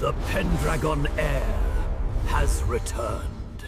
The Pendragon heir has returned.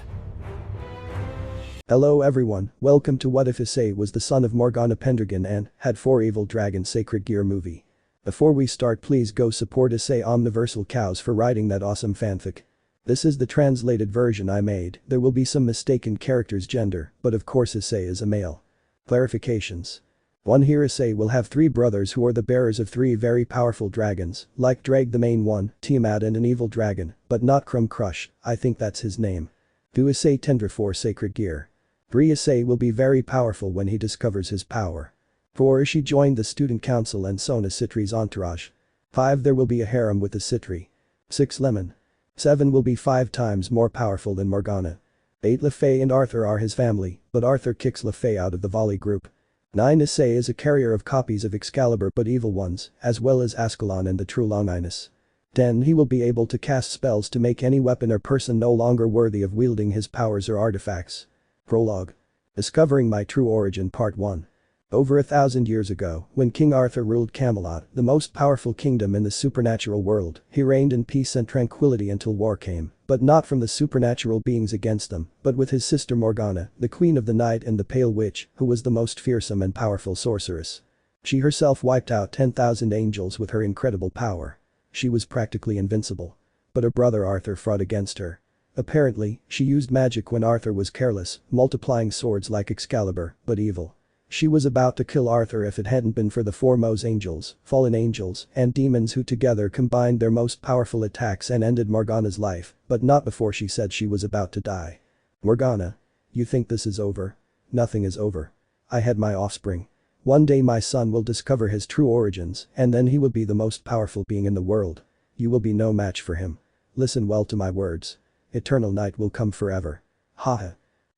Hello everyone, welcome to What If Issei was the son of Morgana Pendragon and had 4 evil dragons Sacred Gear movie. Before we start, please go support IsseiOmniversalCaos for writing that awesome fanfic. This is the translated version I made, there will be some mistaken characters gender, but of course Issei is a male. Clarifications. 1. Here Issei will have 3 brothers who are the bearers of 3 very powerful dragons, like Drag the main one, Tiamat and an evil dragon, but not Crumb Crush, I think that's his name. 2. Issei Tendra 4 Sacred Gear. 3. Issei will be very powerful when he discovers his power. 4. She joined the student council and Sona Sitri's entourage. 5. There will be a harem with the Sitri. 6. Lemon. 7. Will be 5 times more powerful than Morgana. 8. Lefay and Arthur are his family, but Arthur kicks Lefay out of the volley group. 9. Issei is a carrier of copies of Excalibur but evil ones, as well as Ascalon and the true Longinus. 10. He will be able to cast spells to make any weapon or person no longer worthy of wielding his powers or artifacts. Prologue. Discovering My True Origin Part 1. Over 1,000 years ago, when King Arthur ruled Camelot, the most powerful kingdom in the supernatural world, he reigned in peace and tranquility until war came, but not from the supernatural beings against them, but with his sister Morgana, the Queen of the Night and the Pale Witch, who was the most fearsome and powerful sorceress. She herself wiped out 10,000 angels with her incredible power. She was practically invincible. But her brother Arthur fought against her. Apparently, she used magic when Arthur was careless, multiplying swords like Excalibur, but evil. She was about to kill Arthur if it hadn't been for the foremost angels, fallen angels, and demons who together combined their most powerful attacks and ended Morgana's life, but not before she said she was about to die. Morgana. You think this is over? Nothing is over. I had my offspring. One day my son will discover his true origins, and then he will be the most powerful being in the world. You will be no match for him. Listen well to my words. Eternal night will come forever. Haha.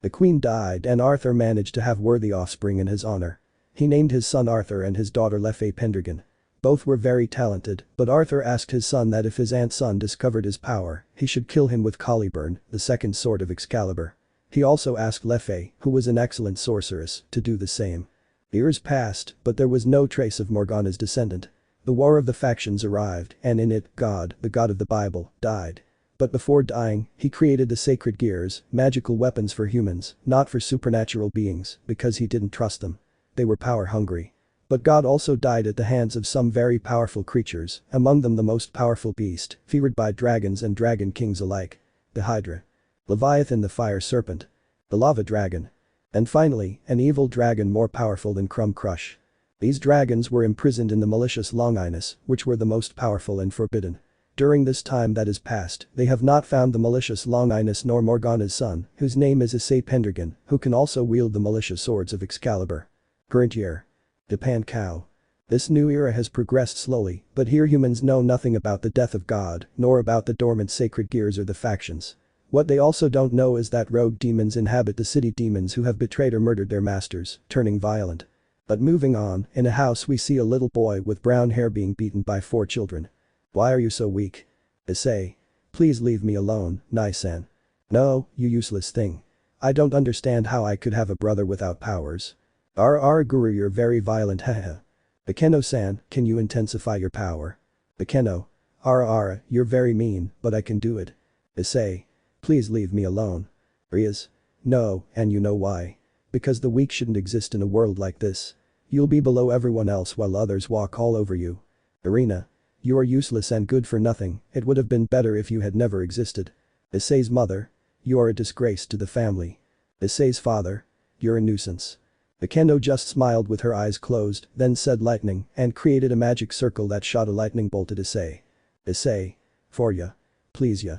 The queen died and Arthur managed to have worthy offspring in his honor. He named his son Arthur and his daughter Lefay Pendragon. Both were very talented, but Arthur asked his son that if his aunt's son discovered his power, he should kill him with Caliburn, the second sword of Excalibur. He also asked Lefay, who was an excellent sorceress, to do the same. Years passed, but there was no trace of Morgana's descendant. The war of the factions arrived, and in it, God, the God of the Bible, died. But before dying, he created the sacred gears, magical weapons for humans, not for supernatural beings, because he didn't trust them. They were power hungry. But God also died at the hands of some very powerful creatures, among them the most powerful beast, feared by dragons and dragon kings alike. The Hydra. Leviathan the fire serpent. The lava dragon. And finally, an evil dragon more powerful than Crumb Crush. These dragons were imprisoned in the malicious Longinus, which were the most powerful and forbidden. During this time that is past, they have not found the malicious Longinus nor Morgana's son, whose name is Issei Pendragon, who can also wield the malicious swords of Excalibur. Current year. Japan Cow. This new era has progressed slowly, but here humans know nothing about the death of God, nor about the dormant sacred gears or the factions. What they also don't know is that rogue demons inhabit the city, demons who have betrayed or murdered their masters, turning violent. But moving on, in a house we see a little boy with brown hair being beaten by 4 children. Why are you so weak? Issei. Please leave me alone, Nai-san. No, you useless thing. I don't understand how I could have a brother without powers. Guru, you're very violent, haha. Bakeno-san, can you intensify your power? Bakeno. You're very mean, but I can do it. Issei. Please leave me alone. Rias. No, and you know why. Because the weak shouldn't exist in a world like this. You'll be below everyone else while others walk all over you. Arena. You are useless and good for nothing, it would have been better if you had never existed. Issei's mother. You are a disgrace to the family. Issei's father. You're a nuisance. Bakeno just smiled with her eyes closed, then said lightning, and created a magic circle that shot a lightning bolt at Issei. Issei. For ya. Please ya.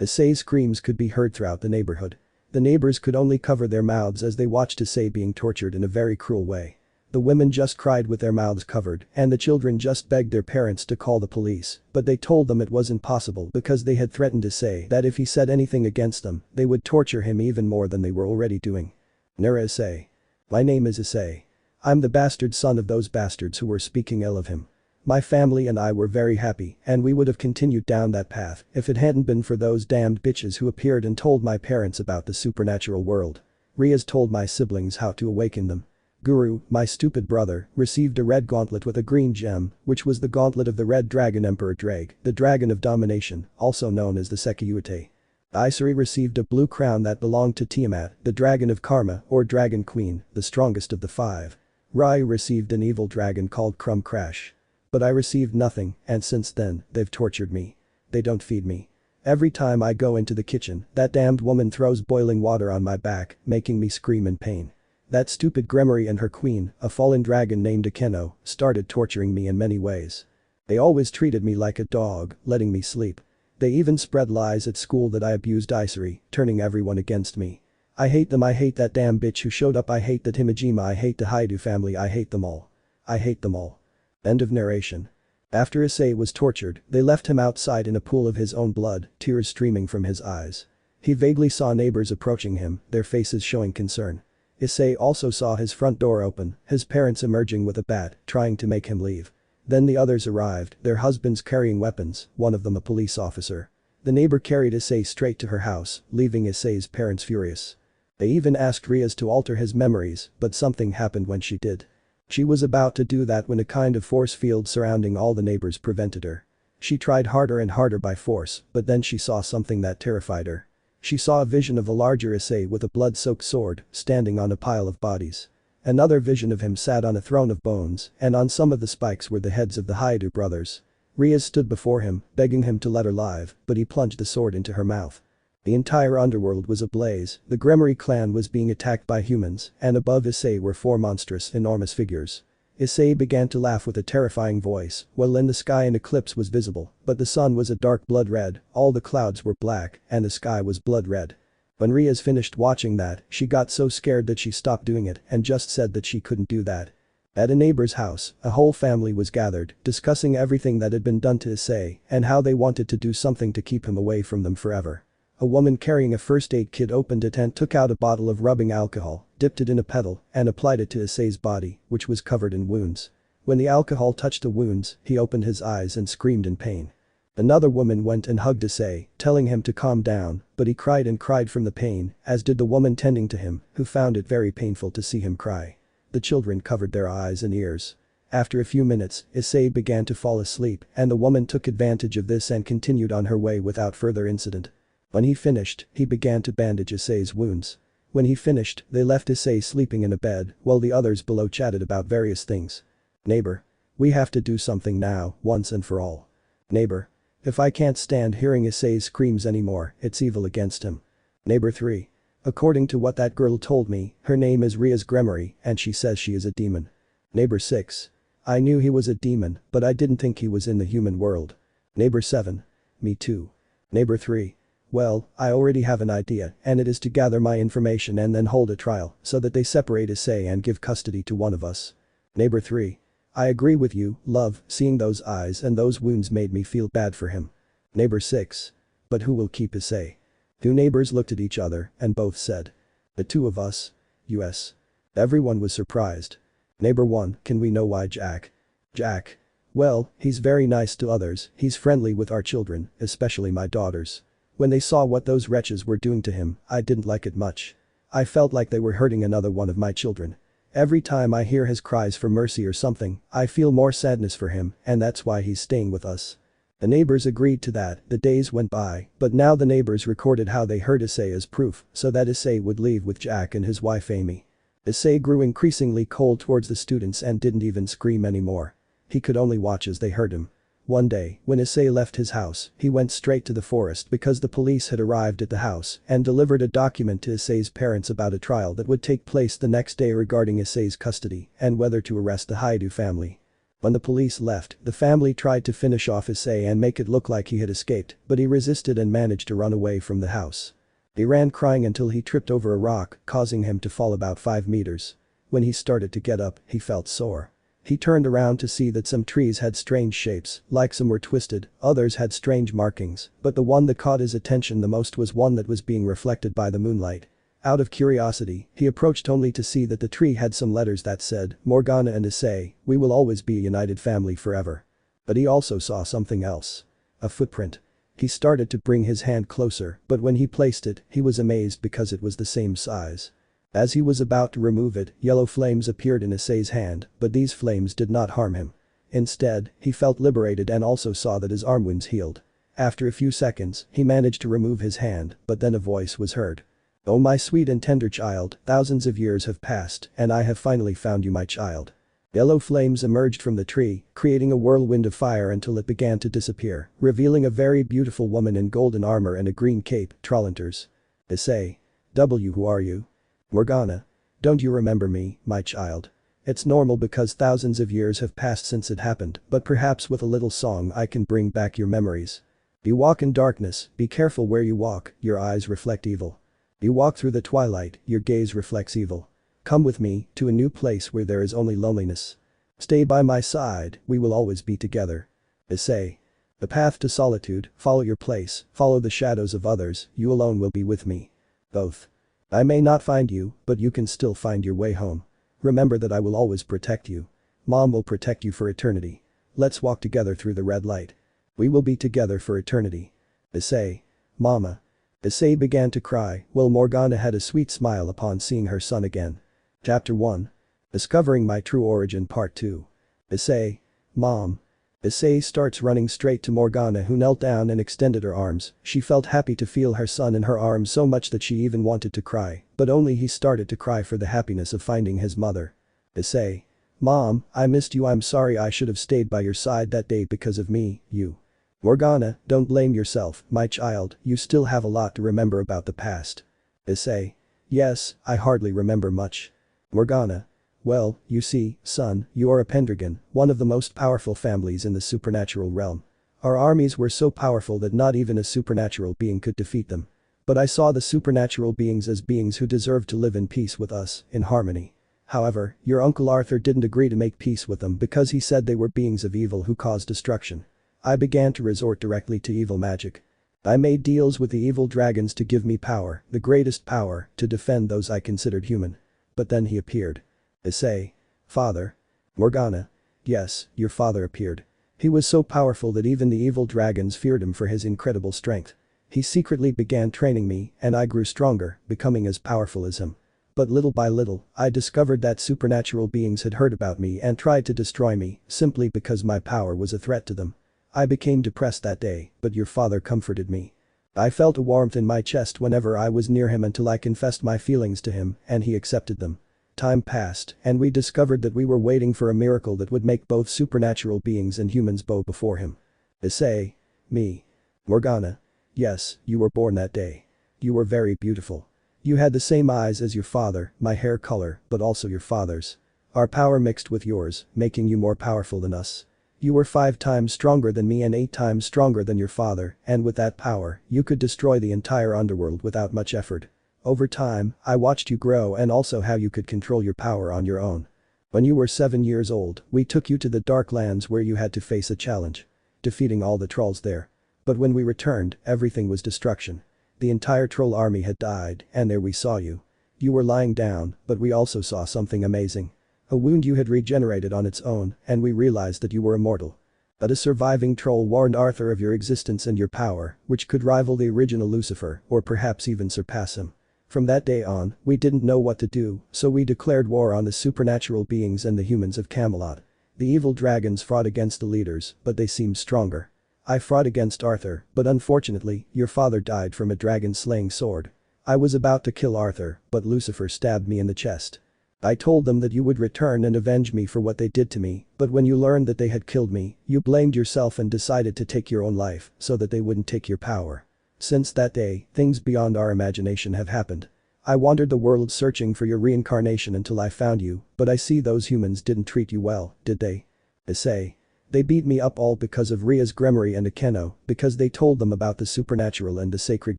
Issei's screams could be heard throughout the neighborhood. The neighbors could only cover their mouths as they watched Issei being tortured in a very cruel way. The women just cried with their mouths covered, and the children just begged their parents to call the police, but they told them it was impossible because they had threatened Issei that if he said anything against them, they would torture him even more than they were already doing. Nura Issei. My name is Issei. I'm the bastard son of those bastards who were speaking ill of him. My family and I were very happy, and we would have continued down that path if it hadn't been for those damned bitches who appeared and told my parents about the supernatural world. Rias told my siblings how to awaken them. Guru, my stupid brother, received a red gauntlet with a green gem, which was the gauntlet of the Red Dragon Emperor Drake, the Dragon of Domination, also known as the Sekiryuutei. Issei received a blue crown that belonged to Tiamat, the Dragon of Karma or Dragon Queen, the strongest of the five. Ryu received an evil dragon called Crumb Crash. But I received nothing, and since then, they've tortured me. They don't feed me. Every time I go into the kitchen, that damned woman throws boiling water on my back, making me scream in pain. That stupid Gremory and her queen, a fallen dragon named Akeno, started torturing me in many ways. They always treated me like a dog, letting me sleep. They even spread lies at school that I abused Issei, turning everyone against me. I hate them. I hate that damn bitch who showed up. I hate the Himejima. I hate the Hyoudou family. I hate them all. I hate them all. End of narration. After Issei was tortured, they left him outside in a pool of his own blood, tears streaming from his eyes. He vaguely saw neighbors approaching him, their faces showing concern. Issei also saw his front door open, his parents emerging with a bat, trying to make him leave. Then the others arrived, their husbands carrying weapons, one of them a police officer. The neighbor carried Issei straight to her house, leaving Issei's parents furious. They even asked Rias to alter his memories, but something happened when she did. She was about to do that when a kind of force field surrounding all the neighbors prevented her. She tried harder and harder by force, but then she saw something that terrified her. She saw a vision of a larger Issei with a blood-soaked sword, standing on a pile of bodies. Another vision of him sat on a throne of bones, and on some of the spikes were the heads of the Hyoudou brothers. Rias stood before him, begging him to let her live, but he plunged the sword into her mouth. The entire underworld was ablaze, the Gremory clan was being attacked by humans, and above Issei were four monstrous, enormous figures. Issei began to laugh with a terrifying voice, while in the sky an eclipse was visible, but the sun was a dark blood red, all the clouds were black, and the sky was blood red. When Rias finished watching that, she got so scared that she stopped doing it and just said that she couldn't do that. At a neighbor's house, a whole family was gathered, discussing everything that had been done to Issei and how they wanted to do something to keep him away from them forever. A woman carrying a first aid kit opened it and took out a bottle of rubbing alcohol, dipped it in a petal, and applied it to Issei's body, which was covered in wounds. When the alcohol touched the wounds, he opened his eyes and screamed in pain. Another woman went and hugged Issei, telling him to calm down, but he cried and cried from the pain, as did the woman tending to him, who found it very painful to see him cry. The children covered their eyes and ears. After a few minutes, Issei began to fall asleep, and the woman took advantage of this and continued on her way without further incident. When he finished, he began to bandage Issei's wounds. When he finished, they left Issei sleeping in a bed, while the others below chatted about various things. Neighbor. We have to do something now, once and for all. Neighbor. If I can't stand hearing Issei's screams anymore, it's evil against him. Neighbor 3. According to what that girl told me, her name is Rias Gremory, and she says she is a demon. Neighbor 6. I knew he was a demon, but I didn't think he was in the human world. Neighbor 7. Me too. Neighbor 3. Well, I already have an idea, and it is to gather my information and then hold a trial, so that they separate Issei and give custody to one of us. Neighbor 3. I agree with you, love, seeing those eyes and those wounds made me feel bad for him. Neighbor 6. But who will keep Issei? Two neighbors looked at each other, and both said. The two of us. US. Everyone was surprised. Neighbor 1, can we know why Jack? Jack. Well, he's very nice to others, he's friendly with our children, especially my daughters. When they saw what those wretches were doing to him, I didn't like it much. I felt like they were hurting another one of my children. Every time I hear his cries for mercy or something, I feel more sadness for him, and that's why he's staying with us. The neighbors agreed to that. The days went by, but now the neighbors recorded how they heard Issei as proof, so that Issei would leave with Jack and his wife Amy. Issei grew increasingly cold towards the students and didn't even scream anymore. He could only watch as they hurt him. One day, when Issei left his house, he went straight to the forest because the police had arrived at the house and delivered a document to Issei's parents about a trial that would take place the next day regarding Issei's custody and whether to arrest the Hyoudou family. When the police left, the family tried to finish off Issei and make it look like he had escaped, but he resisted and managed to run away from the house. He ran crying until he tripped over a rock, causing him to fall about 5 meters. When he started to get up, he felt sore. He turned around to see that some trees had strange shapes, like some were twisted, others had strange markings, but the one that caught his attention the most was one that was being reflected by the moonlight. Out of curiosity, he approached only to see that the tree had some letters that said, Morgana and Issei, we will always be a united family forever. But he also saw something else. A footprint. He started to bring his hand closer, but when he placed it, he was amazed because it was the same size. As he was about to remove it, yellow flames appeared in Issei's hand, but these flames did not harm him. Instead, he felt liberated and also saw that his arm wounds healed. After a few seconds, he managed to remove his hand, but then a voice was heard. "Oh my sweet and tender child, thousands of years have passed, and I have finally found you, my child." Yellow flames emerged from the tree, creating a whirlwind of fire until it began to disappear, revealing a very beautiful woman in golden armor and a green cape, Trollenters. Issei. Who are you? Morgana. Don't you remember me, my child? It's normal because thousands of years have passed since it happened, but perhaps with a little song I can bring back your memories. You walk in darkness, be careful where you walk, your eyes reflect evil. You walk through the twilight, your gaze reflects evil. Come with me, to a new place where there is only loneliness. Stay by my side, we will always be together. Issei. The path to solitude, follow your place, follow the shadows of others, you alone will be with me. Both. I may not find you, but you can still find your way home. Remember that I will always protect you. Mom will protect you for eternity. Let's walk together through the red light. We will be together for eternity. Issei. Mama. Issei began to cry, while Morgana had a sweet smile upon seeing her son again. Chapter 1. Discovering My True Origin Part 2. Issei. Mom. Issei starts running straight to Morgana, who knelt down and extended her arms. She felt happy to feel her son in her arms so much that she even wanted to cry, but only he started to cry for the happiness of finding his mother. Issei. Mom, I missed you. I'm sorry I should have stayed by your side that day because of me, you. Morgana, don't blame yourself, my child, you still have a lot to remember about the past. Issei. Yes, I hardly remember much. Morgana. Well, you see, son, you are a Pendragon, one of the most powerful families in the supernatural realm. Our armies were so powerful that not even a supernatural being could defeat them. But I saw the supernatural beings as beings who deserved to live in peace with us, in harmony. However, your Uncle Arthur didn't agree to make peace with them because he said they were beings of evil who caused destruction. I began to resort directly to evil magic. I made deals with the evil dragons to give me power, the greatest power, to defend those I considered human. But then he appeared. Issei. Father. Morgana. Yes, your father appeared. He was so powerful that even the evil dragons feared him for his incredible strength. He secretly began training me, and I grew stronger, becoming as powerful as him. But little by little, I discovered that supernatural beings had heard about me and tried to destroy me, simply because my power was a threat to them. I became depressed that day, but your father comforted me. I felt a warmth in my chest whenever I was near him until I confessed my feelings to him, and he accepted them. Time passed, and we discovered that we were waiting for a miracle that would make both supernatural beings and humans bow before him. Issei. Me. Morgana. Yes, you were born that day. You were very beautiful. You had the same eyes as your father, my hair color, but also your father's. Our power mixed with yours, making you more powerful than us. You were 5 times stronger than me and 8 times stronger than your father, and with that power, you could destroy the entire underworld without much effort. Over time, I watched you grow and also how you could control your power on your own. When you were 7 years old, we took you to the Dark Lands where you had to face a challenge. Defeating all the trolls there. But when we returned, everything was destruction. The entire troll army had died, and there we saw you. You were lying down, but we also saw something amazing. A wound you had regenerated on its own, and we realized that you were immortal. But a surviving troll warned Arthur of your existence and your power, which could rival the original Lucifer, or perhaps even surpass him. From that day on, we didn't know what to do, so we declared war on the supernatural beings and the humans of Camelot. The evil dragons fought against the leaders, but they seemed stronger. I fought against Arthur, but unfortunately, your father died from a dragon-slaying sword. I was about to kill Arthur, but Lucifer stabbed me in the chest. I told them that you would return and avenge me for what they did to me, but when you learned that they had killed me, you blamed yourself and decided to take your own life so that they wouldn't take your power. Since that day, things beyond our imagination have happened. I wandered the world searching for your reincarnation until I found you, but I see those humans didn't treat you well, did they? Issei. They beat me up all because of Rias Gremory and Akeno, because they told them about the supernatural and the sacred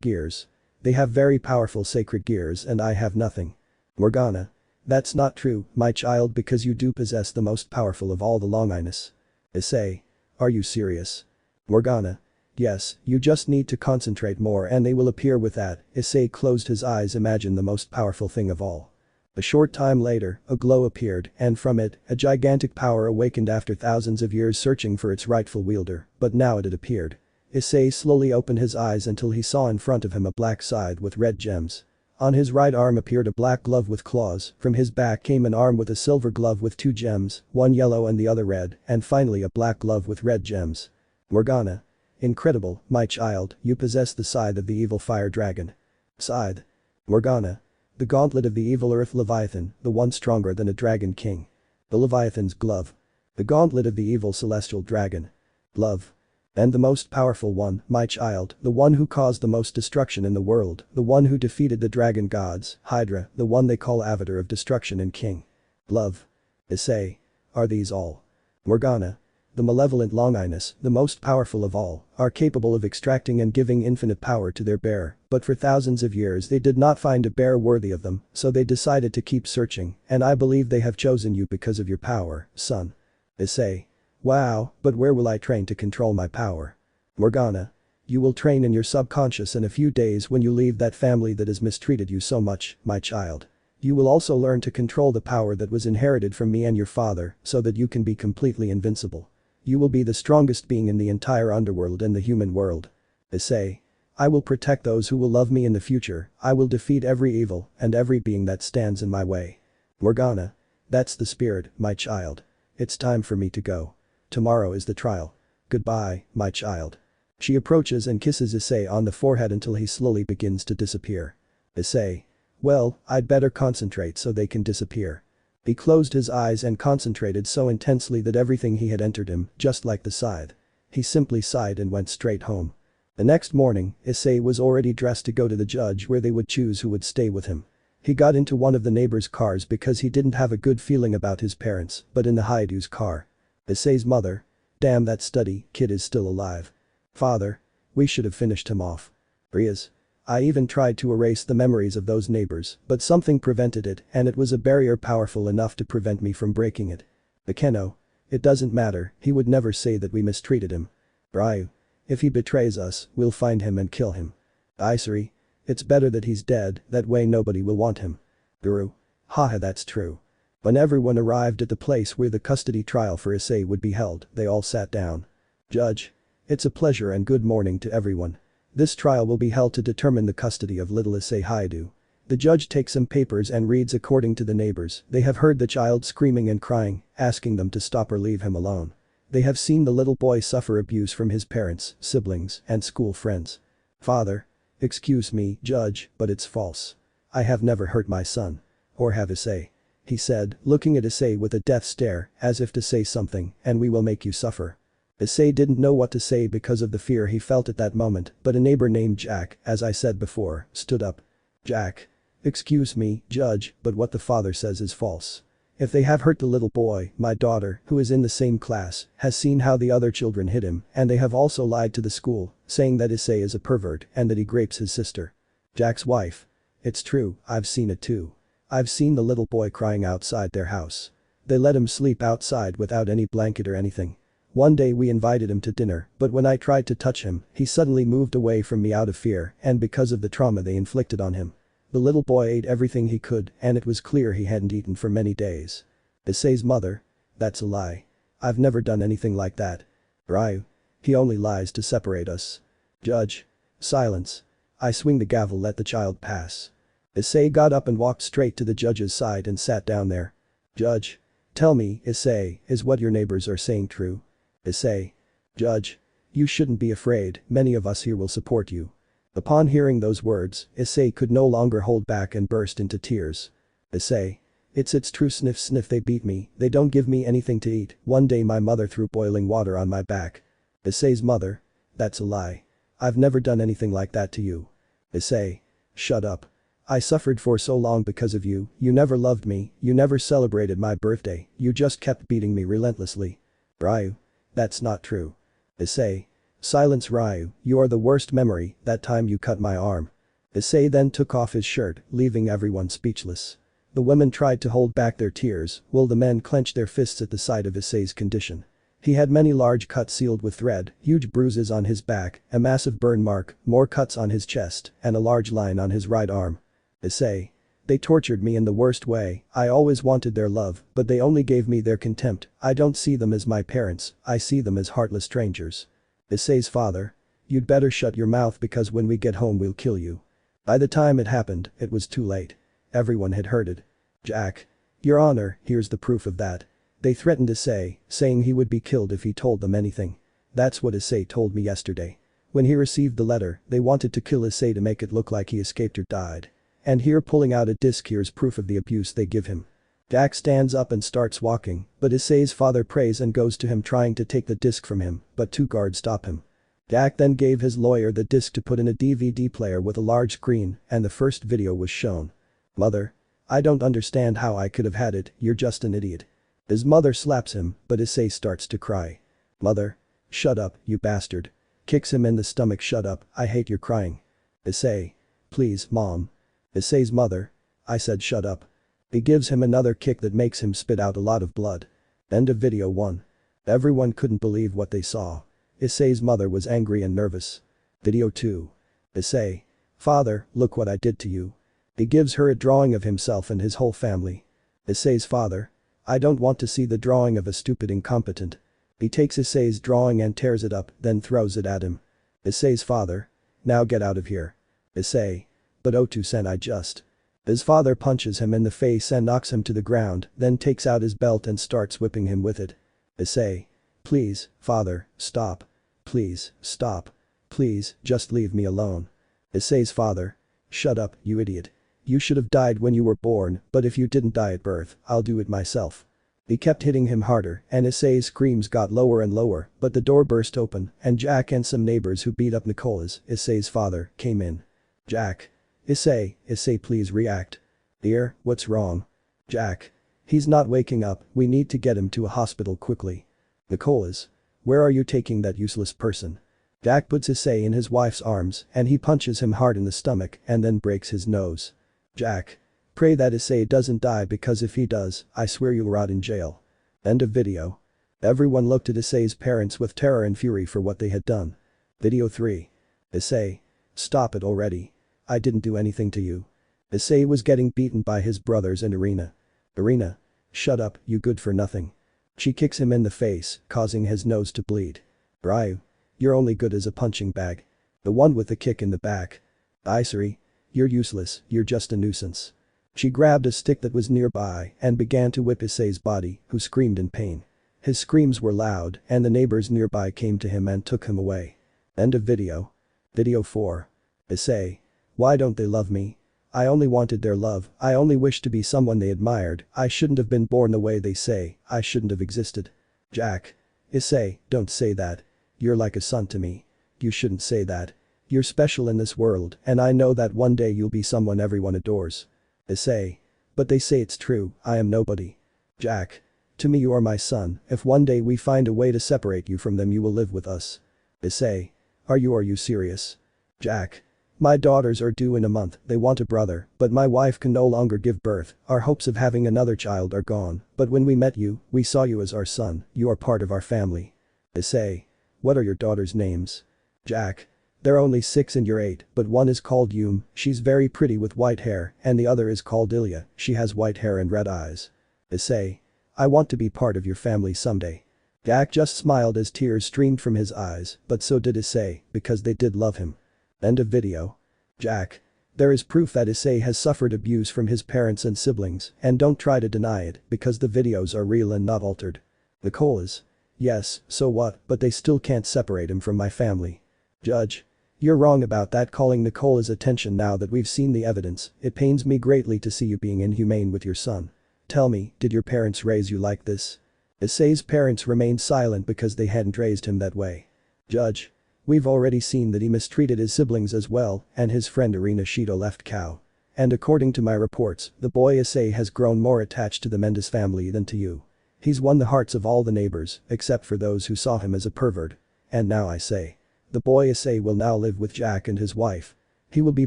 gears. They have very powerful sacred gears and I have nothing. Morgana. That's not true, my child, because you do possess the most powerful of all the Longinus. Issei. Are you serious? Morgana. Yes, you just need to concentrate more and they will appear with that. Issei closed his eyes. Imagine the most powerful thing of all. A short time later, a glow appeared, and from it, a gigantic power awakened after thousands of years searching for its rightful wielder, but now it had appeared. Issei slowly opened his eyes until he saw in front of him a black side with red gems. On his right arm appeared a black glove with claws, from his back came an arm with a silver glove with 2 gems, one yellow and the other red, and finally a black glove with red gems. Morgana. Incredible, my child, you possess the scythe of the evil fire dragon. Scythe. Morgana. The gauntlet of the evil earth Leviathan, the one stronger than a dragon king. The Leviathan's glove. The gauntlet of the evil celestial dragon. Glove. And the most powerful one, my child, the one who caused the most destruction in the world, the one who defeated the dragon gods, Hydra, the one they call Avatar of Destruction and King. Glove. Issei. Are these all? Morgana. The malevolent Longinus, the most powerful of all, are capable of extracting and giving infinite power to their bearer, but for thousands of years they did not find a bearer worthy of them, so they decided to keep searching, and I believe they have chosen you because of your power, son. Issei. Wow, but where will I train to control my power? Morgana. You will train in your subconscious in a few days when you leave that family that has mistreated you so much, my child. You will also learn to control the power that was inherited from me and your father, so that you can be completely invincible. You will be the strongest being in the entire underworld and the human world. Issei. I will protect those who will love me in the future, I will defeat every evil and every being that stands in my way. Morgana. That's the spirit, my child. It's time for me to go. Tomorrow is the trial. Goodbye, my child. She approaches and kisses Issei on the forehead until he slowly begins to disappear. Issei. Well, I'd better concentrate so they can disappear. He closed his eyes and concentrated so intensely that everything he had entered him, just like the scythe. He simply sighed and went straight home. The next morning, Issei was already dressed to go to the judge where they would choose who would stay with him. He got into one of the neighbor's cars because he didn't have a good feeling about his parents, but in the Hyoudou's car. Issei's mother. Damn, that study kid is still alive. Father. We should have finished him off. Rias. I even tried to erase the memories of those neighbors, but something prevented it and it was a barrier powerful enough to prevent me from breaking it. Akeno. It doesn't matter, he would never say that we mistreated him. Ryu. If he betrays us, we'll find him and kill him. Issei. It's better that he's dead, that way nobody will want him. Guru. Haha, that's true. When everyone arrived at the place where the custody trial for Issei would be held, they all sat down. Judge. It's a pleasure and good morning to everyone. This trial will be held to determine the custody of little Issei Hyoudou. The judge takes some papers and reads according to the neighbors. They have heard the child screaming and crying, asking them to stop or leave him alone. They have seen the little boy suffer abuse from his parents, siblings, and school friends. Father. Excuse me, Judge, but it's false. I have never hurt my son. Or have Issei. He said, looking at Issei with a death stare, as if to say something, and we will make you suffer. Issei didn't know what to say because of the fear he felt at that moment, but a neighbor named Jack, as I said before, stood up. Jack. Excuse me, Judge, but what the father says is false. If they have hurt the little boy, my daughter, who is in the same class, has seen how the other children hit him, and they have also lied to the school, saying that Issei is a pervert and that he grapes his sister. Jack's wife. It's true, I've seen it too. I've seen the little boy crying outside their house. They let him sleep outside without any blanket or anything. One day we invited him to dinner, but when I tried to touch him, he suddenly moved away from me out of fear and because of the trauma they inflicted on him. The little boy ate everything he could and it was clear he hadn't eaten for many days. Issei's mother. That's a lie. I've never done anything like that. Ryu. He only lies to separate us. Judge. Silence. I swing the gavel, let the child pass. Issei got up and walked straight to the judge's side and sat down there. Judge. Tell me, Issei, is what your neighbors are saying true? Issei. Judge. You shouldn't be afraid, many of us here will support you. Upon hearing those words, Issei could no longer hold back and burst into tears. Issei. It's true, sniff sniff, they beat me, they don't give me anything to eat, one day my mother threw boiling water on my back. Issei's mother. That's a lie. I've never done anything like that to you. Issei. Shut up. I suffered for so long because of you, you never loved me, you never celebrated my birthday, you just kept beating me relentlessly. Ryu. That's not true. Issei. Silence, Ryu, you are the worst memory, that time you cut my arm. Issei then took off his shirt, leaving everyone speechless. The women tried to hold back their tears, while the men clenched their fists at the sight of Issei's condition. He had many large cuts sealed with thread, huge bruises on his back, a massive burn mark, more cuts on his chest, and a large line on his right arm. Issei. They tortured me in the worst way, I always wanted their love, but they only gave me their contempt, I don't see them as my parents, I see them as heartless strangers. Issei's father. You'd better shut your mouth because when we get home we'll kill you. By the time it happened, it was too late. Everyone had heard it. Jack. Your Honor, here's the proof of that. They threatened Issei, saying he would be killed if he told them anything. That's what Issei told me yesterday. When he received the letter, they wanted to kill Issei to make it look like he escaped or died. And here pulling out a disc, here's proof of the abuse they give him. Jack stands up and starts walking, but Issei's father prays and goes to him trying to take the disc from him, but 2 guards stop him. Jack then gave his lawyer the disc to put in a DVD player with a large screen, and the first video was shown. Mother. I don't understand how I could have had it, you're just an idiot. His mother slaps him, but Issei starts to cry. Mother. Shut up, you bastard. Kicks him in the stomach. Shut up, I hate your crying. Issei. Please, Mom. Issei's mother. I said shut up. He gives him another kick that makes him spit out a lot of blood. End of video 1. Everyone couldn't believe what they saw. Issei's mother was angry and nervous. Video 2. Issei. Father, look what I did to you. He gives her a drawing of himself and his whole family. Issei's father. I don't want to see the drawing of a stupid incompetent. He takes Issei's drawing and tears it up, then throws it at him. Issei's father. Now get out of here. Issei. But Otu-sen, I just. His father punches him in the face and knocks him to the ground, then takes out his belt and starts whipping him with it. Issei. Please, father, stop. Please, stop. Please, just leave me alone. Issei's father. Shut up, you idiot. You should have died when you were born, but if you didn't die at birth, I'll do it myself. He kept hitting him harder, and Issei's screams got lower and lower, but the door burst open, and Jack and some neighbors who beat up Nicholas, Issei's father, came in. Jack. Issei, please react. Dear, what's wrong? Jack. He's not waking up, we need to get him to a hospital quickly. Nicholas. Where are you taking that useless person? Jack puts Issei in his wife's arms, and he punches him hard in the stomach and then breaks his nose. Jack. Pray that Issei doesn't die, because if he does, I swear you'll rot in jail. End of video. Everyone looked at Issei's parents with terror and fury for what they had done. Video 3. Issei. Stop it already. I didn't do anything to you. Issei was getting beaten by his brothers and Irina. Irina. Shut up, you good for nothing. She kicks him in the face, causing his nose to bleed. Ryu. You're only good as a punching bag. The one with the kick in the back. Issei. You're useless, you're just a nuisance. She grabbed a stick that was nearby and began to whip Issei's body, who screamed in pain. His screams were loud, and the neighbors nearby came to him and took him away. End of video. Video 4. Issei. Why don't they love me? I only wanted their love, I only wished to be someone they admired, I shouldn't have been born the way they say, I shouldn't have existed. Jack. Issei, don't say that. You're like a son to me. You shouldn't say that. You're special in this world, and I know that one day you'll be someone everyone adores. Issei. But they say it's true, I am nobody. Jack. To me you are my son, if one day we find a way to separate you from them you will live with us. Issei. Are you serious? Jack. My daughters are due in a month, they want a brother, but my wife can no longer give birth, our hopes of having another child are gone, but when we met you, we saw you as our son, you are part of our family. Issei. What are your daughters' names? Jack. They're only 6 and you're 8, but one is called Yum, she's very pretty with white hair, and the other is called Ilya, she has white hair and red eyes. Issei. I want to be part of your family someday. Jack just smiled as tears streamed from his eyes, but so did Issei, because they did love him. End of video. Jack. There is proof that Issei has suffered abuse from his parents and siblings, and don't try to deny it, because the videos are real and not altered. Nicholas. Yes, so what, but they still can't separate him from my family. Judge. You're wrong about that, calling Nicholas attention now that we've seen the evidence, it pains me greatly to see you being inhumane with your son. Tell me, did your parents raise you like this? Issei's parents remained silent because they hadn't raised him that way. Judge. We've already seen that he mistreated his siblings as well, and his friend Irina Shido left Kuoh. And according to my reports, the boy Issei has grown more attached to the Mendes family than to you. He's won the hearts of all the neighbors, except for those who saw him as a pervert. And now I say. The boy Issei will now live with Jack and his wife. He will be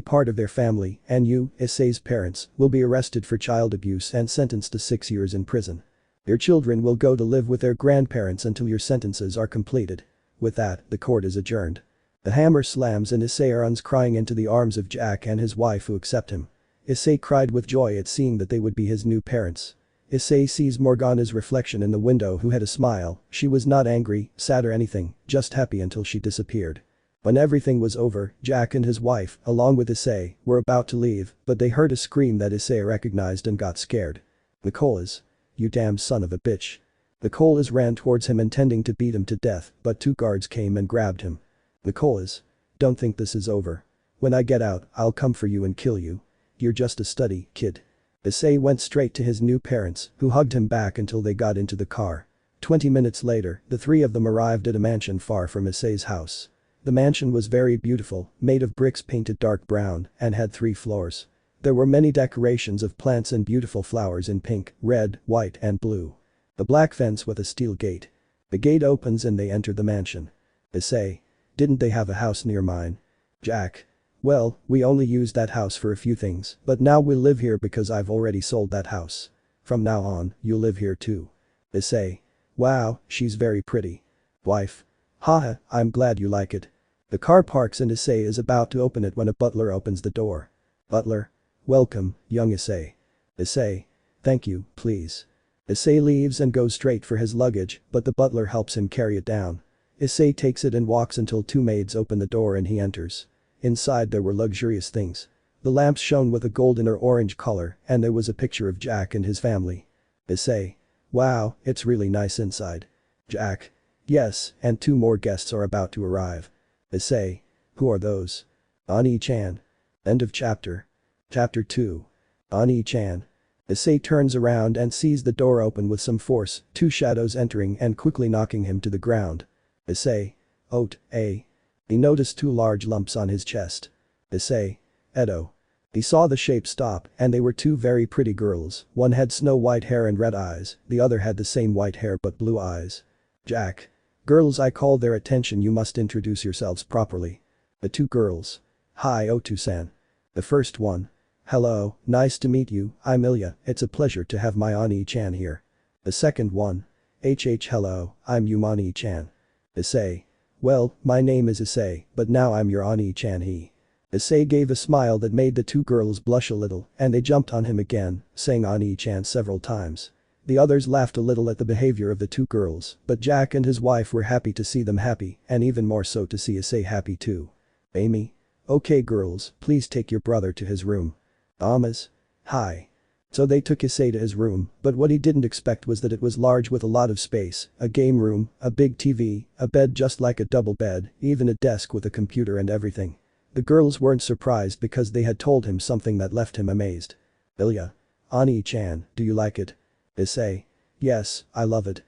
part of their family, and you, Issei's parents, will be arrested for child abuse and sentenced to 6 years in prison. Your children will go to live with their grandparents until your sentences are completed. With that, the court is adjourned. The hammer slams and Issei runs crying into the arms of Jack and his wife who accept him. Issei cried with joy at seeing that they would be his new parents. Issei sees Morgana's reflection in the window who had a smile, she was not angry, sad or anything, just happy until she disappeared. When everything was over, Jack and his wife, along with Issei, were about to leave, but they heard a scream that Issei recognized and got scared. Nicholas. You damn son of a bitch. Nicholas ran towards him intending to beat him to death, but 2 guards came and grabbed him. Nicholas. Don't think this is over. When I get out, I'll come for you and kill you. You're just a study, kid. Issei went straight to his new parents, who hugged him back until they got into the car. 20 minutes later, the 3 of them arrived at a mansion far from Issei's house. The mansion was very beautiful, made of bricks painted dark brown, and had 3 floors. There were many decorations of plants and beautiful flowers in pink, red, white and blue. A black fence with a steel gate. The gate opens and they enter the mansion. Issei. Didn't they have a house near mine? Jack. Well, we only used that house for a few things, but now we'll live here because I've already sold that house. From now on, you'll live here too. Issei. Wow, she's very pretty. Wife. Haha, I'm glad you like it. The car parks and Issei is about to open it when a butler opens the door. Butler. Welcome, young Issei. Issei. Thank you, please. Issei leaves and goes straight for his luggage, but the butler helps him carry it down. Issei takes it and walks until 2 maids open the door and he enters. Inside there were luxurious things. The lamps shone with a golden or orange color and there was a picture of Jack and his family. Issei. Wow, it's really nice inside. Jack. Yes, and 2 more guests are about to arrive. Issei. Who are those? Ani-chan. End of chapter. Chapter 2. Ani-chan. Issei turns around and sees the door open with some force, 2 shadows entering and quickly knocking him to the ground. Issei. He noticed 2 large lumps on his chest. Issei. Edo. He saw the shape stop and they were 2 very pretty girls, one had snow white hair and red eyes, the other had the same white hair but blue eyes. Jack. Girls, I call their attention, you must introduce yourselves properly. The 2 girls. Hi Otu-san. The first one. Hello, nice to meet you, I'm Ilya, it's a pleasure to have my Ani-chan here. The second one. Hello, I'm Yumani-chan. Issei. Well, my name is Issei, but now I'm your Ani-chan he. Issei gave a smile that made the 2 girls blush a little and they jumped on him again, saying Ani-chan several times. The others laughed a little at the behavior of the 2 girls, but Jack and his wife were happy to see them happy and even more so to see Issei happy too. Amy. Okay girls, please take your brother to his room. Amas. Hi. So they took Issei to his room, but what he didn't expect was that it was large with a lot of space, a game room, a big TV, a bed just like a double bed, even a desk with a computer and everything. The girls weren't surprised because they had told him something that left him amazed. Ilya. Ani-chan, do you like it? Issei. Yes, I love it.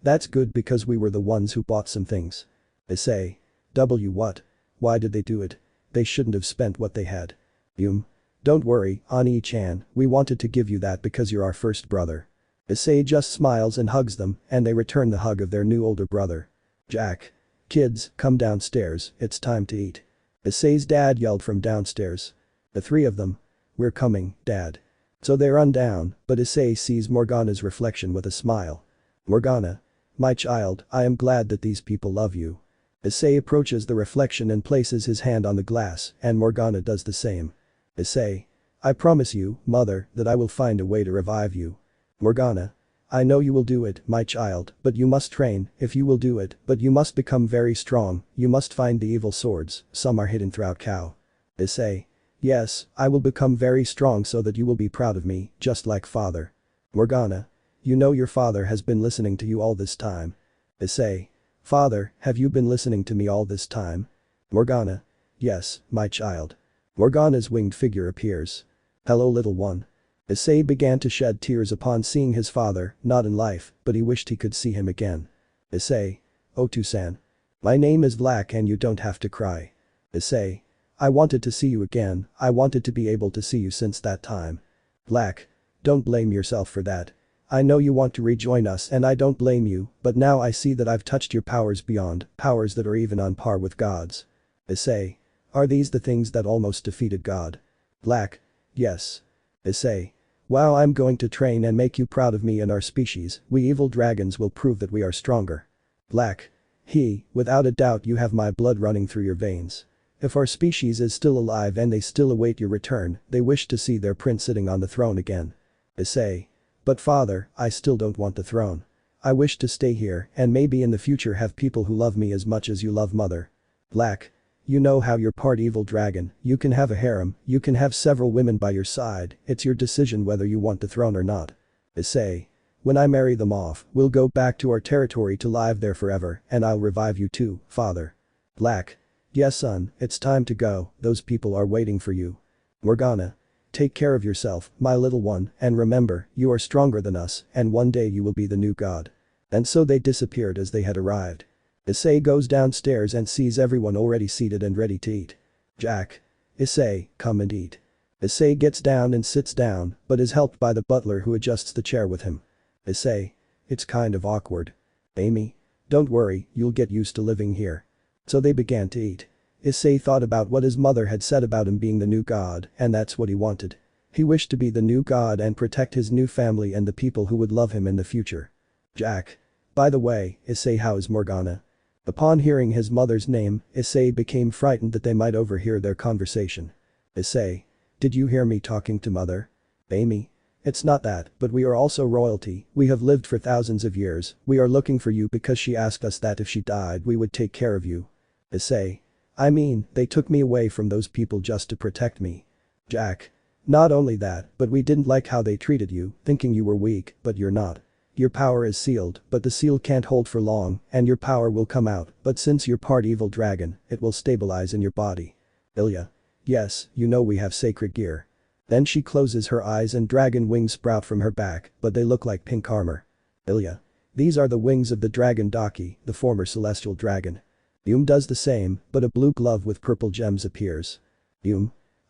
That's good because we were the ones who bought some things. Issei. What? Why did they do it? They shouldn't have spent what they had. Don't worry, Ani-chan, we wanted to give you that because you're our first brother. Issei just smiles and hugs them and they return the hug of their new older brother. Jack. Kids, come downstairs, it's time to eat. Issei's dad yelled from downstairs. The 3 of them. We're coming, Dad. So they run down, but Issei sees Morgana's reflection with a smile. Morgana. My child, I am glad that these people love you. Issei approaches the reflection and places his hand on the glass and Morgana does the same. Issei. I promise you, mother, that I will find a way to revive you. Morgana. I know you will do it, my child, but you must train, if you will do it, but you must become very strong, you must find the evil swords, some are hidden throughout Kuoh. Issei. Yes, I will become very strong so that you will be proud of me, just like father. Morgana. You know your father has been listening to you all this time. Issei. Father, have you been listening to me all this time? Morgana. Yes, my child. Morgana's winged figure appears. Hello little one. Issei began to shed tears upon seeing his father, not in life, but he wished he could see him again. Issei. Otu-san. My name is Vlak and you don't have to cry. Issei. I wanted to see you again, I wanted to be able to see you since that time. Vlak. Don't blame yourself for that. I know you want to rejoin us and I don't blame you, but now I see that I've touched your powers beyond, powers that are even on par with God's. Issei. Are these the things that almost defeated God? Vlak. Yes. Issei. Wow, I'm going to train and make you proud of me and our species, we evil dragons will prove that we are stronger. Vlak. Without a doubt you have my blood running through your veins. If our species is still alive and they still await your return, they wish to see their prince sitting on the throne again. Issei. But father, I still don't want the throne. I wish to stay here and maybe in the future have people who love me as much as you love mother. Black. You know how you're part evil dragon, you can have a harem, you can have several women by your side, it's your decision whether you want the throne or not. Issei. When I marry them off, we'll go back to our territory to live there forever, and I'll revive you too, father. Black. Yes son, it's time to go, those people are waiting for you. Morgana. Take care of yourself, my little one, and remember, you are stronger than us, and one day you will be the new god. And so they disappeared as they had arrived. Issei goes downstairs and sees everyone already seated and ready to eat. Jack. Issei, come and eat. Issei gets down and sits down, but is helped by the butler who adjusts the chair with him. Issei. It's kind of awkward. Amy. Don't worry, you'll get used to living here. So they began to eat. Issei thought about what his mother had said about him being the new god, and that's what he wanted. He wished to be the new god and protect his new family and the people who would love him in the future. Jack. By the way, Issei, how is Morgana? Upon hearing his mother's name, Issei became frightened that they might overhear their conversation. Issei. Did you hear me talking to mother? Amy. It's not that, but we are also royalty, we have lived for thousands of years, we are looking for you because she asked us that if she died we would take care of you. Issei. I mean, they took me away from those people just to protect me. Jack. Not only that, but we didn't like how they treated you, thinking you were weak, but you're not. Your power is sealed, but the seal can't hold for long, and your power will come out, but since you're part evil dragon, it will stabilize in your body. Ilya. Yes, you know we have sacred gear. Then she closes her eyes and dragon wings sprout from her back, but they look like pink armor. Ilya. These are the wings of the dragon Daki, the former celestial dragon. Does the same, but a blue glove with purple gems appears.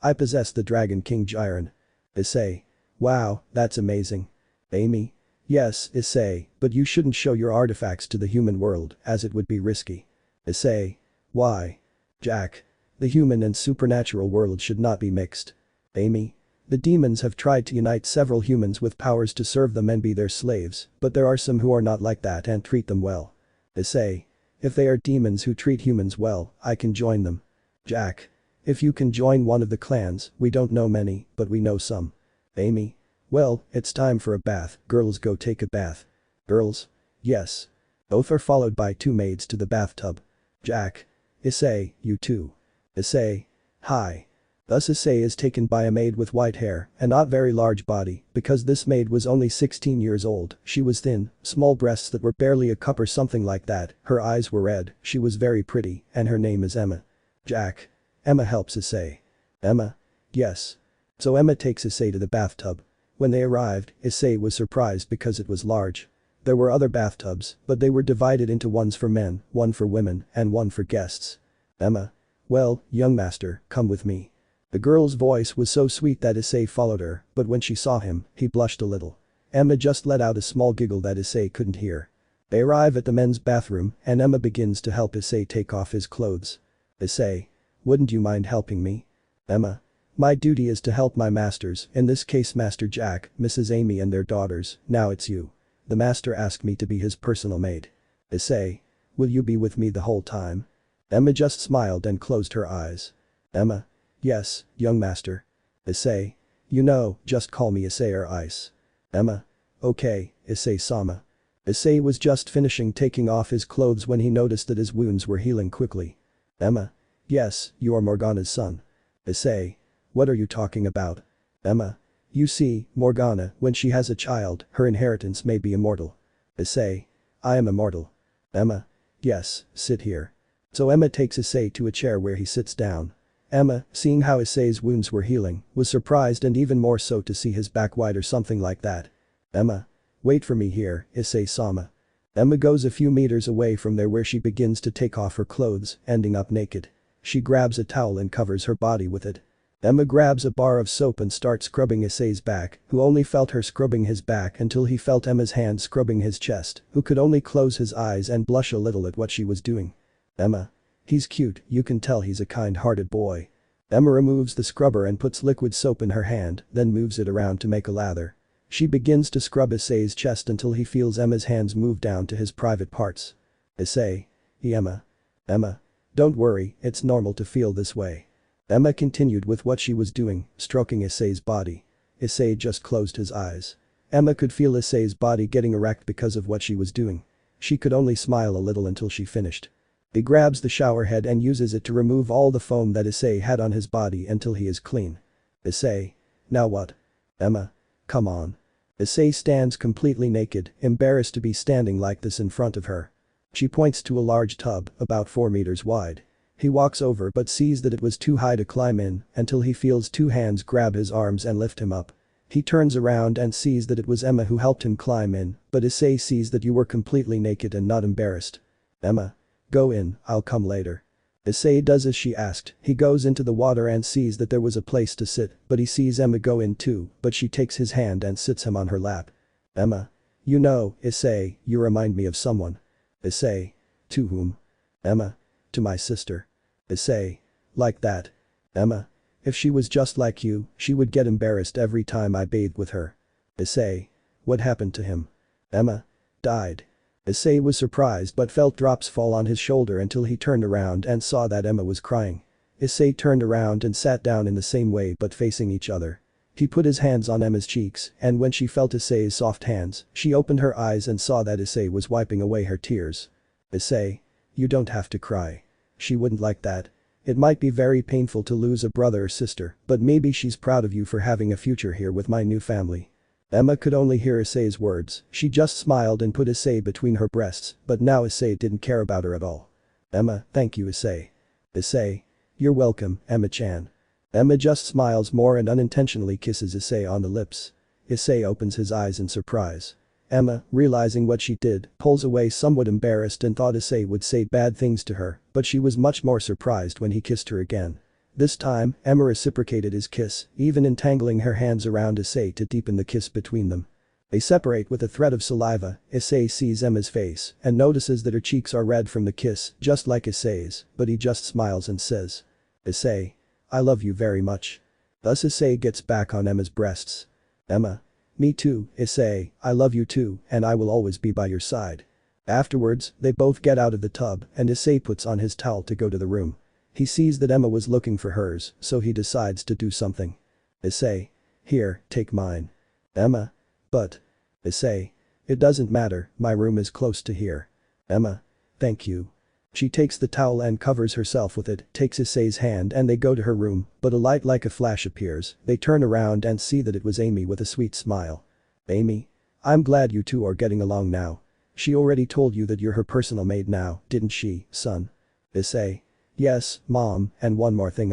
I possess the Dragon King Jiren. Issei. Wow, that's amazing. Amy. Yes, Issei, but you shouldn't show your artifacts to the human world, as it would be risky. Issei. Why? Jack. The human and supernatural world should not be mixed. Amy. The demons have tried to unite several humans with powers to serve them and be their slaves, but there are some who are not like that and treat them well. Issei. If they are demons who treat humans well, I can join them. Jack. If you can join one of the clans, we don't know many, but we know some. Amy. Well, it's time for a bath, girls go take a bath. Girls? Yes. Both are followed by two maids to the bathtub. Jack. Issei, you too. Issei. Hi. Thus Issei is taken by a maid with white hair, and not very large body, because this maid was only 16 years old, she was thin, small breasts that were barely a cup or something like that, her eyes were red, she was very pretty, and her name is Emma. Jack. Emma helps Issei. Emma. Yes. So Emma takes Issei to the bathtub. When they arrived, Issei was surprised because it was large. There were other bathtubs, but they were divided into ones for men, one for women, and one for guests. Emma. Well, young master, come with me. The girl's voice was so sweet that Issei followed her, but when she saw him, he blushed a little. Emma just let out a small giggle that Issei couldn't hear. They arrive at the men's bathroom, and Emma begins to help Issei take off his clothes. Issei. Wouldn't you mind helping me? Emma. My duty is to help my masters, in this case Master Jack, Mrs. Amy and their daughters, now it's you. The master asked me to be his personal maid. Issei. Will you be with me the whole time? Emma just smiled and closed her eyes. Emma. Yes, young master. Issei. You know, just call me Issei or Ice. Emma. Okay, Issei-sama. Issei was just finishing taking off his clothes when he noticed that his wounds were healing quickly. Emma. Yes, you are Morgana's son. Issei. What are you talking about? Emma. You see, Morgana, when she has a child, her inheritance may be immortal. Issei. I am immortal. Emma. Yes, sit here. So Emma takes Issei to a chair where he sits down. Emma, seeing how Issei's wounds were healing, was surprised and even more so to see his back white or something like that. Emma. Wait for me here, Issei-sama. Emma goes a few meters away from there where she begins to take off her clothes, ending up naked. She grabs a towel and covers her body with it. Emma grabs a bar of soap and starts scrubbing Issei's back, who only felt her scrubbing his back until he felt Emma's hand scrubbing his chest, who could only close his eyes and blush a little at what she was doing. Emma. He's cute, you can tell he's a kind-hearted boy. Emma removes the scrubber and puts liquid soap in her hand, then moves it around to make a lather. She begins to scrub Issei's chest until he feels Emma's hands move down to his private parts. Issei. Emma. Emma. Don't worry, it's normal to feel this way. Emma continued with what she was doing, stroking Issei's body. Issei just closed his eyes. Emma could feel Issei's body getting erect because of what she was doing. She could only smile a little until she finished. He grabs the shower head and uses it to remove all the foam that Issei had on his body until he is clean. Issei. Now what? Emma. Come on. Issei stands completely naked, embarrassed to be standing like this in front of her. She points to a large tub, about 4 meters wide. He walks over but sees that it was too high to climb in until he feels 2 hands grab his arms and lift him up. He turns around and sees that it was Emma who helped him climb in, but Issei sees that you were completely naked and not embarrassed. Emma. Go in, I'll come later. Issei does as she asked. He goes into the water and sees that there was a place to sit, but he sees Emma go in too, but she takes his hand and sits him on her lap. Emma. You know, Issei, you remind me of someone. Issei. To whom? Emma. To my sister. Issei. Like that. Emma. If she was just like you, she would get embarrassed every time I bathed with her. Issei. What happened to him? Emma. Died. Issei was surprised but felt drops fall on his shoulder until he turned around and saw that Emma was crying. Issei turned around and sat down in the same way but facing each other. He put his hands on Emma's cheeks and when she felt Issei's soft hands, she opened her eyes and saw that Issei was wiping away her tears. Issei. You don't have to cry. She wouldn't like that. It might be very painful to lose a brother or sister, but maybe she's proud of you for having a future here with my new family. Emma could only hear Issei's words, she just smiled and put Issei between her breasts, but now Issei didn't care about her at all. Emma, thank you Issei. Issei. You're welcome, Emma-chan. Emma just smiles more and unintentionally kisses Issei on the lips. Issei opens his eyes in surprise. Emma, realizing what she did, pulls away somewhat embarrassed and thought Issei would say bad things to her, but she was much more surprised when he kissed her again. This time, Emma reciprocated his kiss, even entangling her hands around Issei to deepen the kiss between them. They separate with a thread of saliva. Issei sees Emma's face and notices that her cheeks are red from the kiss, just like Issei's, but he just smiles and says. Issei. I love you very much. Thus Issei gets back on Emma's breasts. Emma. Me too, Issei, I love you too, and I will always be by your side. Afterwards, they both get out of the tub and Issei puts on his towel to go to the room. He sees that Emma was looking for hers, so he decides to do something. Issei. Here, take mine. Emma. But. Issei. It doesn't matter, my room is close to here. Emma. Thank you. She takes the towel and covers herself with it, takes Issei's hand and they go to her room, but a light like a flash appears. They turn around and see that it was Amy with a sweet smile. Amy. I'm glad you two are getting along now. She already told you that you're her personal maid now, didn't she, son? Issei. Yes, Mom, and one more thing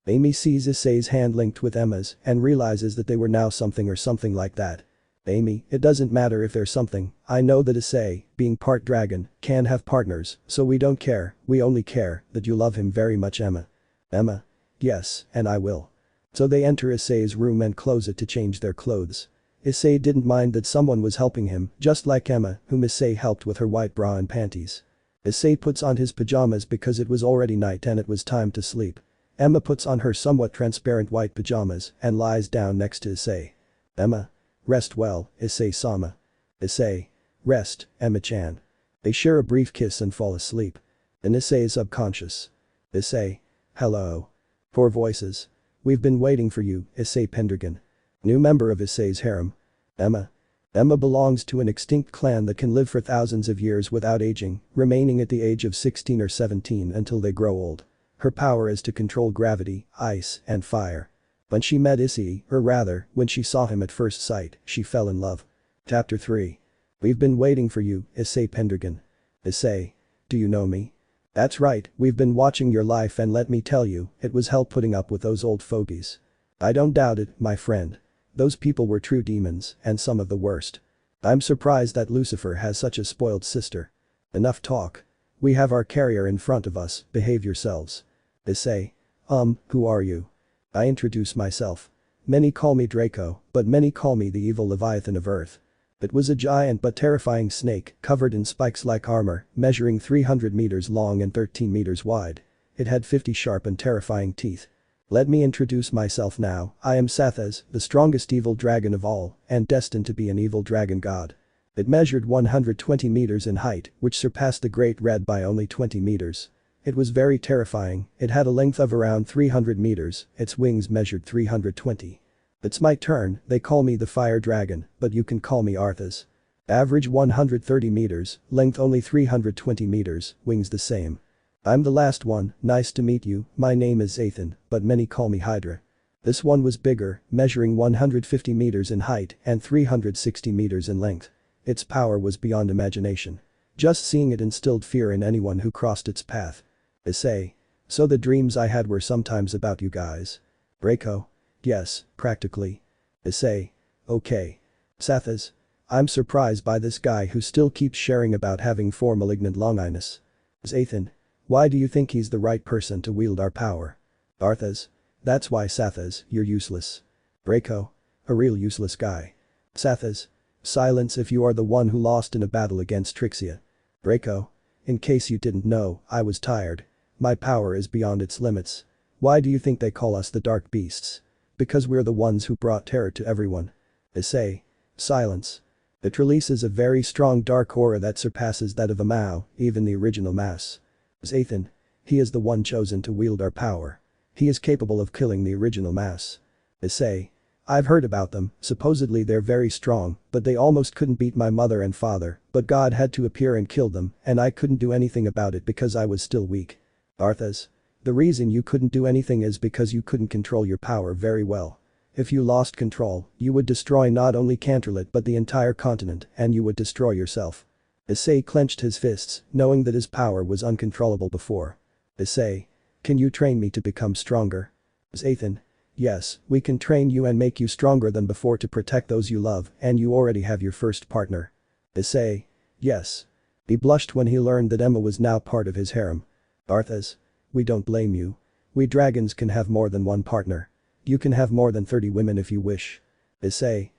Amy sees Issei's hand linked with Emma's and realizes that they were now something or something like that. Amy, it doesn't matter if there's something, I know that Issei, being part dragon, can have partners, so we don't care, we only care that you love him very much Emma. Emma. Yes, and I will. So they enter Issei's room and close it to change their clothes. Issei didn't mind that someone was helping him, just like Emma, whom Issei helped with her white bra and panties. Issei puts on his pajamas because it was already night and it was time to sleep. Emma puts on her somewhat transparent white pajamas and lies down next to Issei. Emma. Rest well, Issei-sama. Issei. Rest, Emma-chan. They share a brief kiss and fall asleep. And Issei is subconscious. Issei. Hello. 4 voices. We've been waiting for you, Issei Pendragon. New member of Issei's harem. Emma. Emma belongs to an extinct clan that can live for thousands of years without aging, remaining at the age of 16 or 17 until they grow old. Her power is to control gravity, ice, and fire. When she met Issei, or rather, when she saw him at first sight, she fell in love. Chapter 3. We've been waiting for you, Issei Pendragon. Issei. Do you know me? That's right, we've been watching your life and let me tell you, it was hell putting up with those old fogies. I don't doubt it, my friend. Those people were true demons, and some of the worst. I'm surprised that Lucifer has such a spoiled sister. Enough talk. We have our carrier in front of us, behave yourselves. Issei. Who are you? I introduce myself. Many call me Draco, but many call me the evil Leviathan of Earth. It was a giant but terrifying snake, covered in spikes-like armor, measuring 300 meters long and 13 meters wide. It had 50 sharp and terrifying teeth. Let me introduce myself now, I am Sathas, the strongest evil dragon of all, and destined to be an evil dragon god. It measured 120 meters in height, which surpassed the Great Red by only 20 meters. It was very terrifying, it had a length of around 300 meters, its wings measured 320. It's my turn, they call me the Fire Dragon, but you can call me Arthas. Average 130 meters, length only 320 meters, wings the same. I'm the last one, nice to meet you, my name is Ethan, but many call me Hydra. This one was bigger, measuring 150 meters in height and 360 meters in length. Its power was beyond imagination. Just seeing it instilled fear in anyone who crossed its path. Issei. So the dreams I had were sometimes about you guys. Draco. Yes, practically. Issei. Okay. Sathas. I'm surprised by this guy who still keeps sharing about having 4 malignant Longinus. Ethan. Why do you think he's the right person to wield our power? Arthas. That's why Sathas, you're useless. Draco. A real useless guy. Sathas. Silence if you are the one who lost in a battle against Trixia. Draco. In case you didn't know, I was tired. My power is beyond its limits. Why do you think they call us the Dark Beasts? Because we're the ones who brought terror to everyone. Issei. Silence. It releases a very strong dark aura that surpasses that of a Mao, even the original mass. Ethan. He is the one chosen to wield our power. He is capable of killing the original mass. Issei. I've heard about them, supposedly they're very strong, but they almost couldn't beat my mother and father, but God had to appear and kill them, and I couldn't do anything about it because I was still weak. Arthas. The reason you couldn't do anything is because you couldn't control your power very well. If you lost control, you would destroy not only Canterlot but the entire continent, and you would destroy yourself. Issei clenched his fists, knowing that his power was uncontrollable before. Issei. Can you train me to become stronger? Ethan. Yes, we can train you and make you stronger than before to protect those you love, and you already have your first partner. Issei. Yes. He blushed when he learned that Emma was now part of his harem. Arthas. We don't blame you. We dragons can have more than one partner. You can have more than 30 women if you wish. Issei.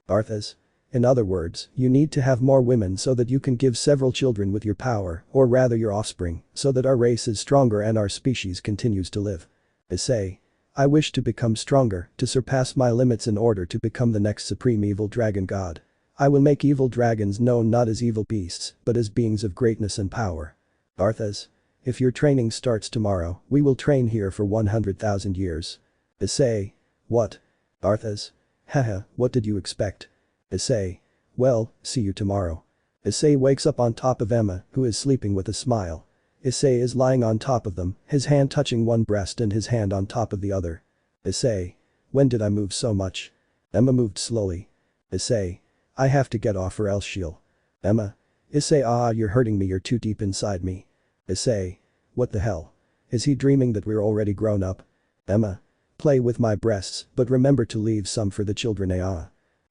Arthas. In other words, you need to have more women so that you can give several children with your power, or rather your offspring, so that our race is stronger and our species continues to live. Issei. I wish to become stronger, to surpass my limits in order to become the next supreme evil dragon god. I will make evil dragons known not as evil beasts, but as beings of greatness and power. Arthas. If your training starts tomorrow, we will train here for 100,000 years. Issei. What? Arthas. Haha, what did you expect? Issei. Well, see you tomorrow. Issei wakes up on top of Emma, who is sleeping with a smile. Issei is lying on top of them, his hand touching one breast and his hand on top of the other. Issei. When did I move so much? Emma moved slowly. Issei. I have to get off or else she'll. Emma. Issei, you're hurting me, you're too deep inside me. Issei. What the hell? Is he dreaming that we're already grown up? Emma. Play with my breasts, but remember to leave some for the children.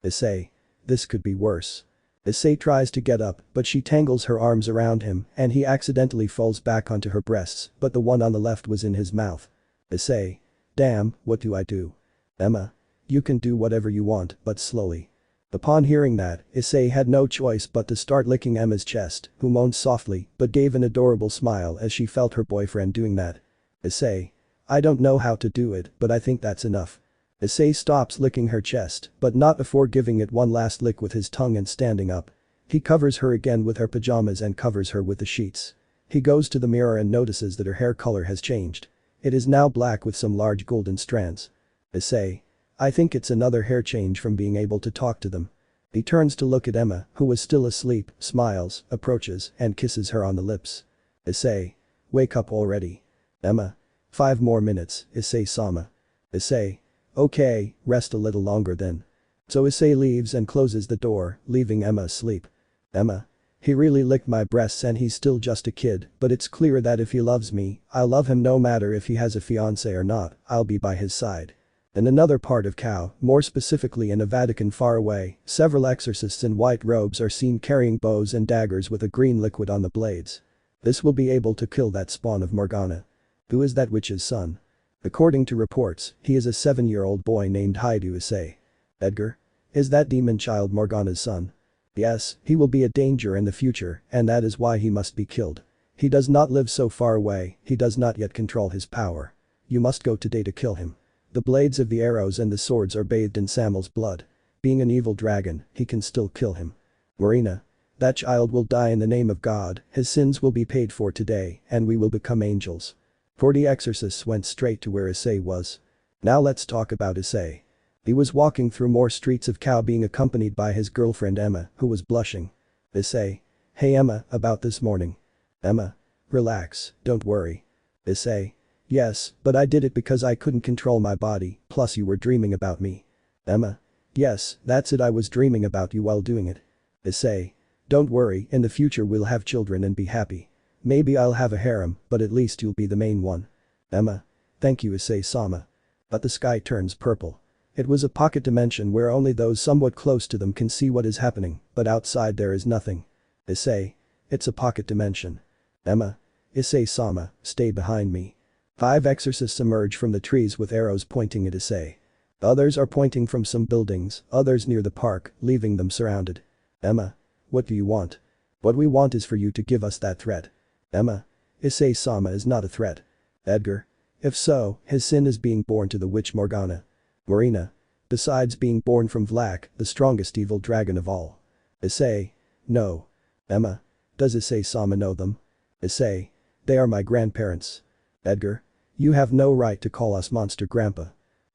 Issei. This could be worse. Issei tries to get up, but she tangles her arms around him and he accidentally falls back onto her breasts, but the one on the left was in his mouth. Issei. Damn, what do I do? Emma. You can do whatever you want, but slowly. Upon hearing that, Issei had no choice but to start licking Emma's chest, who moaned softly but gave an adorable smile as she felt her boyfriend doing that. Issei. I don't know how to do it, but I think that's enough. Issei stops licking her chest, but not before giving it one last lick with his tongue and standing up. He covers her again with her pajamas and covers her with the sheets. He goes to the mirror and notices that her hair color has changed. It is now black with some large golden strands. Issei. I think it's another hair change from being able to talk to them. He turns to look at Emma, who was still asleep, smiles, approaches, and kisses her on the lips. Issei. Wake up already. Emma. 5 more minutes, Issei-sama. Issei. Okay, rest a little longer then. So Issei leaves and closes the door, leaving Emma asleep. Emma. He really licked my breasts and he's still just a kid, but it's clear that if he loves me, I'll love him no matter if he has a fiancé or not, I'll be by his side. In another part of Kuoh, more specifically in a Vatican far away, several exorcists in white robes are seen carrying bows and daggers with a green liquid on the blades. This will be able to kill that spawn of Morgana. Who is that witch's son? According to reports, he is a 7-year-old boy named Hyoudou Issei. Edgar? Is that demon child Morgana's son? Yes, he will be a danger in the future, and that is why he must be killed. He does not live so far away, he does not yet control his power. You must go today to kill him. The blades of the arrows and the swords are bathed in Samuel's blood. Being an evil dragon, he can still kill him. Marina. That child will die in the name of God, his sins will be paid for today, and we will become angels. 40 exorcists went straight to where Issei was. Now let's talk about Issei. He was walking through more streets of Kuoh being accompanied by his girlfriend Emma, who was blushing. Issei. Hey Emma, about this morning. Emma. Relax, don't worry. Issei. Yes, but I did it because I couldn't control my body, plus you were dreaming about me. Emma. Yes, that's it, I was dreaming about you while doing it. Issei. Don't worry, in the future we'll have children and be happy. Maybe I'll have a harem, but at least you'll be the main one. Emma. Thank you, Issei-sama. But the sky turns purple. It was a pocket dimension where only those somewhat close to them can see what is happening, but outside there is nothing. Issei. It's a pocket dimension. Emma. Issei-sama, stay behind me. 5 exorcists emerge from the trees with arrows pointing at Issei. Others are pointing from some buildings, others near the park, leaving them surrounded. Emma. What do you want? What we want is for you to give us that threat. Emma. Issei-sama is not a threat. Edgar. If so, his sin is being born to the witch Morgana. Marina. Besides being born from Vlak, the strongest evil dragon of all. Issei. No. Emma. Does Issei-sama know them? Issei. They are my grandparents. Edgar. You have no right to call us monster grandpa.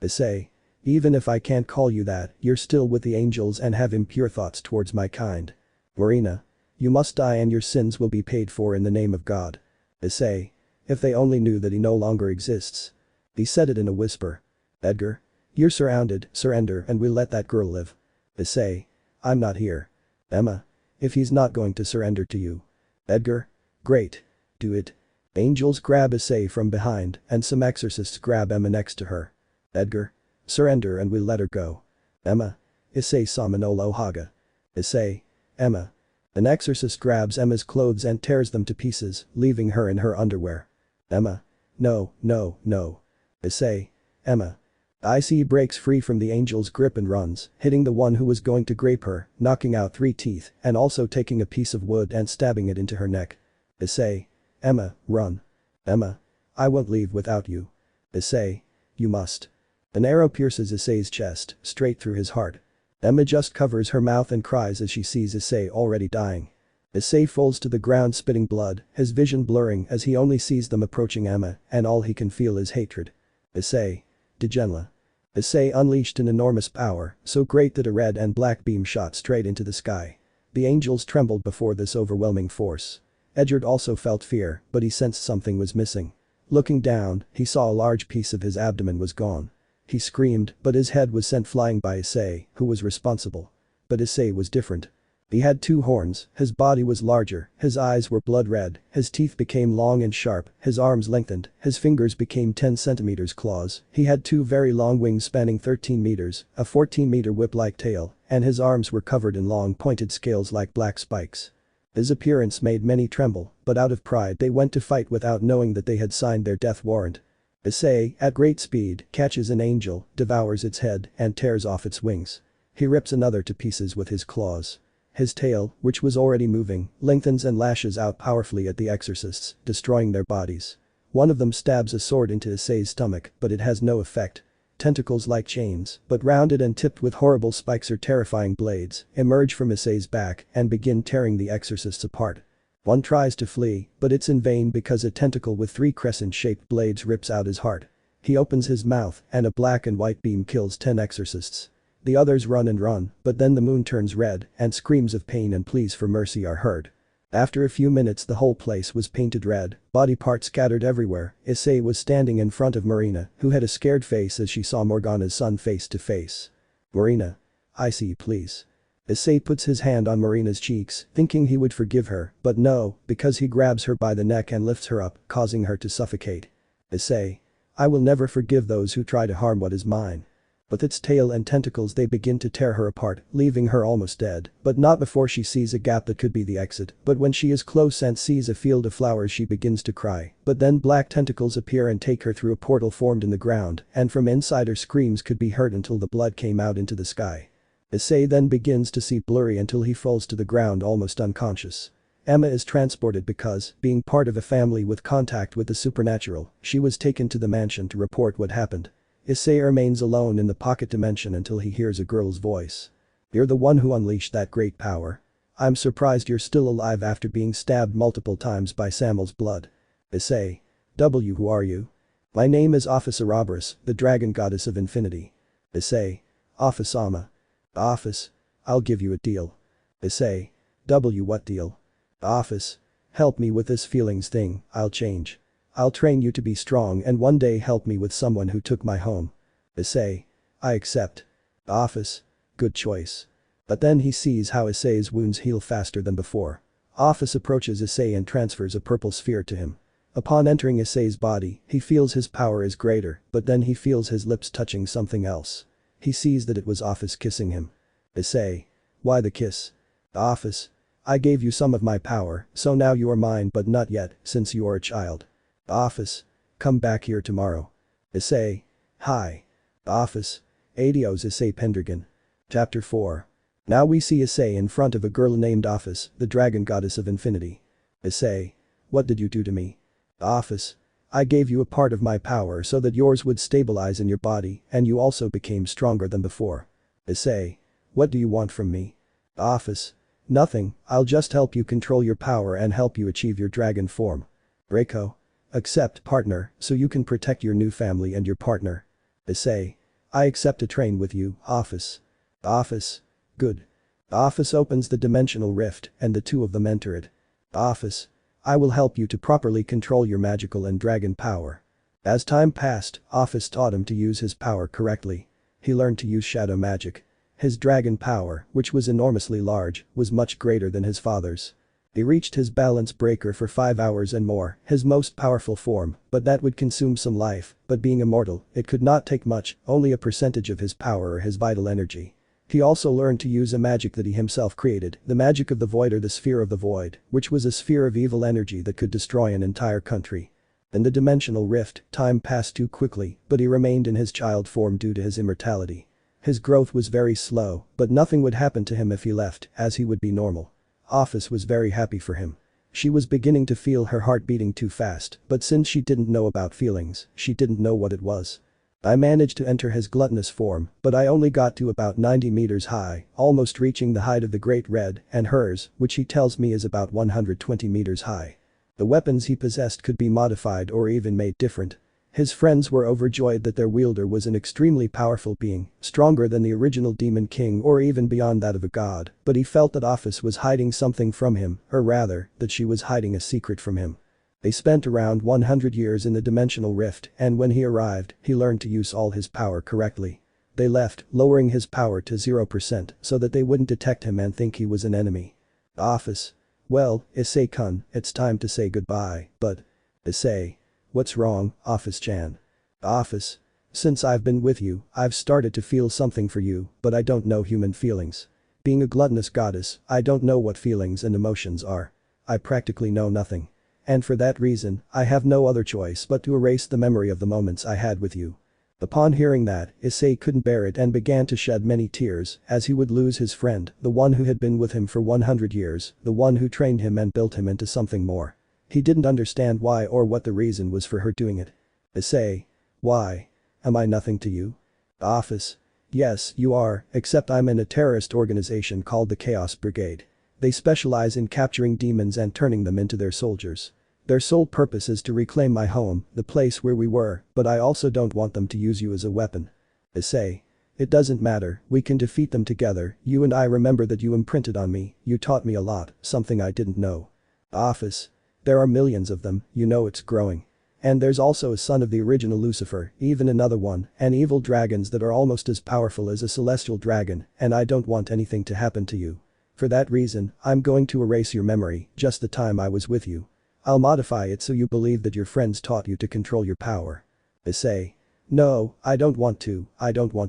Issei. Even if I can't call you that, you're still with the angels and have impure thoughts towards my kind. Marina. You must die and your sins will be paid for in the name of God. Issei. If they only knew that he no longer exists. He said it in a whisper. Edgar. You're surrounded, surrender and we'll let that girl live. Issei. I'm not here. Emma. If he's not going to surrender to you. Edgar. Great. Do it. Angels grab Issei from behind and some exorcists grab Emma next to her. Edgar. Surrender and we'll let her go. Emma. Issei-sama no Lohaga. Issei. Emma. An exorcist grabs Emma's clothes and tears them to pieces, leaving her in her underwear. Emma. No, no, no. Issei. Emma. Issei breaks free from the angel's grip and runs, hitting the one who was going to grape her, knocking out 3 teeth and also taking a piece of wood and stabbing it into her neck. Issei. Emma, run. Emma. I won't leave without you. Issei. You must. An arrow pierces Issei's chest, straight through his heart. Emma just covers her mouth and cries as she sees Issei already dying. Issei falls to the ground spitting blood, his vision blurring as he only sees them approaching Emma and all he can feel is hatred. Issei. Degenla. Issei unleashed an enormous power, so great that a red and black beam shot straight into the sky. The angels trembled before this overwhelming force. Edgard also felt fear, but he sensed something was missing. Looking down, he saw a large piece of his abdomen was gone. He screamed, but his head was sent flying by Issei, who was responsible. But Issei was different. He had 2 horns, his body was larger, his eyes were blood red, his teeth became long and sharp, his arms lengthened, his fingers became 10 centimeters claws, he had 2 very long wings spanning 13 meters, a 14-meter whip-like tail, and his arms were covered in long pointed scales like black spikes. His appearance made many tremble, but out of pride they went to fight without knowing that they had signed their death warrant. Issei, at great speed, catches an angel, devours its head, and tears off its wings. He rips another to pieces with his claws. His tail, which was already moving, lengthens and lashes out powerfully at the exorcists, destroying their bodies. One of them stabs a sword into Issei's stomach, but it has no effect. Tentacles like chains, but rounded and tipped with horrible spikes or terrifying blades, emerge from Issei's back and begin tearing the exorcists apart. One tries to flee, but it's in vain because a tentacle with 3 crescent-shaped blades rips out his heart. He opens his mouth and a black and white beam kills 10 exorcists. The others run and run, but then the moon turns red and screams of pain and pleas for mercy are heard. After a few minutes the whole place was painted red, body parts scattered everywhere. Issei was standing in front of Marina, who had a scared face as she saw Morgana's son face to face. Marina. I see you please. Issei puts his hand on Marina's cheeks, thinking he would forgive her, but no, because he grabs her by the neck and lifts her up, causing her to suffocate. Issei. I will never forgive those who try to harm what is mine. With its tail and tentacles they begin to tear her apart, leaving her almost dead, but not before she sees a gap that could be the exit, but when she is close and sees a field of flowers she begins to cry, but then black tentacles appear and take her through a portal formed in the ground, and from inside her screams could be heard until the blood came out into the sky. Issei then begins to see blurry until he falls to the ground almost unconscious. Emma is transported because, being part of a family with contact with the supernatural, she was taken to the mansion to report what happened. Issei remains alone in the pocket dimension until he hears a girl's voice. You're the one who unleashed that great power. I'm surprised you're still alive after being stabbed multiple times by Samuel's blood. Issei. Who are you? My name is Office Ouroboros, the dragon goddess of infinity. Issei. Office-sama. Office. I'll give you a deal. Issei. What deal? Office. Help me with this feelings thing, I'll change. I'll train you to be strong and one day help me with someone who took my home. Issei. I accept. Office. Good choice. But then he sees how Issei's wounds heal faster than before. Office approaches Issei and transfers a purple sphere to him. Upon entering Issei's body, he feels his power is greater, but then he feels his lips touching something else. He sees that it was Office kissing him. Issei. Why the kiss? Office. I gave you some of my power, so now you are mine but not yet, since you are a child. Office. Come back here tomorrow. Issei. Hi. Office. Adios Issei Pendragon. Chapter 4. Now we see Issei in front of a girl named Office, the dragon goddess of infinity. Issei. What did you do to me? Office. I gave you a part of my power so that yours would stabilize in your body and you also became stronger than before. Issei. What do you want from me? Office. Nothing, I'll just help you control your power and help you achieve your dragon form. Reiko. Accept partner so you can protect your new family and your partner. Issei. I accept to train with you, Office. Office. Good. Office opens the dimensional rift and the two of them enter it. Office. I will help you to properly control your magical and dragon power. As time passed, Office taught him to use his power correctly. He learned to use shadow magic. His dragon power, which was enormously large, was much greater than his father's. He reached his balance breaker for 5 hours and more, his most powerful form, but that would consume some life, but being immortal, it could not take much, only a percentage of his power or his vital energy. He also learned to use a magic that he himself created, the magic of the void or the sphere of the void, which was a sphere of evil energy that could destroy an entire country. In the dimensional rift, time passed too quickly, but he remained in his child form due to his immortality. His growth was very slow, but nothing would happen to him if he left, as he would be normal. Office was very happy for him. She was beginning to feel her heart beating too fast, but since she didn't know about feelings, she didn't know what it was. I managed to enter his gluttonous form, but I only got to about 90 meters high, almost reaching the height of the Great Red, and hers, which he tells me is about 120 meters high. The weapons he possessed could be modified or even made different. His friends were overjoyed that their wielder was an extremely powerful being, stronger than the original Demon King or even beyond that of a god, but he felt that Office was hiding something from him, or rather, that she was hiding a secret from him. They spent around 100 years in the dimensional rift and when he arrived, he learned to use all his power correctly. They left, lowering his power to 0% so that they wouldn't detect him and think he was an enemy. Office. Well, Issei-kun, it's time to say goodbye, but… Issei. What's wrong, Office-chan? Office. Since I've been with you, I've started to feel something for you, but I don't know human feelings. Being a gluttonous goddess, I don't know what feelings and emotions are. I practically know nothing. And for that reason, I have no other choice but to erase the memory of the moments I had with you. Upon hearing that, Issei couldn't bear it and began to shed many tears, as he would lose his friend, the one who had been with him for 100 years, the one who trained him and built him into something more. He didn't understand why or what the reason was for her doing it. Issei. Why? Am I nothing to you? Office. Yes, you are, except I'm in a terrorist organization called the Chaos Brigade. They specialize in capturing demons and turning them into their soldiers. Their sole purpose is to reclaim my home, the place where we were, but I also don't want them to use you as a weapon. Issei. It doesn't matter, we can defeat them together, you and I remember that you imprinted on me, you taught me a lot, something I didn't know. Office. There are millions of them, you know it's growing. And there's also a son of the original Lucifer, even another one, and evil dragons that are almost as powerful as a celestial dragon, and I don't want anything to happen to you. For that reason, I'm going to erase your memory, just the time I was with you. I'll modify it so you believe that your friends taught you to control your power. Issei. No, I don't want to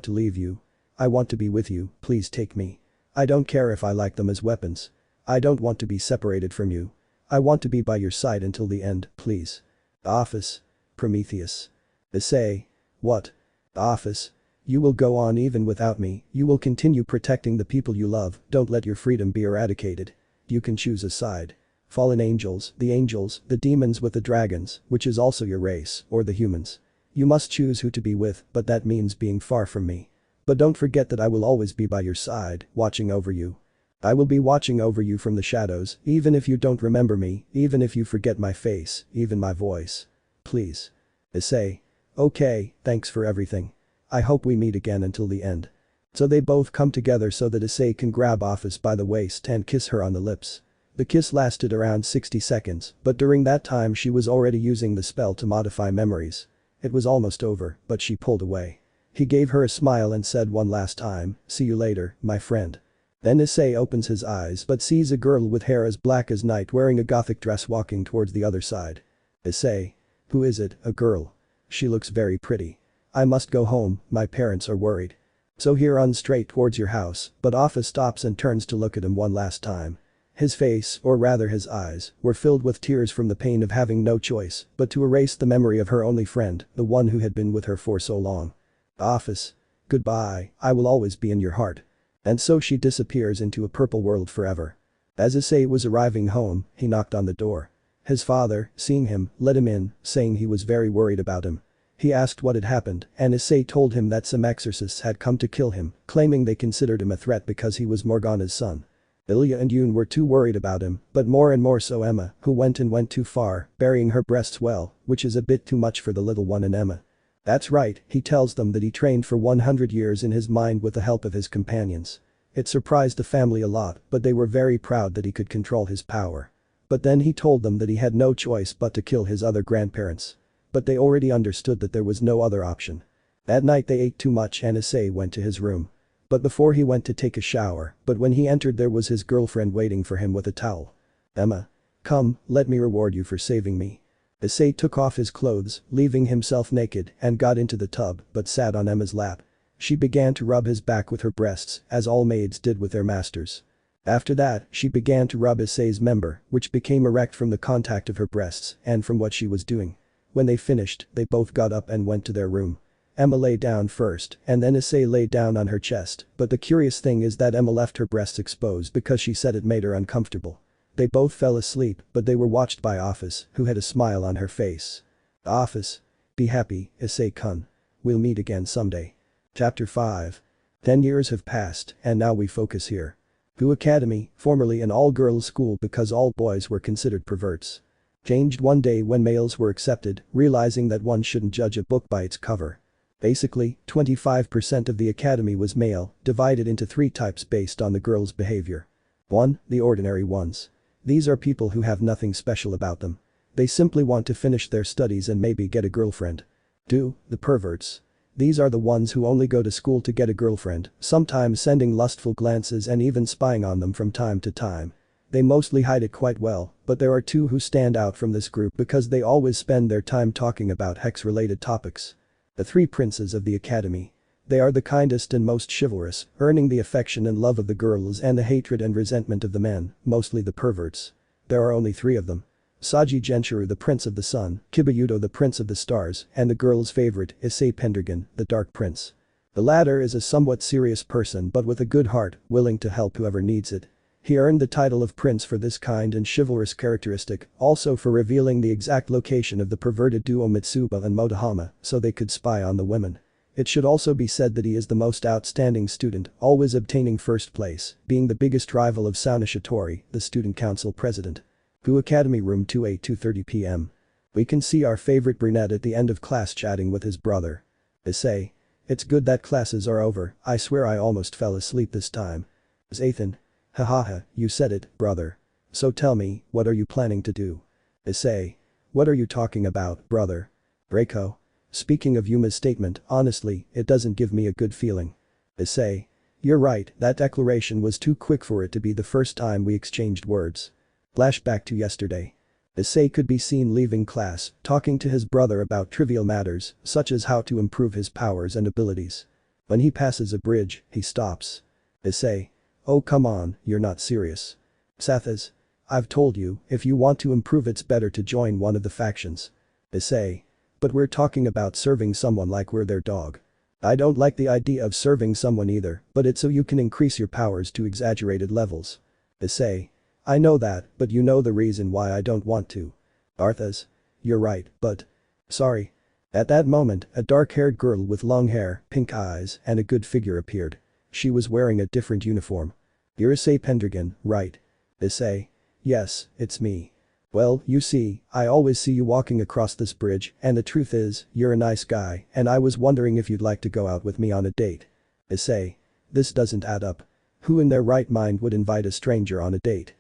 leave you. I want to be with you, please take me. I don't care if I like them as weapons. I don't want to be separated from you. I want to be by your side until the end, please. Office. Prometheus. Issei. What? Office. You will go on even without me, you will continue protecting the people you love, don't let your freedom be eradicated. You can choose a side. Fallen angels, the demons with the dragons, which is also your race, or the humans. You must choose who to be with, but that means being far from me. But don't forget that I will always be by your side, watching over you. I will be watching over you from the shadows, even if you don't remember me, even if you forget my face, even my voice. Please. Issei. Okay, thanks for everything. I hope we meet again until the end. So they both come together so that Issei can grab Office by the waist and kiss her on the lips. The kiss lasted around 60 seconds, but during that time she was already using the spell to modify memories. It was almost over, but she pulled away. He gave her a smile and said one last time, "See you later, my friend." Then Issei opens his eyes but sees a girl with hair as black as night wearing a gothic dress walking towards the other side. Issei. Who is it, a girl? She looks very pretty. I must go home, my parents are worried. So he runs straight towards your house, but Office stops and turns to look at him one last time. His face, or rather his eyes, were filled with tears from the pain of having no choice but to erase the memory of her only friend, the one who had been with her for so long. Office. Goodbye, I will always be in your heart. And so she disappears into a purple world forever. As Issei was arriving home, he knocked on the door. His father, seeing him, let him in, saying he was very worried about him. He asked what had happened, and Issei told him that some exorcists had come to kill him, claiming they considered him a threat because he was Morgana's son. Ilya and Yoon were too worried about him, but more and more so Emma, who went too far, burying her breasts well, which is a bit too much for the little one in Emma. That's right, he tells them that he trained for 100 years in his mind with the help of his companions. It surprised the family a lot, but they were very proud that he could control his power. But then he told them that he had no choice but to kill his other grandparents. But they already understood that there was no other option. That night they ate too much and Issei went to his room. But before he went to take a shower, but when he entered there was his girlfriend waiting for him with a towel. Emma. Come, let me reward you for saving me. Issei took off his clothes, leaving himself naked, and got into the tub but sat on Emma's lap. She began to rub his back with her breasts, as all maids did with their masters. After that, she began to rub Issei's member, which became erect from the contact of her breasts and from what she was doing. When they finished, they both got up and went to their room. Emma lay down first, and then Issei lay down on her chest, but the curious thing is that Emma left her breasts exposed because she said it made her uncomfortable. They both fell asleep, but they were watched by Office, who had a smile on her face. Office. Be happy, Issei-kun. We'll meet again someday. Chapter 5. 10 years have passed, and now we focus here. Kuo Academy, formerly an all-girls school because all boys were considered perverts. Changed one day when males were accepted, realizing that one shouldn't judge a book by its cover. Basically, 25% of the academy was male, divided into 3 types based on the girls' behavior. 1. The ordinary ones. These are people who have nothing special about them. They simply want to finish their studies and maybe get a girlfriend. 2. The perverts. These are the ones who only go to school to get a girlfriend, sometimes sending lustful glances and even spying on them from time to time. They mostly hide it quite well, but there are 2 who stand out from this group because they always spend their time talking about hex-related topics. The 3 princes of the academy. They are the kindest and most chivalrous, earning the affection and love of the girls and the hatred and resentment of the men, mostly the perverts. There are only 3 of them. Saji Genshiro, the prince of the sun, Hyoudou, the prince of the stars, and the girl's favorite, Issei Pendragon, the dark prince. The latter is a somewhat serious person but with a good heart, willing to help whoever needs it. He earned the title of prince for this kind and chivalrous characteristic, also for revealing the exact location of the perverted duo Mitsuba and Motohama, so they could spy on the women. It should also be said that he is the most outstanding student, always obtaining first place, being the biggest rival of Sona Shitori, the student council president. Kuo Academy room 2A 2:30 p.m. We can see our favorite brunette at the end of class chatting with his brother. Issei. It's good that classes are over, I swear I almost fell asleep this time. Zathan. Hahaha, you said it, brother. So tell me, what are you planning to do? Issei. What are you talking about, brother? Reiko. Speaking of Yuma's statement, honestly, it doesn't give me a good feeling. Issei. You're right, that declaration was too quick for it to be the first time we exchanged words. Flashback to yesterday. Issei could be seen leaving class, talking to his brother about trivial matters, such as how to improve his powers and abilities. When he passes a bridge, he stops. Issei. Oh come on, you're not serious. Sathas. I've told you, if you want to improve it's better to join one of the factions. Issei. But we're talking about serving someone like we're their dog. I don't like the idea of serving someone either, but it's so you can increase your powers to exaggerated levels. Issei. I know that, but you know the reason why I don't want to. Arthas. You're right, but. Sorry. At that moment, a dark-haired girl with long hair, pink eyes, and a good figure appeared. She was wearing a different uniform. You're Issei Pendragon, right? Issei. Yes, it's me. Well, you see, I always see you walking across this bridge, and the truth is, you're a nice guy, and I was wondering if you'd like to go out with me on a date. Issei. This doesn't add up. Who in their right mind would invite a stranger on a date?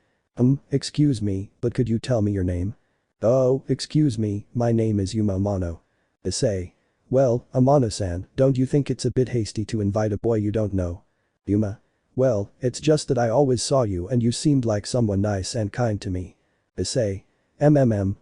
Excuse me, but could you tell me your name? Oh, excuse me, my name is Yuma Amano. Issei. Well, Amano-san, don't you think it's a bit hasty to invite a boy you don't know? Yuma. Well, it's just that I always saw you and you seemed like someone nice and kind to me. Issei.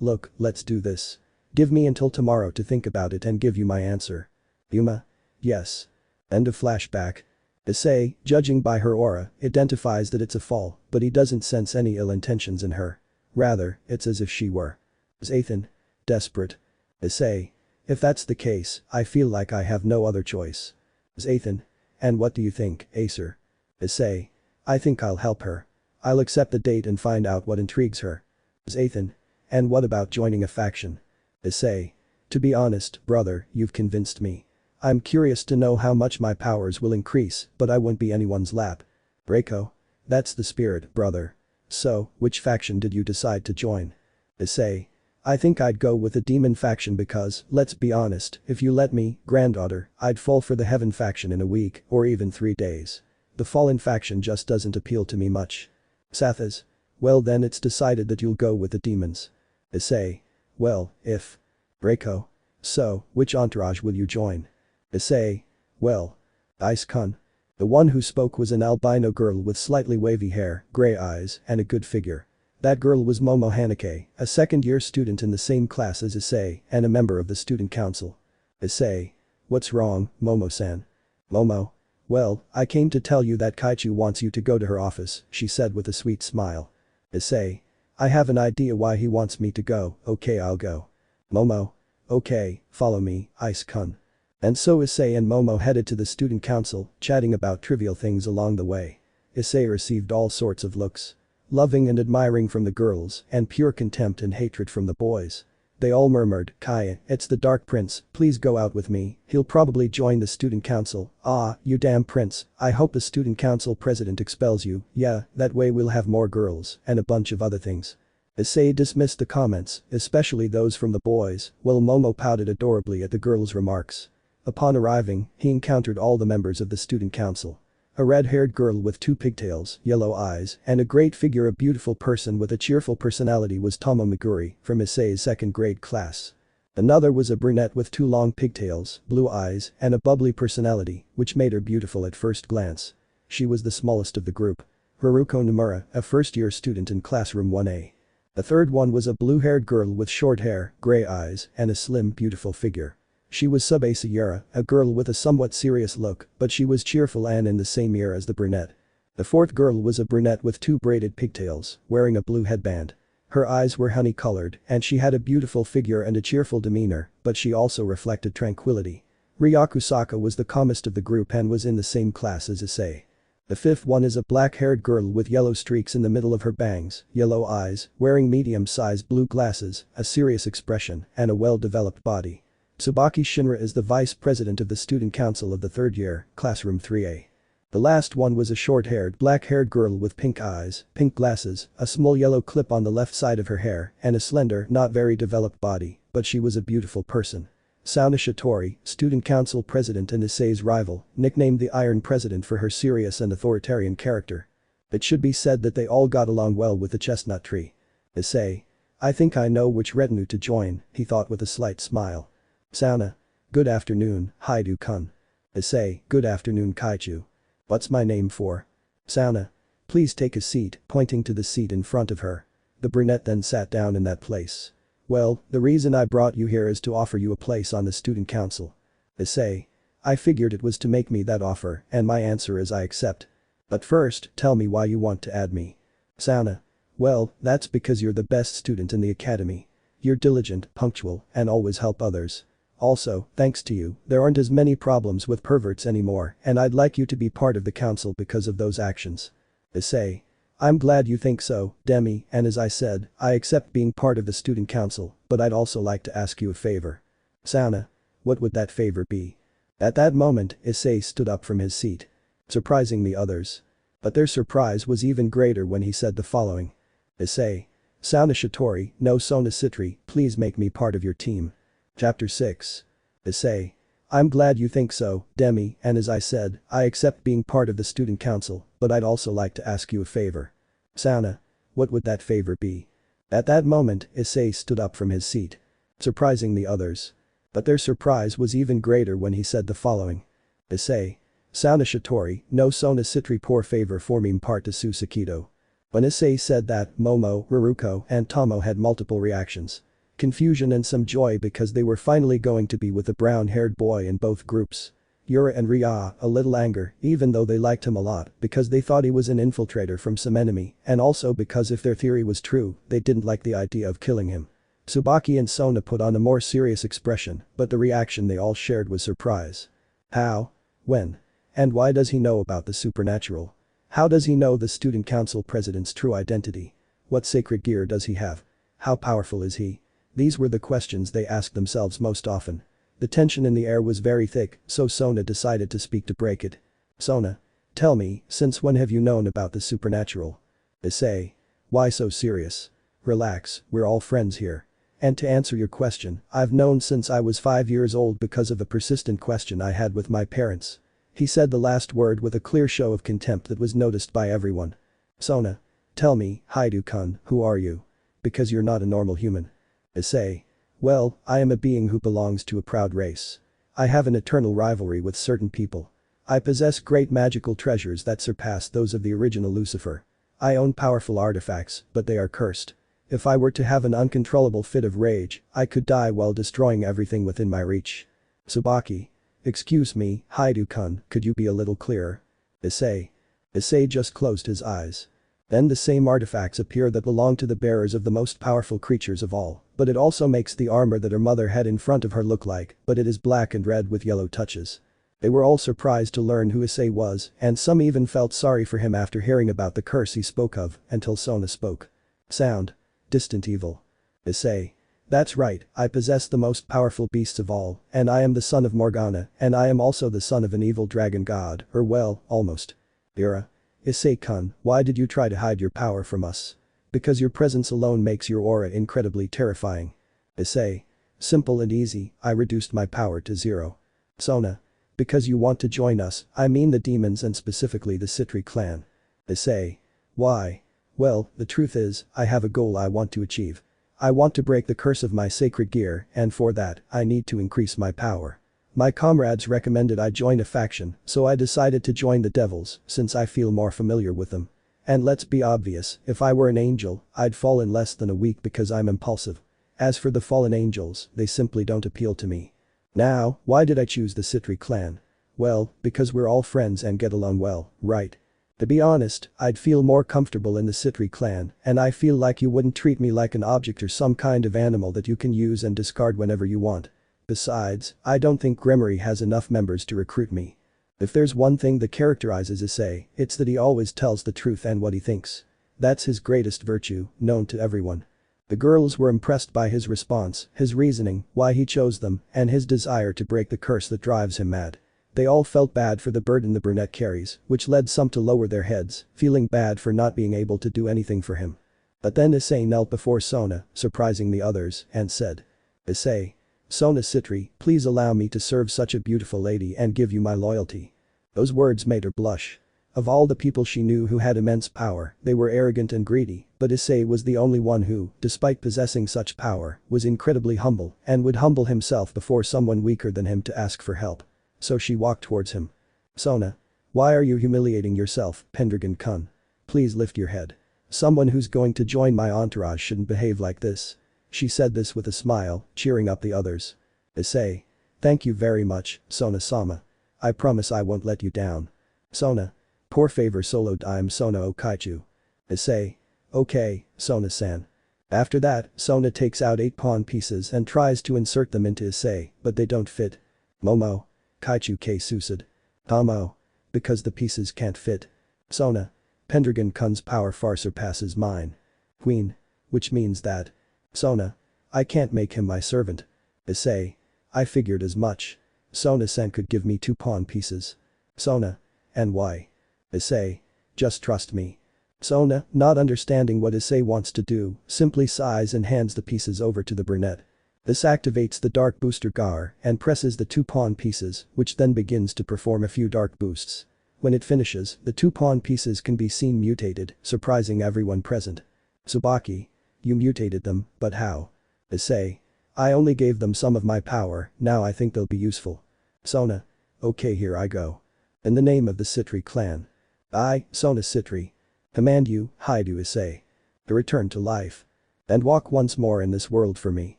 Look, let's do this. Give me until tomorrow to think about it and give you my answer. Yuma. Yes. End of flashback. Issei, judging by her aura, identifies that it's a fall, but he doesn't sense any ill intentions in her. Rather, it's as if she were. Zathan. Desperate. Issei. If that's the case, I feel like I have no other choice. Zathan. And what do you think, Acer? Issei. I think I'll help her. I'll accept the date and find out what intrigues her. Zathan. And what about joining a faction? Issei. To be honest, brother, you've convinced me. I'm curious to know how much my powers will increase, but I won't be anyone's lap. Reiko. That's the spirit, brother. So, which faction did you decide to join? Issei. I think I'd go with the demon faction because, let's be honest, if you let me, granddaughter, I'd fall for the heaven faction in a week or even 3 days. The fallen faction just doesn't appeal to me much. Sathas. Well then it's decided that you'll go with the demons. Issei. Well, if. Reiko. So, which entourage will you join? Issei. Well. Ice-kun. The one who spoke was an albino girl with slightly wavy hair, grey eyes, and a good figure. That girl was Momo Hanake, a second-year student in the same class as Issei and a member of the student council. Issei. What's wrong, Momo-san? Momo. Well, I came to tell you that Kaichu wants you to go to her office, she said with a sweet smile. Issei. I have an idea why he wants me to go, okay I'll go. Momo. Okay, follow me, Ice-kun. And so Issei and Momo headed to the student council, chatting about trivial things along the way. Issei received all sorts of looks. Loving and admiring from the girls, and pure contempt and hatred from the boys. They all murmured, Kaya, it's the Dark Prince, please go out with me, he'll probably join the student council, ah, you damn prince, I hope the student council president expels you, yeah, that way we'll have more girls, and a bunch of other things. Issei dismissed the comments, especially those from the boys, while Momo pouted adorably at the girls' remarks. Upon arriving, he encountered all the members of the student council. A red-haired girl with 2 pigtails, yellow eyes, and a great figure, a beautiful person with a cheerful personality was Tomo Meguri from Issei's 2nd grade class. Another was a brunette with 2 long pigtails, blue eyes, and a bubbly personality, which made her beautiful at first glance. She was the smallest of the group. Haruko Nomura, a first-year student in classroom 1A. The third one was a blue-haired girl with short hair, grey eyes, and a slim, beautiful figure. She was Sube Sayura, a girl with a somewhat serious look, but she was cheerful and in the same year as the brunette. The fourth girl was a brunette with 2 braided pigtails, wearing a blue headband. Her eyes were honey-colored and she had a beautiful figure and a cheerful demeanor, but she also reflected tranquility. Ryaku Saka was the calmest of the group and was in the same class as Issei. The fifth one is a black-haired girl with yellow streaks in the middle of her bangs, yellow eyes, wearing medium-sized blue glasses, a serious expression, and a well-developed body. Tsubaki Shinra is the vice president of the student council of the 3rd year, classroom 3A. The last one was a short-haired, black-haired girl with pink eyes, pink glasses, a small yellow clip on the left side of her hair, and a slender, not very developed body, but she was a beautiful person. Sona Shitori, student council president and Issei's rival, nicknamed the Iron President for her serious and authoritarian character. It should be said that they all got along well with the chestnut tree. Issei. I think I know which retinue to join, he thought with a slight smile. Sona. Good afternoon, Hyoudou-kun. Issei. Good afternoon, Kaichu. What's my name for? Sona. Please take a seat, pointing to the seat in front of her. The brunette then sat down in that place. Well, the reason I brought you here is to offer you a place on the student council. Issei. I figured it was to make me that offer, and my answer is I accept. But first, tell me why you want to add me. Sona. Well, that's because you're the best student in the academy. You're diligent, punctual, and always help others. Also, thanks to you, there aren't as many problems with perverts anymore and I'd like you to be part of the council because of those actions. Issei. I'm glad you think so, Demi, and as I said, I accept being part of the student council, but I'd also like to ask you a favor. Sona. What would that favor be? At that moment, Issei stood up from his seat. Surprising the others. But their surprise was even greater when he said the following. Issei. Sona Shitori, no Sona Sitri, please make me part of your team. Chapter 6. Issei. I'm glad you think so, Demi, and as I said, I accept being part of the student council, but I'd also like to ask you a favor. Sona. What would that favor be? At that moment, Issei stood up from his seat, surprising the others. But their surprise was even greater when he said the following. Issei. Sauna Shitori, no Sona Sitri por favor formim parte su Sekido. When Issei said that, Momo, Ruruko, and Tomo had multiple reactions. Confusion and some joy because they were finally going to be with a brown-haired boy in both groups. Yura and Ria, a little anger, even though they liked him a lot because they thought he was an infiltrator from some enemy, and also because if their theory was true, they didn't like the idea of killing him. Tsubaki and Sona put on a more serious expression, but the reaction they all shared was surprise. How? When? And why does he know about the supernatural? How does he know the student council president's true identity? What sacred gear does he have? How powerful is he? These were the questions they asked themselves most often. The tension in the air was very thick, so Sona decided to speak to break it. Sona. Tell me, since when have you known about the supernatural? Issei. Why so serious? Relax, we're all friends here. And to answer your question, I've known since I was 5 years old because of a persistent question I had with my parents. He said the last word with a clear show of contempt that was noticed by everyone. Sona. Tell me, Hyoudou-kun, who are you? Because you're not a normal human. Issei. Well, I am a being who belongs to a proud race. I have an eternal rivalry with certain people. I possess great magical treasures that surpass those of the original Lucifer. I own powerful artifacts, but they are cursed. If I were to have an uncontrollable fit of rage, I could die while destroying everything within my reach. Tsubaki. Excuse me, Hyoudou-kun, could you be a little clearer? Issei. Issei just closed his eyes. Then the same artifacts appear that belong to the bearers of the most powerful creatures of all, but it also makes the armor that her mother had in front of her look like, but it is black and red with yellow touches. They were all surprised to learn who Issei was, and some even felt sorry for him after hearing about the curse he spoke of, until Sona spoke. Sound. Distant evil. Issei. That's right, I possess the most powerful beasts of all, and I am the son of Morgana, and I am also the son of an evil dragon god, or well, almost. Ira. Issei-kun, why did you try to hide your power from us? Because your presence alone makes your aura incredibly terrifying. Issei. Simple and easy, I reduced my power to 0. Sona. Because you want to join us, I mean the demons and specifically the Sitri clan. Issei. Why? Well, the truth is, I have a goal I want to achieve. I want to break the curse of my sacred gear, and for that, I need to increase my power. My comrades recommended I join a faction, so I decided to join the devils, since I feel more familiar with them. And let's be obvious, if I were an angel, I'd fall in less than a week because I'm impulsive. As for the fallen angels, they simply don't appeal to me. Now, why did I choose the Sitri clan? Well, because we're all friends and get along well, right? To be honest, I'd feel more comfortable in the Sitri clan, and I feel like you wouldn't treat me like an object or some kind of animal that you can use and discard whenever you want. Besides, I don't think Gremory has enough members to recruit me. If there's one thing that characterizes Issei, it's that he always tells the truth and what he thinks. That's his greatest virtue, known to everyone. The girls were impressed by his response, his reasoning, why he chose them, and his desire to break the curse that drives him mad. They all felt bad for the burden the brunette carries, which led some to lower their heads, feeling bad for not being able to do anything for him. But then Issei knelt before Sona, surprising the others, and said. Issei. Sona Sitri, please allow me to serve such a beautiful lady and give you my loyalty. Those words made her blush. Of all the people she knew who had immense power, they were arrogant and greedy, but Issei was the only one who, despite possessing such power, was incredibly humble and would humble himself before someone weaker than him to ask for help. So she walked towards him. Sona. Why are you humiliating yourself, Pendragon-kun? Please lift your head. Someone who's going to join my entourage shouldn't behave like this. She said this with a smile, cheering up the others. Issei. Thank you very much, Sona-sama. I promise I won't let you down. Sona. Por favor solo dime Sona o kaichu. Issei. Okay, Sona-san. After that, Sona takes out 8 pawn pieces and tries to insert them into Issei, but they don't fit. Momo. Kaichu ke susud. Tomo. Because the pieces can't fit. Sona. Pendragon-kun's power far surpasses mine. Queen. Which means that. Sona. I can't make him my servant. Issei. I figured as much. Sona-san could give me 2 pawn pieces. Sona. And why? Issei. Just trust me. Sona, not understanding what Issei wants to do, simply sighs and hands the pieces over to the brunette. This activates the dark booster Gar and presses the 2 pawn pieces, which then begins to perform a few dark boosts. When it finishes, the 2 pawn pieces can be seen mutated, surprising everyone present. Tsubaki. You mutated them, but how? Issei. I only gave them some of my power, now I think they'll be useful. Sona. Okay, here I go. In the name of the Sitri clan. I, Sona Sitri. Command you, Hyoudou Issei. To return to life. And walk once more in this world for me.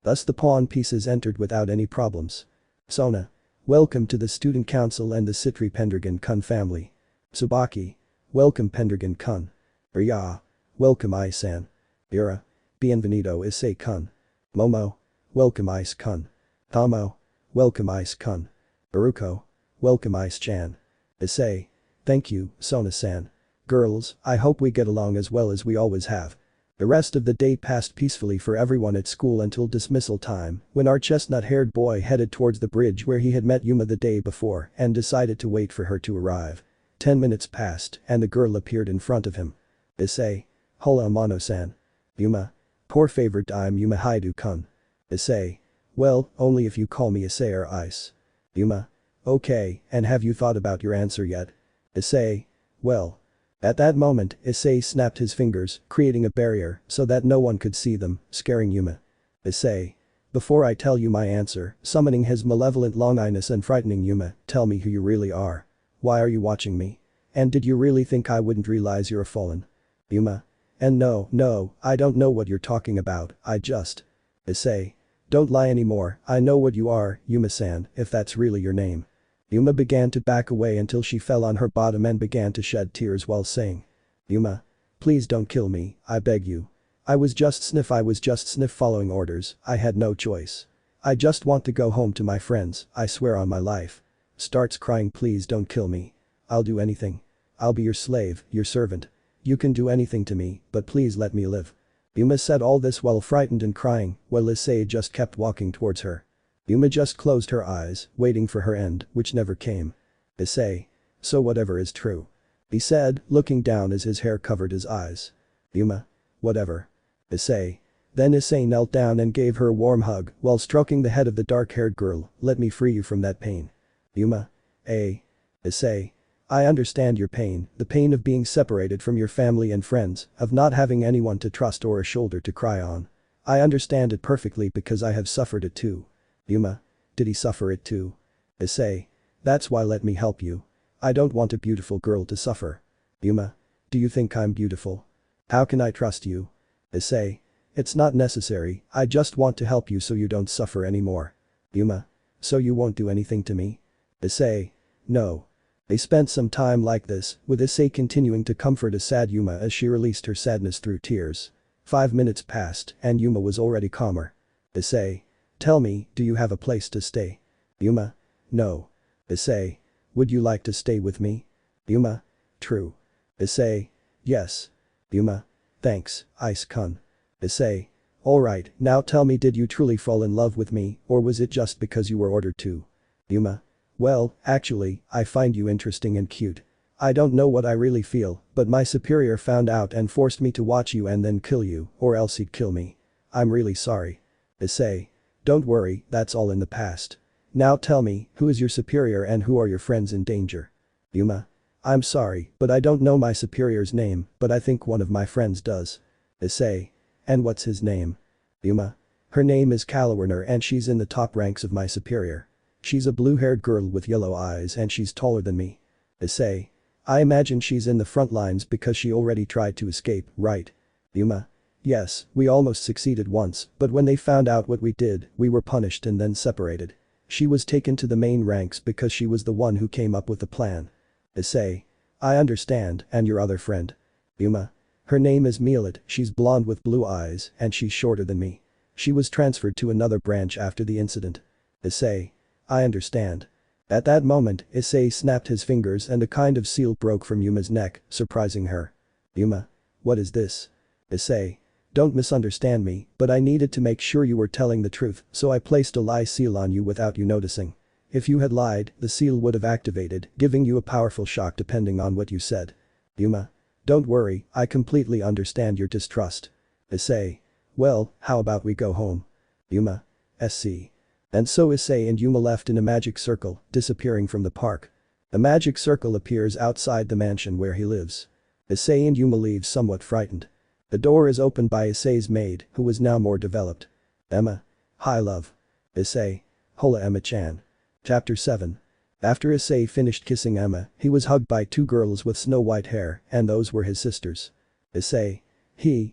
Thus the pawn pieces entered without any problems. Sona. Welcome to the student council and the Sitri Pendragon-kun family. Tsubaki. Welcome Pendragon-kun. Ria. Welcome Ai-san. Ira. Bienvenido Issei-kun. Momo. Welcome Ice-kun. Tamo. Welcome Ice-kun. Baruko. Welcome Ice-chan. Issei. Thank you, Sona-san. Girls, I hope we get along as well as we always have. The rest of the day passed peacefully for everyone at school until dismissal time, when our chestnut-haired boy headed towards the bridge where he had met Yuma the day before and decided to wait for her to arrive. 10 minutes passed and the girl appeared in front of him. Issei. Hola Amano-san. Yuma. Poor favorite, I'm Yuma Hyoudou-kun. Issei. Well, only if you call me Issei or Ice. Yuma. Okay, and have you thought about your answer yet? Issei. Well. At that moment, Issei snapped his fingers, creating a barrier so that no one could see them, scaring Yuma. Issei. Before I tell you my answer, summoning his malevolent longinus and frightening Yuma, tell me who you really are. Why are you watching me? And did you really think I wouldn't realize you're a fallen? Yuma. And no, I don't know what you're talking about, I just. Issei. Don't lie anymore, I know what you are, Yuma-san, if that's really your name. Yuma began to back away until she fell on her bottom and began to shed tears while saying. Yuma. Please don't kill me, I beg you. I was just sniff following orders, I had no choice. I just want to go home to my friends, I swear on my life. Starts crying, please don't kill me. I'll do anything. I'll be your slave, your servant. You can do anything to me, but please let me live. Yuma said all this while frightened and crying, while Issei just kept walking towards her. Yuma just closed her eyes, waiting for her end, which never came. Issei. So whatever is true. He said, looking down as his hair covered his eyes. Yuma. Whatever. Issei. Then Issei knelt down and gave her a warm hug while stroking the head of the dark-haired girl, let me free you from that pain. Yuma. Issei. I understand your pain, the pain of being separated from your family and friends, of not having anyone to trust or a shoulder to cry on. I understand it perfectly because I have suffered it too. Yuma. Did he suffer it too? Issei. That's why let me help you. I don't want a beautiful girl to suffer. Yuma. Do you think I'm beautiful? How can I trust you? Issei. It's not necessary, I just want to help you so you don't suffer anymore. Yuma. So you won't do anything to me? Issei. No. They spent some time like this, with Issei continuing to comfort a sad Yuma as she released her sadness through tears. 5 minutes passed and Yuma was already calmer. Issei. Tell me, do you have a place to stay? Yuma. No. Issei. Would you like to stay with me? Yuma. True. Issei. Yes. Yuma. Thanks, Ice-kun. Issei. Alright, now tell me, did you truly fall in love with me, or was it just because you were ordered to? Yuma. Well, actually, I find you interesting and cute. I don't know what I really feel, but my superior found out and forced me to watch you and then kill you, or else he'd kill me. I'm really sorry. Issei. Don't worry, that's all in the past. Now tell me, who is your superior and who are your friends in danger? Yuma. I'm sorry, but I don't know my superior's name, but I think one of my friends does. Issei. And what's his name? Yuma. Her name is Kalawerner and she's in the top ranks of my superior. She's a blue-haired girl with yellow eyes and she's taller than me. Issei. I imagine she's in the front lines because she already tried to escape, right? Yuma. Yes, we almost succeeded once, but when they found out what we did, we were punished and then separated. She was taken to the main ranks because she was the one who came up with the plan. Issei. I understand, and your other friend? Yuma. Her name is Mielit, she's blonde with blue eyes and she's shorter than me. She was transferred to another branch after the incident. Issei. I understand. At that moment, Issei snapped his fingers and a kind of seal broke from Yuma's neck, surprising her. Yuma. What is this? Issei. Don't misunderstand me, but I needed to make sure you were telling the truth, so I placed a lie seal on you without you noticing. If you had lied, the seal would have activated, giving you a powerful shock depending on what you said. Yuma. Don't worry, I completely understand your distrust. Issei. Well, how about we go home? Yuma. SC. And so Issei and Yuma left in a magic circle, disappearing from the park. A magic circle appears outside the mansion where he lives. Issei and Yuma leave somewhat frightened. The door is opened by Issei's maid, who was now more developed. Emma. Hi love. Issei. Hola Emma-chan. Chapter 7. After Issei finished kissing Emma, he was hugged by two girls with snow-white hair, and those were his sisters. Issei.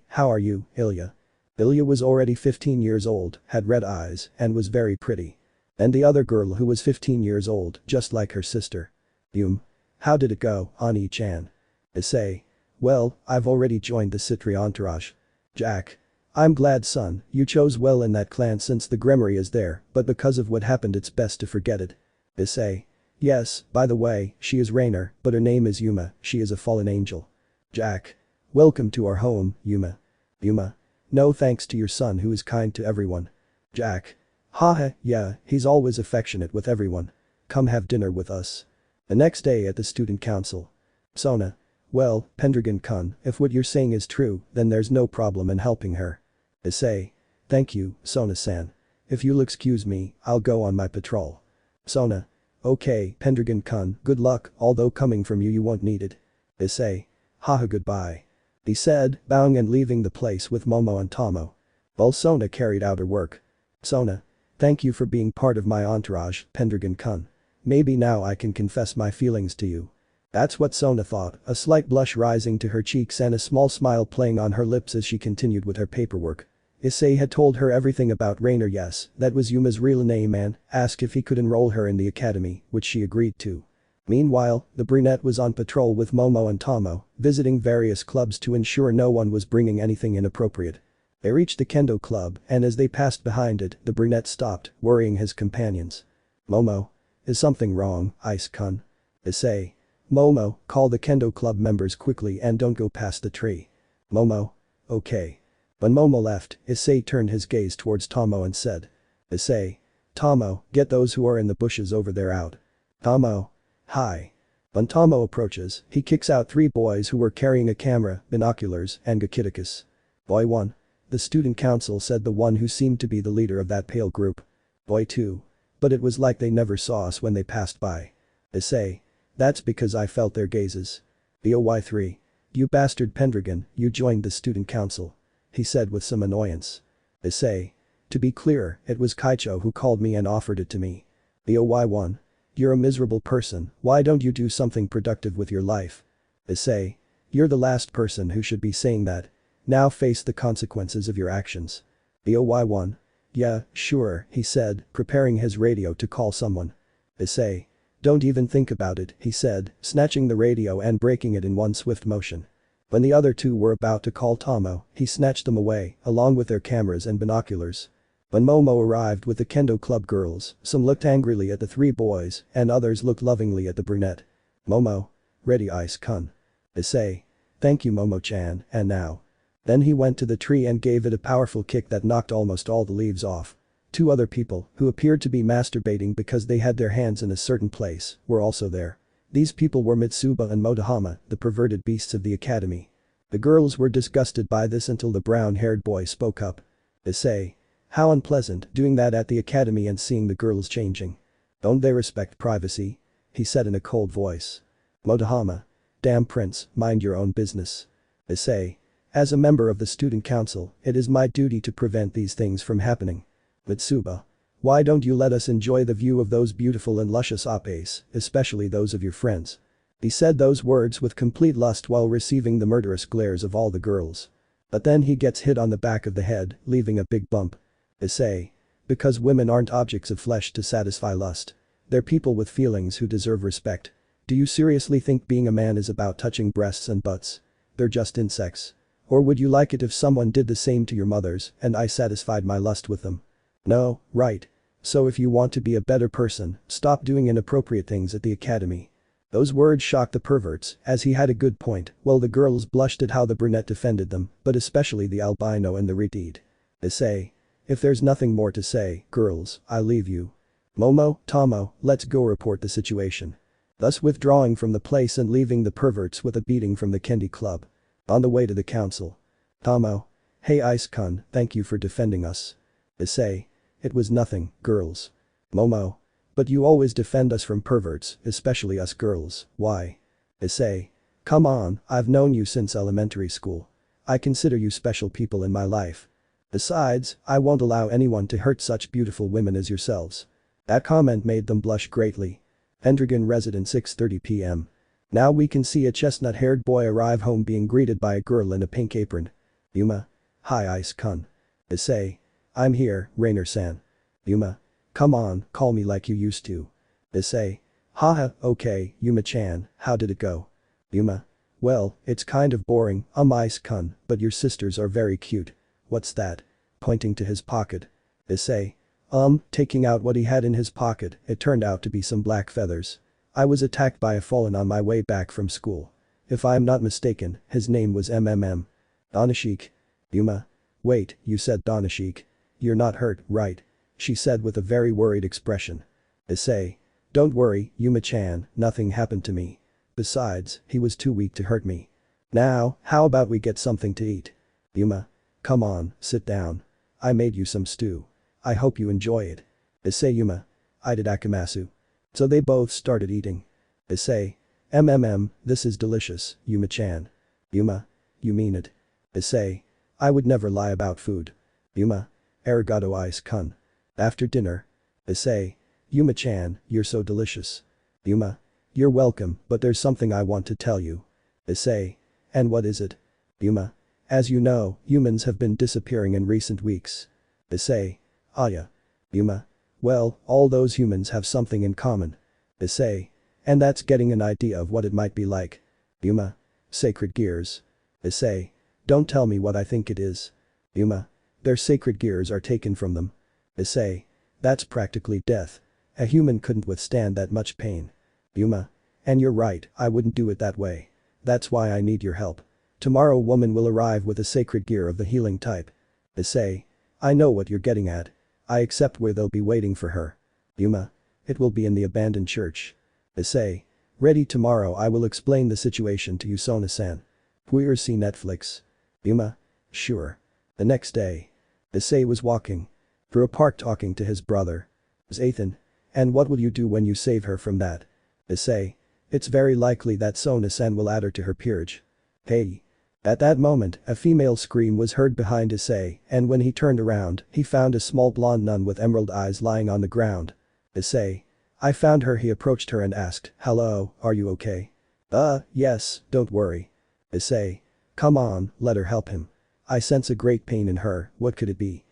How are you, Ilya? Ilya was already 15 years old, had red eyes, and was very pretty. And the other girl who was 15 years old, just like her sister. How did it go, Ani-chan? Issei. Well, I've already joined the Sitri Entourage. Jack. I'm glad son, you chose well in that clan since the Gremory is there, but because of what happened it's best to forget it. Issei. Yes, by the way, she is Reina, but her name is Yuma, she is a fallen angel. Jack. Welcome to our home, Yuma. Yuma. No thanks to your son who is kind to everyone. Jack. Haha, yeah, he's always affectionate with everyone. Come have dinner with us. The next day at the student council. Sona. Well, Pendragon-kun, if what you're saying is true, then there's no problem in helping her. Issei. Thank you, Sona-san. If you'll excuse me, I'll go on my patrol. Sona. Okay, Pendragon-kun, good luck, although coming from you won't need it. Issei. Haha goodbye. He said, bowing and leaving the place with Momo and Tomo. While Sona carried out her work. Sona. Thank you for being part of my entourage, Pendragon-kun. Maybe now I can confess my feelings to you. That's what Sona thought, a slight blush rising to her cheeks and a small smile playing on her lips as she continued with her paperwork. Issei had told her everything about Reina. Yes, that was Yuma's real name, and asked if he could enroll her in the academy, which she agreed to. Meanwhile, the brunette was on patrol with Momo and Tomo, visiting various clubs to ensure no one was bringing anything inappropriate. They reached the kendo club, and as they passed behind it, the brunette stopped, worrying his companions. Momo. Is something wrong, Ice-kun? Issei. Momo, call the kendo club members quickly and don't go past the tree. Momo. Okay. When Momo left, Issei turned his gaze towards Tomo and said. Issei. Tomo, get those who are in the bushes over there out. Tomo. Hi. When Tomo approaches, he kicks out three boys who were carrying a camera, binoculars, and Gakitikus. Boy 1. The student council said the one who seemed to be the leader of that pale group. Boy 2. But it was like they never saw us when they passed by. Issei. That's because I felt their gazes. Boy 3. You bastard Pendragon, you joined the student council. He said with some annoyance. Issei. To be clear, it was Kaicho who called me and offered it to me. Boy 1. You're a miserable person, why don't you do something productive with your life? Issei. You're the last person who should be saying that. Now face the consequences of your actions. Boy 1. Yeah, sure, he said, preparing his radio to call someone. Issei. Don't even think about it, he said, snatching the radio and breaking it in one swift motion. When the other two were about to call Tomo, he snatched them away, along with their cameras and binoculars. When Momo arrived with the kendo club girls, some looked angrily at the three boys, and others looked lovingly at the brunette. Momo. Ready Ice-kun. Issei. Thank you Momo-chan, and now. Then he went to the tree and gave it a powerful kick that knocked almost all the leaves off. Two other people, who appeared to be masturbating because they had their hands in a certain place, were also there. These people were Mitsuba and Motohama, the perverted beasts of the academy. The girls were disgusted by this until the brown-haired boy spoke up. Issei. How unpleasant doing that at the academy and seeing the girls changing. Don't they respect privacy? He said in a cold voice. Motohama. Damn prince, mind your own business. Issei. As a member of the student council, it is my duty to prevent these things from happening. Mitsuba. Why don't you let us enjoy the view of those beautiful and luscious opes, especially those of your friends? He said those words with complete lust while receiving the murderous glares of all the girls. But then he gets hit on the back of the head, leaving a big bump. Issei. Because women aren't objects of flesh to satisfy lust. They're people with feelings who deserve respect. Do you seriously think being a man is about touching breasts and butts? They're just insects. Or would you like it if someone did the same to your mothers and I satisfied my lust with them? No, right. So if you want to be a better person, stop doing inappropriate things at the academy. Those words shocked the perverts, as he had a good point, while the girls blushed at how the brunette defended them, but especially the albino and the retard. Issei. If there's nothing more to say, girls, I leave you. Momo, Tomo, let's go report the situation. Thus withdrawing from the place and leaving the perverts with a beating from the Kendi club. On the way to the council. Tomo. Hey Ice-kun, thank you for defending us. Issei. It was nothing, girls. Momo. But you always defend us from perverts, especially us girls, why? Issei. Come on, I've known you since elementary school. I consider you special people in my life. Besides, I won't allow anyone to hurt such beautiful women as yourselves." That comment made them blush greatly. Pendragon resident 6:30 p.m. Now we can see a chestnut-haired boy arrive home being greeted by a girl in a pink apron. Yuma. "Hi Ice-kun. Issei. I'm here, Rainer-san." Yuma. "Come on, call me like you used to." Issei. "Haha, okay, Yuma-chan, how did it go?" Yuma. "Well, it's kind of boring, Ice-kun, but your sisters are very cute." "What's that?" Pointing to his pocket. Issei. Taking out what he had in his pocket, it turned out to be some black feathers. "I was attacked by a fallen on my way back from school. If I'm not mistaken, his name was MMM. Donishik." Yuma. "Wait, you said Donishik. You're not hurt, right?" she said with a very worried expression. Issei. "Don't worry, Yuma-chan, nothing happened to me. Besides, he was too weak to hurt me. Now, how about we get something to eat?" Yuma. "Come on, sit down. I made you some stew. I hope you enjoy it." Issei. Yuma. "I did Akimasu." So they both started eating. Issei. This is delicious, Yuma-chan." Yuma. "You mean it?" Issei. "I would never lie about food." Yuma. "Arigato Ice-kun." After dinner. Issei. "Yuma-chan, you're so delicious." Yuma. "You're welcome, but there's something I want to tell you." Issei. "And what is it?" Yuma. "As you know, humans have been disappearing in recent weeks." Issei. "Ah yeah." Yuma. "Well, all those humans have something in common." Issei. "And that's getting an idea of what it might be like." Yuma. "Sacred gears." Issei. "Don't tell me what I think it is." Yuma. "Their sacred gears are taken from them." Issei. "That's practically death. A human couldn't withstand that much pain." Yuma. "And you're right, I wouldn't do it that way. That's why I need your help. Tomorrow woman will arrive with a sacred gear of the healing type." Issei. "I know what you're getting at. I accept where they'll be waiting for her." Yuma. "It will be in the abandoned church." Issei. "Ready tomorrow I will explain the situation to you Sona-san. We'll see Netflix." Yuma. "Sure." The next day. Issei was walking through a park talking to his brother. Zathan. "And what will you do when you save her from that?" Issei. "It's very likely that Sona-san will add her to her peerage." Hey. At that moment, a female scream was heard behind Issei, and when he turned around, he found a small blonde nun with emerald eyes lying on the ground. Issei. "I found her." He approached her and asked, "Hello, are you okay?" Yes, don't worry." Issei. "Come on, let her help him. I sense a great pain in her, what could it be?"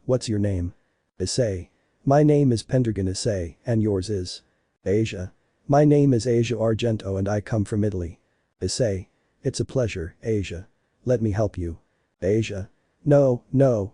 What's your name?" Issei. "My name is Pendragon Issei, and yours is?" Asia. "My name is Asia Argento and I come from Italy." Issei. "It's a pleasure, Asia. Let me help you." Asia. No,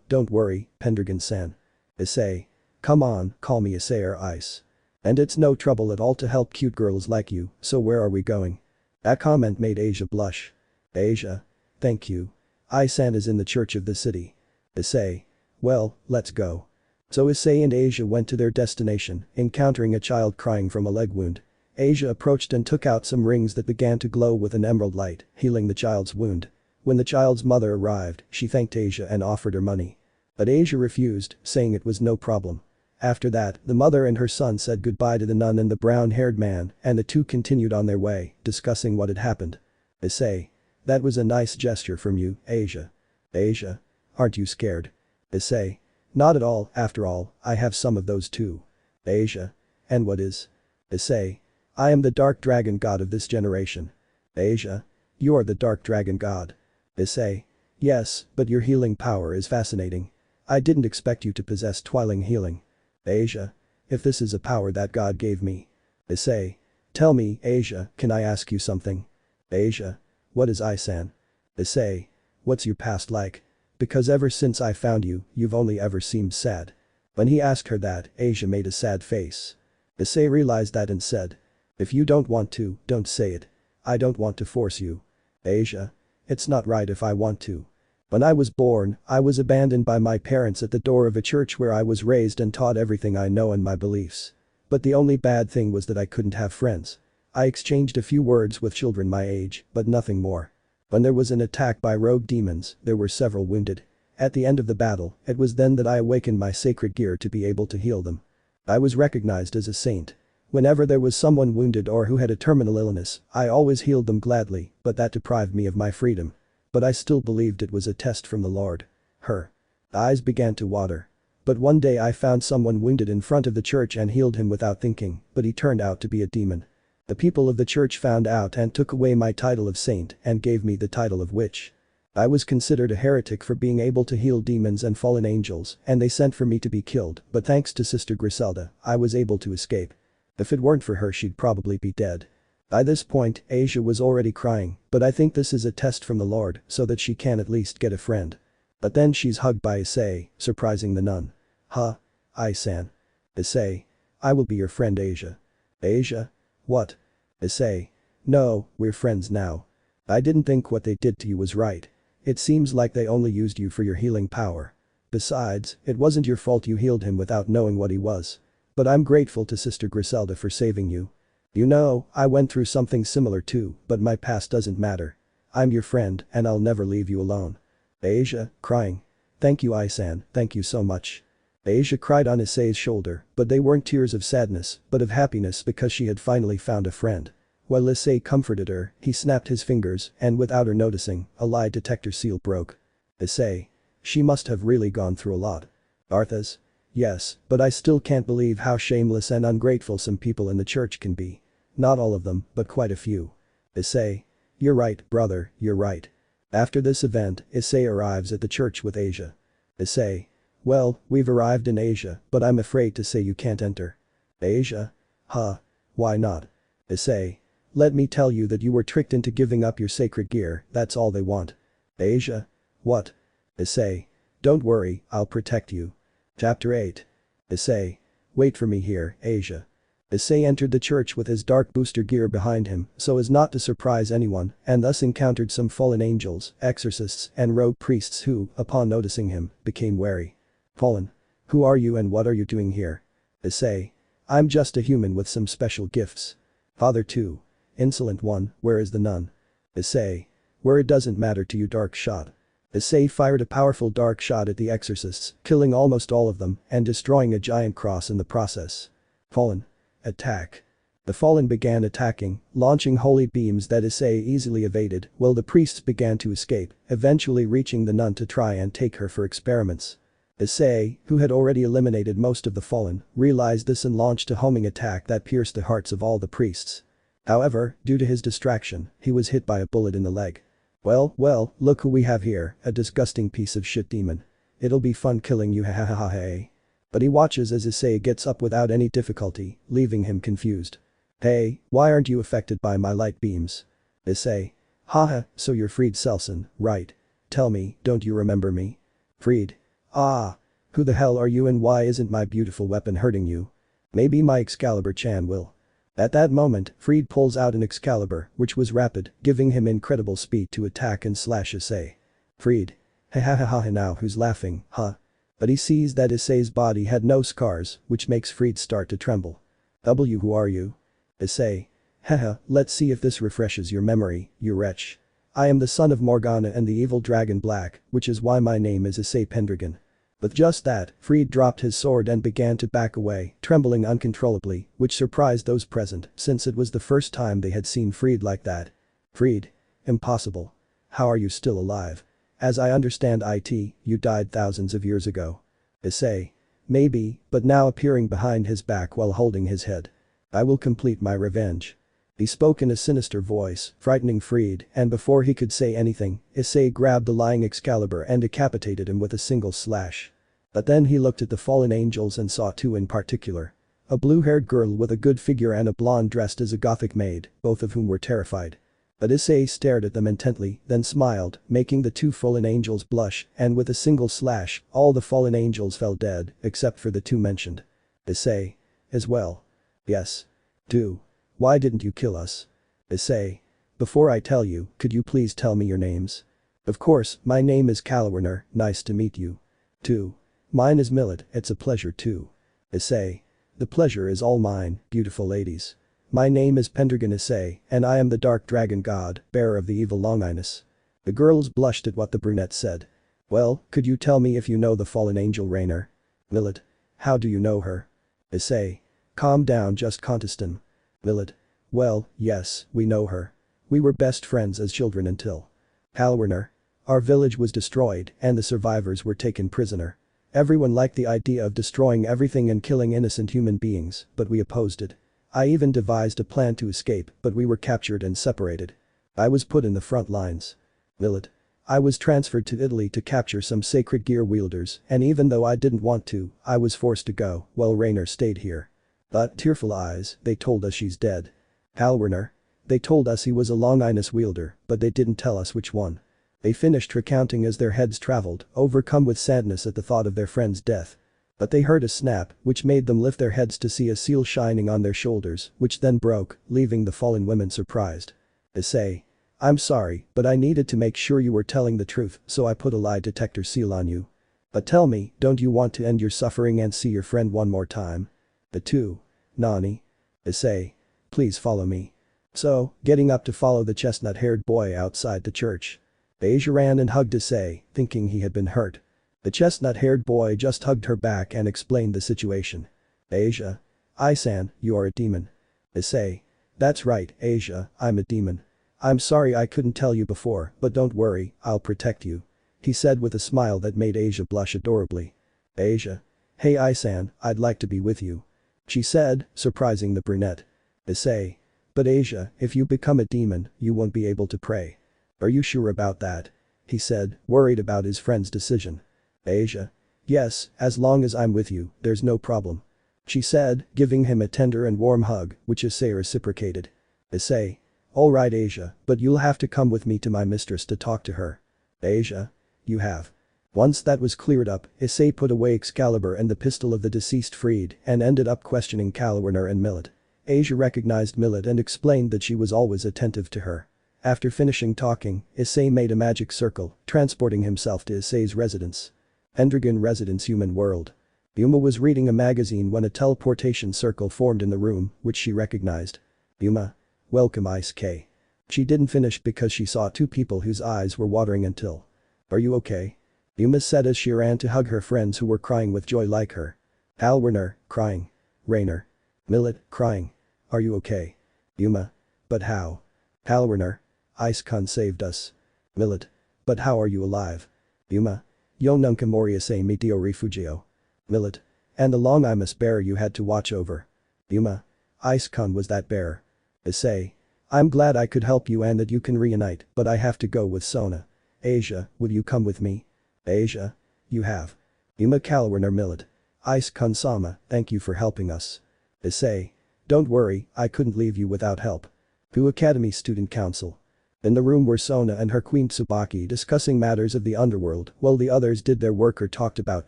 don't worry, Pendragon-san." Issei. "Come on, call me Issei or Ice. And it's no trouble at all to help cute girls like you, so where are we going?" That comment made Asia blush. Asia. "Thank you. Isan is in the church of the city." Issei. "Well, let's go." So Issei and Asia went to their destination, encountering a child crying from a leg wound. Asia approached and took out some rings that began to glow with an emerald light, healing the child's wound. When the child's mother arrived, she thanked Asia and offered her money. But Asia refused, saying it was no problem. After that, the mother and her son said goodbye to the nun and the brown-haired man, and the two continued on their way, discussing what had happened. Issei. "That was a nice gesture from you, Asia." Asia. "Aren't you scared?" Issei. "Not at all, after all, I have some of those too." Asia. "And what is?" Issei. "I am the dark dragon god of this generation." Asia. "You're the dark dragon god." Issei. "Yes, but your healing power is fascinating. I didn't expect you to possess twiling healing." Asia. "If this is a power that God gave me." Issei. "Tell me, Asia, can I ask you something?" Asia. "What is Isan?" Issei. "What's your past like? Because ever since I found you, you've only ever seemed sad." When he asked her that, Asia made a sad face. Issei realized that and said. "If you don't want to, don't say it. I don't want to force you." Asia. "It's not right if I want to. When I was born, I was abandoned by my parents at the door of a church where I was raised and taught everything I know and my beliefs. But the only bad thing was that I couldn't have friends. I exchanged a few words with children my age, but nothing more. When there was an attack by rogue demons, there were several wounded. At the end of the battle, it was then that I awakened my sacred gear to be able to heal them. I was recognized as a saint. Whenever there was someone wounded or who had a terminal illness, I always healed them gladly, but that deprived me of my freedom. But I still believed it was a test from the Lord. Her eyes began to water. But one day I found someone wounded in front of the church and healed him without thinking, but he turned out to be a demon. The people of the church found out and took away my title of saint and gave me the title of witch. I was considered a heretic for being able to heal demons and fallen angels, and they sent for me to be killed, but thanks to Sister Griselda, I was able to escape. If it weren't for her, she'd probably be dead. By this point, Asia was already crying, but I think this is a test from the Lord so that she can at least get a friend. But then she's hugged by Issei, surprising the nun. Huh? Ai-san. Issei. I will be your friend, Asia. Asia? What? Issei. No, we're friends now. I didn't think what they did to you was right. It seems like they only used you for your healing power. Besides, it wasn't your fault you healed him without knowing what he was. But I'm grateful to Sister Griselda for saving you. You know, I went through something similar too, but my past doesn't matter. I'm your friend and I'll never leave you alone. Asia, crying. Thank you, Ai-san, thank you so much. Asia cried on Issei's shoulder, but they weren't tears of sadness, but of happiness because she had finally found a friend. While Issei comforted her, he snapped his fingers and without her noticing, a lie detector seal broke. Issei. She must have really gone through a lot. Arthas. Yes, but I still can't believe how shameless and ungrateful some people in the church can be. Not all of them, but quite a few. Issei. You're right, brother, you're right. After this event, Issei arrives at the church with Asia. Issei. Well, we've arrived in Asia, but I'm afraid to say you can't enter. Asia. Huh? Why not? Issei. Let me tell you that you were tricked into giving up your sacred gear, that's all they want. Asia. What? Issei. Don't worry, I'll protect you. Chapter 8. Issei. Wait for me here, Asia. Issei entered the church with his dark booster gear behind him so as not to surprise anyone and thus encountered some fallen angels, exorcists and rogue priests who, upon noticing him, became wary. Fallen. Who are you and what are you doing here? Issei. I'm just a human with some special gifts. Father 2. Insolent one, where is the nun? Issei. Where it doesn't matter to you, dark shot. Issei fired a powerful dark shot at the exorcists, killing almost all of them and destroying a giant cross in the process. Fallen. Attack. The fallen began attacking, launching holy beams that Issei easily evaded while the priests began to escape, eventually reaching the nun to try and take her for experiments. Issei, who had already eliminated most of the fallen, realized this and launched a homing attack that pierced the hearts of all the priests. However, due to his distraction, he was hit by a bullet in the leg. Well, look who we have here, a disgusting piece of shit demon. It'll be fun killing you, ha. But he watches as Issei gets up without any difficulty, leaving him confused. Hey, why aren't you affected by my light beams? Issei. Haha, so you're Fried Selson, right? Tell me, don't you remember me? Fried. Ah. Who the hell are you and why isn't my beautiful weapon hurting you? Maybe my Excalibur-chan will. At that moment, Fried pulls out an Excalibur, which was rapid, giving him incredible speed to attack and slash Issei. Fried. Ha now who's laughing, huh? But he sees that Issei's body had no scars, which makes Fried start to tremble. Who are you? Issei. Haha, let's see if this refreshes your memory, you wretch. I am the son of Morgana and the evil dragon Black, which is why my name is Issei Pendragon. With just that, Fried dropped his sword and began to back away, trembling uncontrollably, which surprised those present since it was the first time they had seen Fried like that. Fried. Impossible. How are you still alive? As I understand it, you died thousands of years ago. Issei. Maybe, but now appearing behind his back while holding his head. I will complete my revenge. He spoke in a sinister voice, frightening Fried, and before he could say anything, Issei grabbed the lying Excalibur and decapitated him with a single slash. But then he looked at the fallen angels and saw two in particular. A blue-haired girl with a good figure and a blonde dressed as a gothic maid, both of whom were terrified. But Issei stared at them intently, then smiled, making the two fallen angels blush, and with a single slash, all the fallen angels fell dead, except for the two mentioned. Issei. As well. Yes. Do. Why didn't you kill us? Issei. Before I tell you, could you please tell me your names? Of course, my name is Kalwarner, nice to meet you. 2. Mine is Millet, it's a pleasure too. Issei. The pleasure is all mine, beautiful ladies. My name is Pendragon Issei, and I am the dark dragon god, bearer of the evil Longinus. The girls blushed at what the brunette said. Well, could you tell me if you know the fallen angel Rainer? Millet. How do you know her? Issei. Calm down, just contestin. Millet. Well, yes, we know her. We were best friends as children until. Kalwarner. Our village was destroyed and the survivors were taken prisoner. Everyone liked the idea of destroying everything and killing innocent human beings, but we opposed it. I even devised a plan to escape, but we were captured and separated. I was put in the front lines. Millet. I was transferred to Italy to capture some sacred gear wielders, and even though I didn't want to, I was forced to go, while Rainer stayed here. But, tearful eyes, they told us she's dead. Halwerner. They told us he was a Longinus wielder, but they didn't tell us which one. They finished recounting as their heads traveled, overcome with sadness at the thought of their friend's death. But they heard a snap, which made them lift their heads to see a seal shining on their shoulders, which then broke, leaving the fallen women surprised. Issei. I'm sorry, but I needed to make sure you were telling the truth, so I put a lie detector seal on you. But tell me, don't you want to end your suffering and see your friend one more time? The two. Nani. Issei. Please follow me. So, getting up to follow the chestnut-haired boy outside the church. Asia ran and hugged Issei, thinking he had been hurt. The chestnut-haired boy just hugged her back and explained the situation. Asia. Isan, you are a demon. Issei. That's right, Asia, I'm a demon. I'm sorry I couldn't tell you before, but don't worry, I'll protect you. He said with a smile that made Asia blush adorably. Asia. Hey Isan, I'd like to be with you. She said, surprising the brunette. Issei. But Asia, if you become a demon, you won't be able to pray. Are you sure about that? He said, worried about his friend's decision. Asia. Yes, as long as I'm with you, there's no problem. She said, giving him a tender and warm hug, which Issei reciprocated. Issei. Alright Asia, but you'll have to come with me to my mistress to talk to her. Asia. You have. Once that was cleared up, Issei put away Excalibur and the pistol of the deceased freed and ended up questioning Halwerner and Millet. Asia recognized Millet and explained that she was always attentive to her. After finishing talking, Issei made a magic circle, transporting himself to Issei's residence. Pendragon residence human world. Yuma was reading a magazine when a teleportation circle formed in the room, which she recognized. Yuma. Welcome Issei. She didn't finish because she saw two people whose eyes were watering until. Are you okay? Yuma said as she ran to hug her friends who were crying with joy like her. Halwerner, crying. Rainer. Millet, crying. Are you okay? Yuma. But how? Halwerner. Ice-kun saved us. Millet. But how are you alive? Yuma. Yo nunca morí ese medio refugio. Millet. And the long Imus bear you had to watch over. Yuma. Ice-kun was that bear. Issei. I'm glad I could help you and that you can reunite, but I have to go with Sona. Asia, will you come with me? Asia. You have. Yuma Halwerner Millet. Ice-kun sama, thank you for helping us. Issei. Don't worry, I couldn't leave you without help. Kuo Academy Student Council. In the room were Sona and her queen Tsubaki discussing matters of the underworld while the others did their work or talked about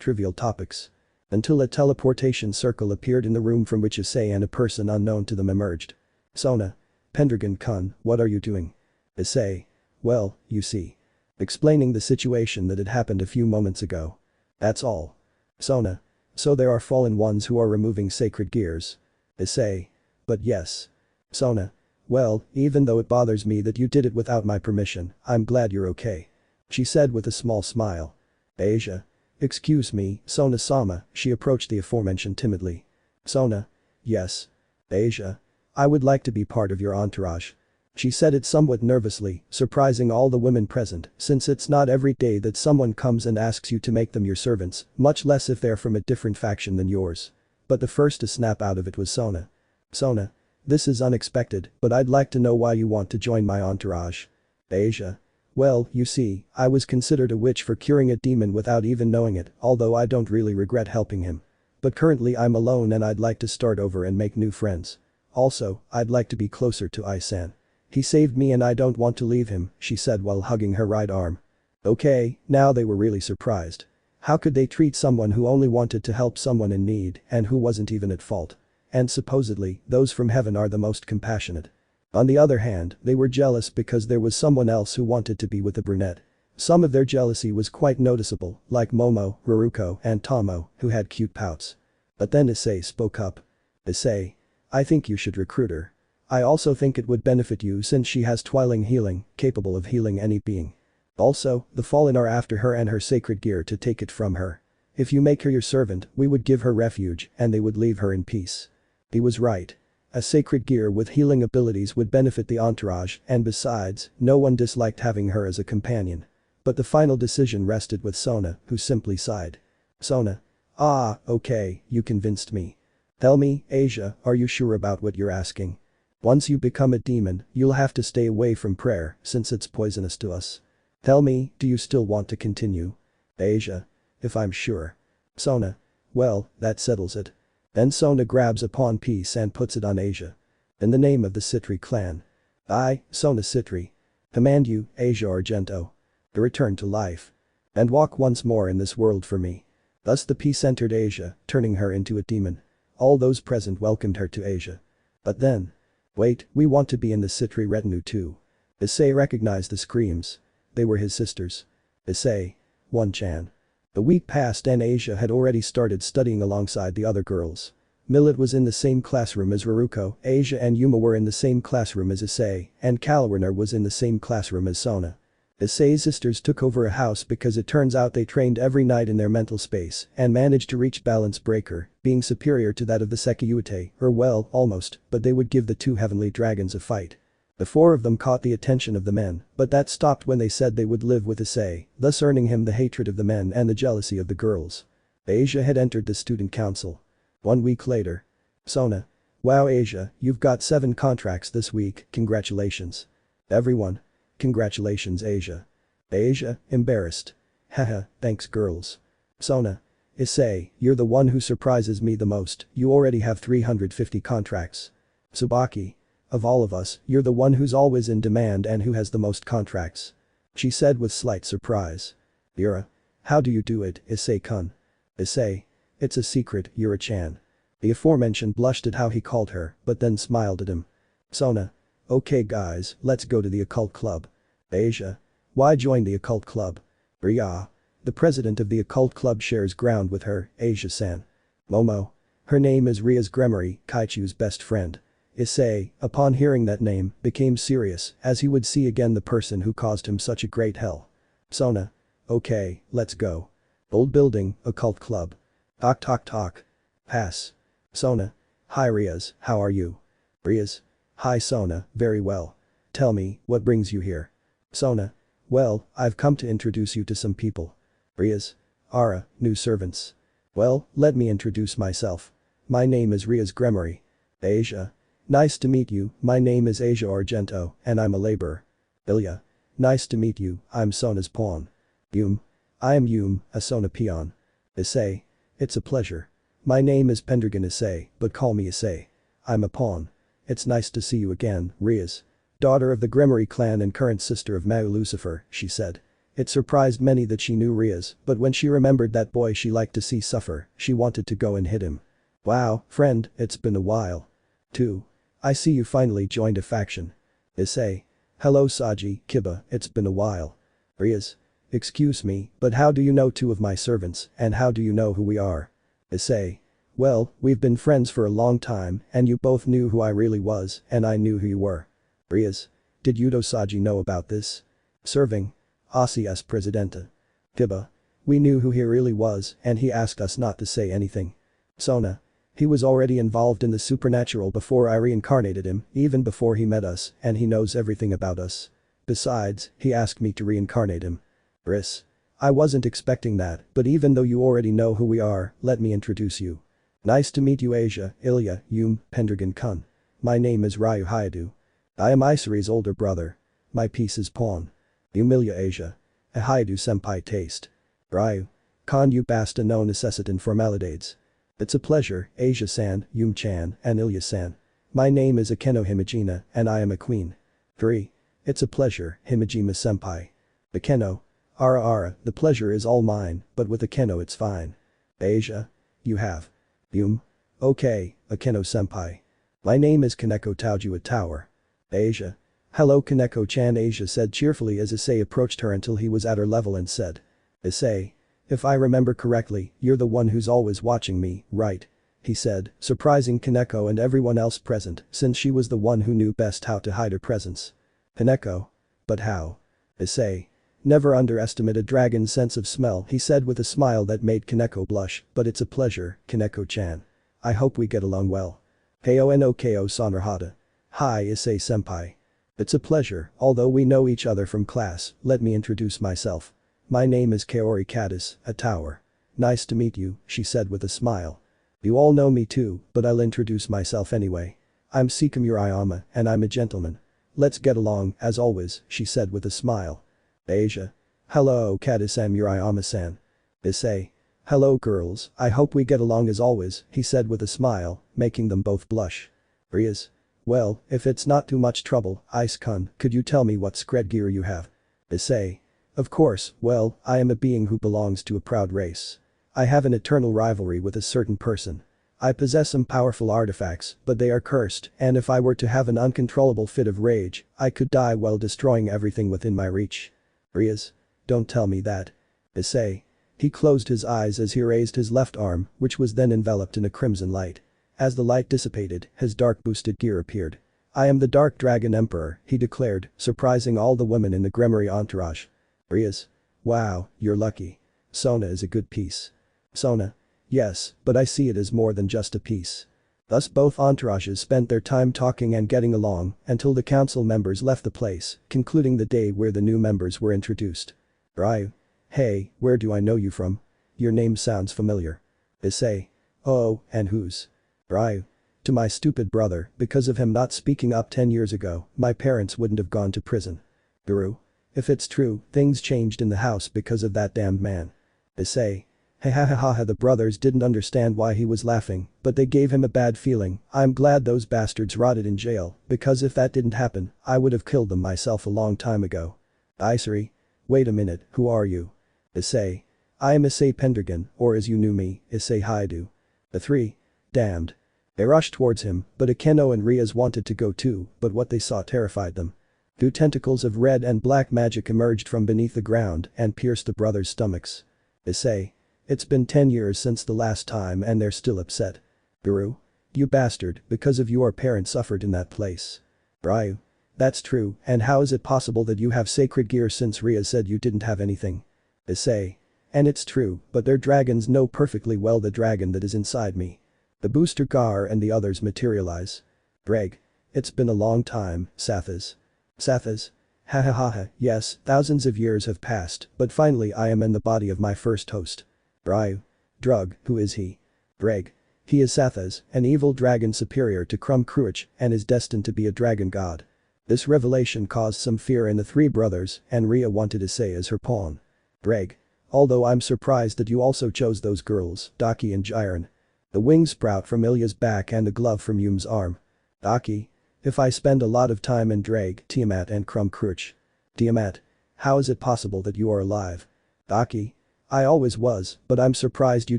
trivial topics. Until a teleportation circle appeared in the room from which Issei and a person unknown to them emerged. Sona. Pendragon-kun, what are you doing? Issei. Well, you see. Explaining the situation that had happened a few moments ago. That's all. Sona. So there are fallen ones who are removing sacred gears. Issei. But yes. Sona. Well, even though it bothers me that you did it without my permission, I'm glad you're okay. She said with a small smile. Asia. Excuse me, Sona-sama, she approached the aforementioned timidly. Sona. Yes. Asia. I would like to be part of your entourage. She said it somewhat nervously, surprising all the women present, since it's not every day that someone comes and asks you to make them your servants, much less if they're from a different faction than yours. But the first to snap out of it was Sona. Sona. This is unexpected, but I'd like to know why you want to join my entourage. Asia. Well, you see, I was considered a witch for curing a demon without even knowing it, although I don't really regret helping him. But currently I'm alone and I'd like to start over and make new friends. Also, I'd like to be closer to Isan. He saved me and I don't want to leave him, she said while hugging her right arm. Okay, now they were really surprised. How could they treat someone who only wanted to help someone in need and who wasn't even at fault? And supposedly, those from heaven are the most compassionate. On the other hand, they were jealous because there was someone else who wanted to be with the brunette. Some of their jealousy was quite noticeable, like Momo, Ruruko, and Tomo, who had cute pouts. But then Issei spoke up. Issei. I think you should recruit her. I also think it would benefit you since she has twiling healing, capable of healing any being. Also, the fallen are after her and her sacred gear to take it from her. If you make her your servant, we would give her refuge and they would leave her in peace. He was right. A sacred gear with healing abilities would benefit the entourage and besides, no one disliked having her as a companion. But the final decision rested with Sona, who simply sighed. Sona. Ah, okay, you convinced me. Tell me, Asia, are you sure about what you're asking? Once you become a demon, you'll have to stay away from prayer since it's poisonous to us. Tell me, do you still want to continue? Asia. If I'm sure. Sona. Well, that settles it. Then Sona grabs a pawn piece and puts it on Asia. In the name of the Sitri clan. I, Sona Sitri. Command you, Asia Argento. To return to life. And walk once more in this world for me. Thus the piece entered Asia, turning her into a demon. All those present welcomed her to Asia. But then. Wait, we want to be in the Sitri retinue too. Issei recognized the screams. They were his sisters. Issei. One-chan. The week passed and Asia had already started studying alongside the other girls. Millet was in the same classroom as Raruko, Asia and Yuma were in the same classroom as Issei, and Kalwarner was in the same classroom as Sona. Issei's sisters took over a house because it turns out they trained every night in their mental space and managed to reach balance breaker, being superior to that of the Sekiryuutei, or well, almost, but they would give the two heavenly dragons a fight. The four of them caught the attention of the men, but that stopped when they said they would live with Issei, thus earning him the hatred of the men and the jealousy of the girls. Asia had entered the student council. 1 week later. Sona. Wow Asia, you've got 7 contracts this week, congratulations. Everyone. Congratulations Asia. Asia, embarrassed. Haha, thanks girls. Sona. Issei, you're the one who surprises me the most, you already have 350 contracts. Tsubaki. Of all of us, you're the one who's always in demand and who has the most contracts. She said with slight surprise. Yura. How do you do it, Issei-kun? Issei. It's a secret, Yura-chan. The aforementioned blushed at how he called her, but then smiled at him. Sona. Okay guys, let's go to the occult club. Asia. Why join the occult club? Ria. The president of the occult club shares ground with her, Asia-san. Momo. Her name is Ria's Gremory, Kaichu's best friend. Issei, upon hearing that name, became serious as he would see again the person who caused him such a great hell. Sona. Okay, let's go. Old building, occult club. Talk talk talk. Pass. Sona. Hi Rias, how are you? Rias. Hi Sona, very well. Tell me, what brings you here? Sona. Well, I've come to introduce you to some people. Rias. Ara, new servants. Well, let me introduce myself. My name is Rias Gremory. Asia. Nice to meet you, my name is Asia Argento, and I'm a laborer. Ilya. Nice to meet you, I'm Sona's pawn. Yum. I am Yum, a Sona peon. Issei. It's a pleasure. My name is Pendragon Issei, but call me Issei. I'm a pawn. It's nice to see you again, Rias. Daughter of the Gremory clan and current sister of Mau Lucifer, she said. It surprised many that she knew Rias, but when she remembered that boy she liked to see suffer, she wanted to go and hit him. Wow, friend, it's been a while. 2. I see you finally joined a faction. Issei. Hello Saji, Kiba, it's been a while. Rias. Excuse me, but how do you know 2 of my servants, and how do you know who we are? Issei. Well, we've been friends for a long time, and you both knew who I really was, and I knew who you were. Rias. Did Hyoudou Saji know about this? Serving. Asias Presidenta. Kiba. We knew who he really was, and he asked us not to say anything. Sona. He was already involved in the supernatural before I reincarnated him, even before he met us, and he knows everything about us. Besides, he asked me to reincarnate him. Rias. I wasn't expecting that, but even though you already know who we are, let me introduce you. Nice to meet you Asia, Ilya, Yum, Pendragon-kun. My name is Ryu Hyoudou. I am Issei's older brother. My piece is pawn. Ilya Asia. A Hyoudou-senpai taste. Ryu. Kan you basta no necessitan formalidades. It's a pleasure, Asia-san, Yum-chan, and Ilya-san. My name is Akeno Himajima, and I am a queen. 3. It's a pleasure, Himajima-senpai. Akeno. Ara, the pleasure is all mine, but with Akeno it's fine. Asia. You have. Yum. Okay, Akeno-senpai. My name is Kaneko Taojua Tower. Asia. Hello Kaneko-chan Asia said cheerfully as Issei approached her until he was at her level and said. Issei. If I remember correctly, you're the one who's always watching me, right? He said, surprising Kaneko and everyone else present since she was the one who knew best how to hide her presence. Kaneko. But how? Issei. Never underestimate a dragon's sense of smell he said with a smile that made Kaneko blush, but it's a pleasure, Kaneko-chan. I hope we get along well. Heyo no ko Sonorhata. Hi Issei-senpai. It's a pleasure, although we know each other from class, let me introduce myself. My name is Kaori Caddis, a tower. Nice to meet you, she said with a smile. You all know me too, but I'll introduce myself anyway. I'm Seekvaira and I'm a gentleman. Let's get along, as always, she said with a smile. Asia. Hello Caddis-san Murayama-san. Issei. Hello girls, I hope we get along as always, he said with a smile, making them both blush. Rias. Well, if it's not too much trouble, Ice-kun, could you tell me what scred gear you have? Issei. Of course, well, I am a being who belongs to a proud race. I have an eternal rivalry with a certain person. I possess some powerful artifacts, but they are cursed, and if I were to have an uncontrollable fit of rage, I could die while destroying everything within my reach. Rias. Don't tell me that. Issei. He closed his eyes as he raised his left arm, which was then enveloped in a crimson light. As the light dissipated, his dark boosted gear appeared. I am the Dark Dragon Emperor, he declared, surprising all the women in the Gremory entourage. Rias. Wow, you're lucky. Sona is a good piece. Sona. Yes, but I see it as more than just a piece. Thus both entourages spent their time talking and getting along until the council members left the place, concluding the day where the new members were introduced. Ryu. Hey, where do I know you from? Your name sounds familiar. Issei. Oh, and whose? Ryu. To my stupid brother, because of him not speaking up 10 years ago, my parents wouldn't have gone to prison. Guru. If it's true, things changed in the house because of that damned man. Issei. Hey ha ha ha, the brothers didn't understand why he was laughing, but they gave him a bad feeling. I'm glad those bastards rotted in jail, because if that didn't happen, I would have killed them myself a long time ago. Issei. Wait a minute, who are you? Issei. I am Issei Pendragon, or as you knew me, Issei Hyoudou. The three. Damned. They rushed towards him, but Akeno and Rias wanted to go too, but what they saw terrified them. Two tentacles of red and black magic emerged from beneath the ground and pierced the brothers' stomachs. Issei. It's been 10 years since the last time and they're still upset. Guru. You bastard, because of you our parents suffered in that place. Ryu. That's true, and how is it possible that you have sacred gear since Rias said you didn't have anything? Issei. And it's true, but their dragons know perfectly well the dragon that is inside me. The booster Gar and the others materialize. Greg. It's been a long time, Sathas. Sathas. Ha ha ha ha, yes, thousands of years have passed, but finally I am in the body of my first host. Ryu. Drug, who is he? Greg. He is Sathas, an evil dragon superior to Kruch and is destined to be a dragon god. This revelation caused some fear in the three brothers and Ria wanted Issei as her pawn. Greg. Although I'm surprised that you also chose those girls, Daki and Jiren. The wing sprout from Ilya's back and the glove from Yum's arm. Daki. If I spend a lot of time in Drag, Tiamat and Kruch. Tiamat. How is it possible that you are alive? Daki. I always was, but I'm surprised you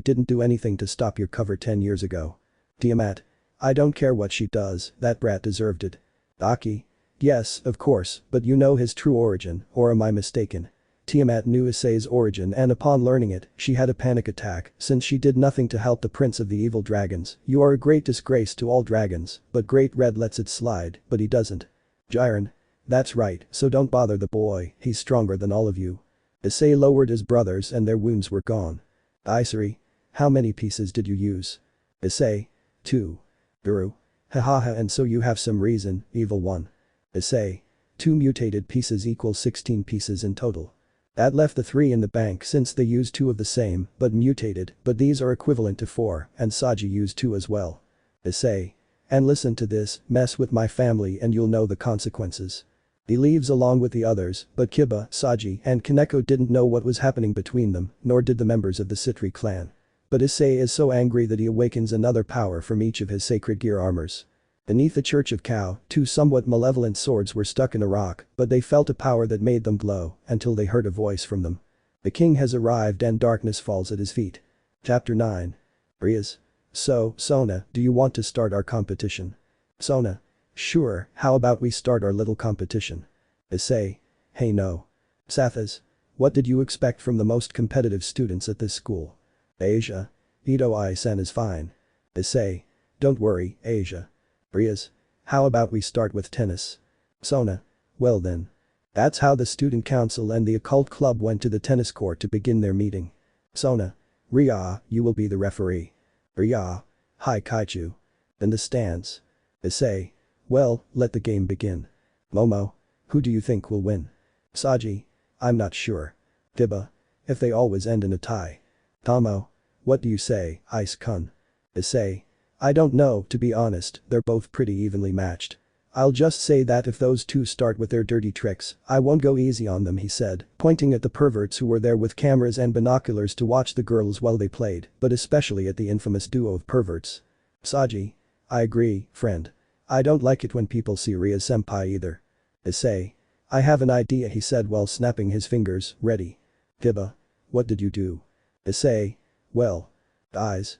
didn't do anything to stop your cover 10 years ago. Tiamat. I don't care what she does, that brat deserved it. Daki. Yes, of course, but you know his true origin, or am I mistaken? Tiamat knew Issei's origin and upon learning it, she had a panic attack since she did nothing to help the prince of the evil dragons. You are a great disgrace to all dragons, but Great Red lets it slide, but he doesn't. Jiren. That's right, so don't bother the boy, he's stronger than all of you. Issei lowered his brothers and their wounds were gone. Issei. How many pieces did you use? Issei. 2. Guru. Hahaha, and so you have some reason, evil one. Issei. 2 mutated pieces equals 16 pieces in total. That left the 3 in the bank since they used 2 of the same, but mutated, but these are equivalent to 4, and Saji used 2 as well. Issei. And listen to this, mess with my family and you'll know the consequences. He leaves along with the others, but Kiba, Saji, and Kaneko didn't know what was happening between them, nor did the members of the Sitri clan. But Issei is so angry that he awakens another power from each of his sacred gear armors. Beneath the Church of Kuoh, 2 somewhat malevolent swords were stuck in a rock, but they felt a power that made them glow, until they heard a voice from them. The king has arrived and darkness falls at his feet. Chapter 9. Rias. So, Sona, do you want to start our competition? Sona. Sure, how about we start our little competition? Issei. Hey no. Sathas. What did you expect from the most competitive students at this school? Asia. Ito-san is fine. Issei. Don't worry, Asia. Rias. How about we start with tennis? Sona. Well then. That's how the student council and the occult club went to the tennis court to begin their meeting. Sona. Ria, you will be the referee. Ria. Hi Kaichu. Then the stands. Issei. Well, let the game begin. Momo. Who do you think will win? Saji. I'm not sure. Tiba. if they always end in a tie. Tomo. What do you say, Ice-kun? Issei. I don't know, to be honest, they're both pretty evenly matched. I'll just say that if those two start with their dirty tricks, I won't go easy on them, he said, pointing at the perverts who were there with cameras and binoculars to watch the girls while they played, but especially at the infamous duo of perverts. Saji. I agree, friend. I don't like it when people see Rias-senpai either. Issei. I have an idea, he said while snapping his fingers, ready. Kiba. What did you do? Issei. Well. Eyes.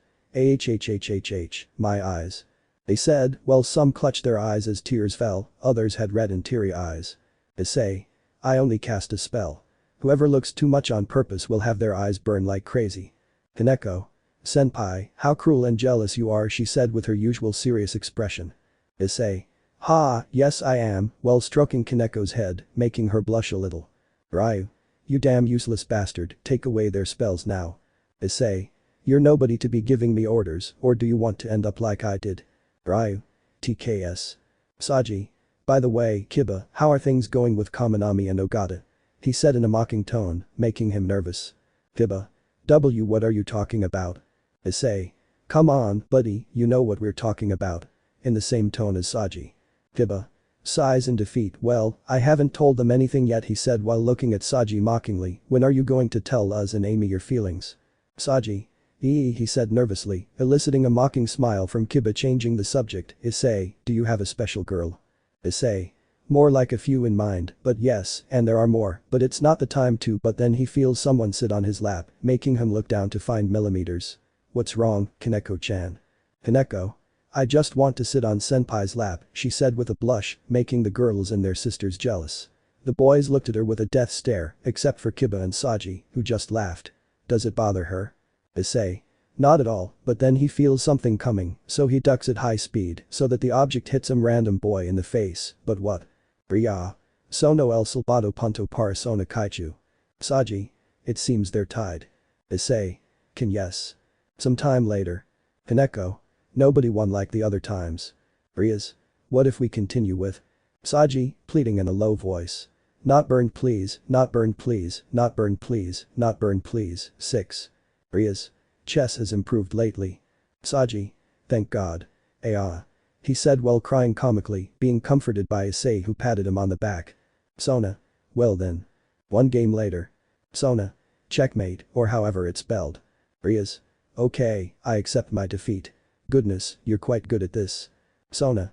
My eyes. They said, well, some clutched their eyes as tears fell, others had red and teary eyes. Issei. I only cast a spell. Whoever looks too much on purpose will have their eyes burn like crazy. Kaneko. Senpai, how cruel and jealous you are, she said with her usual serious expression. Issei. Ha, yes I am, while stroking Kaneko's head, making her blush a little. Ryu. You damn useless bastard, take away their spells now. Issei. You're nobody to be giving me orders, or do you want to end up like I did? Ryu. TKS. Saji. By the way, Kiba, how are things going with Kaminami and Ogata? He said in a mocking tone, making him nervous. Kiba. What are you talking about? Issei. Come on, buddy, you know what we're talking about. In the same tone as Saji. Kiba. Sighs in defeat. Well, I haven't told them anything yet, he said while looking at Saji mockingly. When are you going to tell us and Amy your feelings? Saji. He said nervously, eliciting a mocking smile from Kiba, changing the subject. Issei, do you have a special girl? Issei. More like a few in mind, but yes, and there are more, but it's not the time to. But then he feels someone sit on his lap, making him look down to find millimeters. What's wrong, Kaneko-chan? Kaneko. I just want to sit on senpai's lap, she said with a blush, making the girls and their sisters jealous. The boys looked at her with a death stare, except for Kiba and Saji, who just laughed. Does it bother her? Issei. Not at all, but then he feels something coming, so he ducks at high speed so that the object hits some random boy in the face, but what? Ria. Sono el silbato punto para Sona Kaichu. Saji. It seems they're tied. Issei. Can yes. Some time later. Kaneko. Nobody won like the other times. Rias. What if we continue with? Saji, pleading in a low voice. Not burn please, not burn please, not burn please, not burn please. 6. Rias. Chess has improved lately. Saji. Thank God. He said while crying comically, being comforted by Issei who patted him on the back. Sona. Well then. One game later. Sona. Checkmate, or however it's spelled. Rias. Okay, I accept my defeat. Goodness, you're quite good at this. Sona.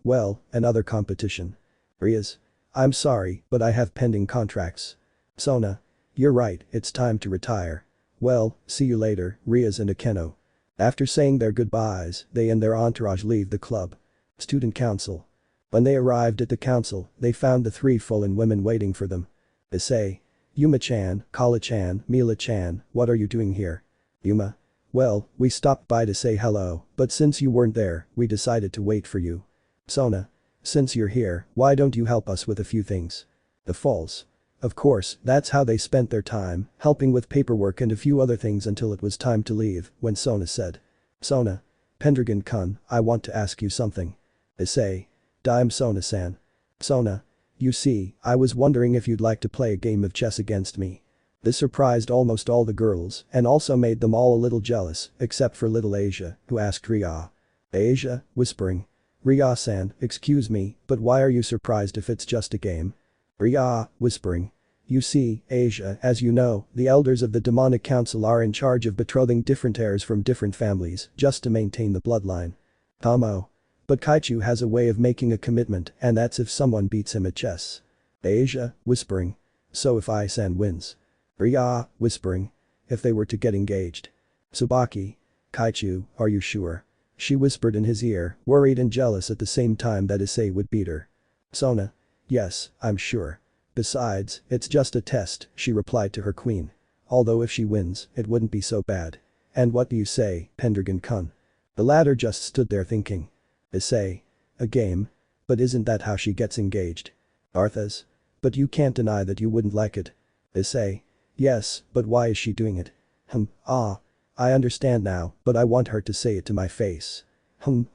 Well, another competition. Rias. I'm sorry, but I have pending contracts. Sona. You're right, it's time to retire. Well, see you later, Rias and Akeno. After saying their goodbyes, they and their entourage leave the club. Student council. When they arrived at the council, they found the 3 fallen women waiting for them. Issei. Yuma-chan, Kala-chan, Mila-chan, what are you doing here? Yuma. Well, we stopped by to say hello, but since you weren't there, we decided to wait for you. Sona. Since you're here, why don't you help us with a few things? The falls. Of course, that's how they spent their time, helping with paperwork and a few other things until it was time to leave, when Sona said. Sona. Pendragon-kun, I want to ask you something. Issei. Dime Sona-san. Sona. You see, I was wondering if you'd like to play a game of chess against me. This surprised almost all the girls, and also made them all a little jealous, except for little Asia, who asked Ria. Asia, whispering. Ria-san, excuse me, but why are you surprised if it's just a game? Ria, whispering. You see, Asia, as you know, the elders of the demonic council are in charge of betrothing different heirs from different families, just to maintain the bloodline. Tomo. But Kaichu has a way of making a commitment, and that's if someone beats him at chess. Asia, whispering. So if I-san wins. Ria, whispering. If they were to get engaged. Tsubaki. Kaichu, are you sure? She whispered in his ear, worried and jealous at the same time that Issei would beat her. Sona. Yes, I'm sure. Besides, it's just a test, she replied to her queen. Although if she wins, it wouldn't be so bad. And what do you say, Pendragon-kun? The latter just stood there thinking. Issei. A game? But isn't that how she gets engaged? Arthas. But you can't deny that you wouldn't like it. Issei. Yes, but why is she doing it? I understand now, but I want her to say it to my face.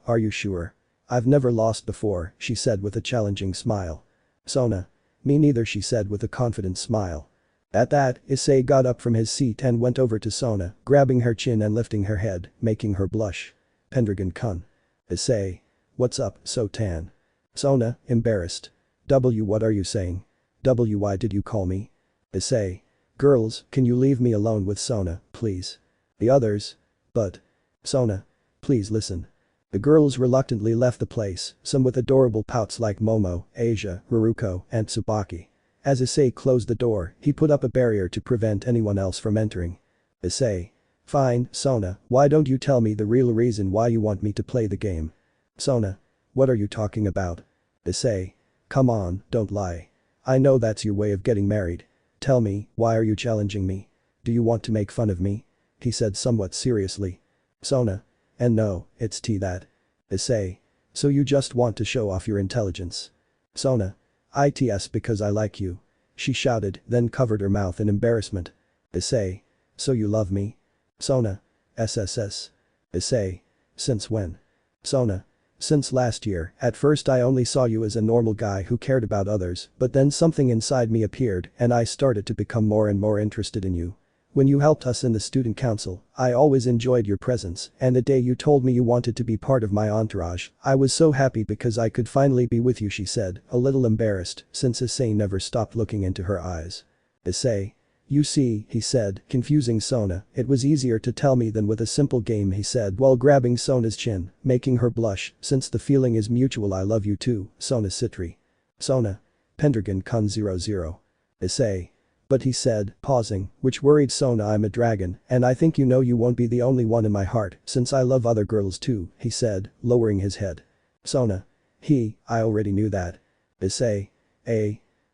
Are you sure? I've never lost before, she said with a challenging smile. Sona. Me neither, she said with a confident smile. At that, Issei got up from his seat and went over to Sona, grabbing her chin and lifting her head, making her blush. Pendragon-kun. Issei. What's up, so tan? Sona, embarrassed. What are you saying? Why did you call me? Issei. Girls, can you leave me alone with Sona, please? The others. But. Sona. Please listen. The girls reluctantly left the place, some with adorable pouts like Momo, Asia, Haruko, and Tsubaki. As Issei closed the door, he put up a barrier to prevent anyone else from entering. Issei. Fine, Sona, why don't you tell me the real reason why you want me to play the game? Sona. What are you talking about? Issei. Come on, don't lie. I know that's your way of getting married. Tell me, why are you challenging me? Do you want to make fun of me? He said somewhat seriously. Sona. And no, it's that. Issei. So you just want to show off your intelligence. Sona. It's because I like you. She shouted, then covered her mouth in embarrassment. Issei. So you love me? Sona. SSS. Issei. Since when? Sona. Since last year. At first I only saw you as a normal guy who cared about others, but then something inside me appeared and I started to become more and more interested in you. When you helped us in the student council, I always enjoyed your presence, and the day you told me you wanted to be part of my entourage, I was so happy because I could finally be with you, she said, a little embarrassed since Issei never stopped looking into her eyes. Issei. You see, he said, confusing Sona, it was easier to tell me than with a simple game, he said while grabbing Sona's chin, making her blush, since the feeling is mutual. I love you too, Sona Sitri. Sona. Pendragon-kun 00. Issei. But he said, pausing, which worried Sona. I'm a dragon, and I think you know you won't be the only one in my heart, since I love other girls too, he said, lowering his head. Sona. I already knew that. Issei.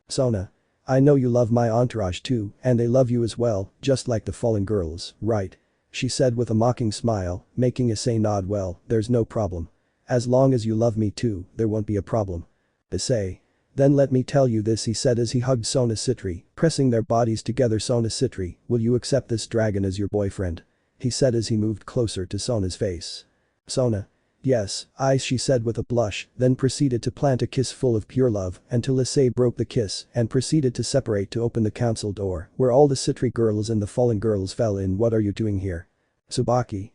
Sona. I know you love my entourage too, and they love you as well, just like the fallen girls, right? She said with a mocking smile, making Issei nod. Well, there's no problem. As long as you love me too, there won't be a problem. Issei. Then let me tell you this, he said as he hugged Sona Sitri, pressing their bodies together. Sona Sitri, will you accept this dragon as your boyfriend? He said as he moved closer to Sona's face. Sona. Yes, she said with a blush, then proceeded to plant a kiss full of pure love until Issei broke the kiss and proceeded to separate to open the council door, where all the Sitri girls and the fallen girls fell in. What are you doing here? Tsubaki.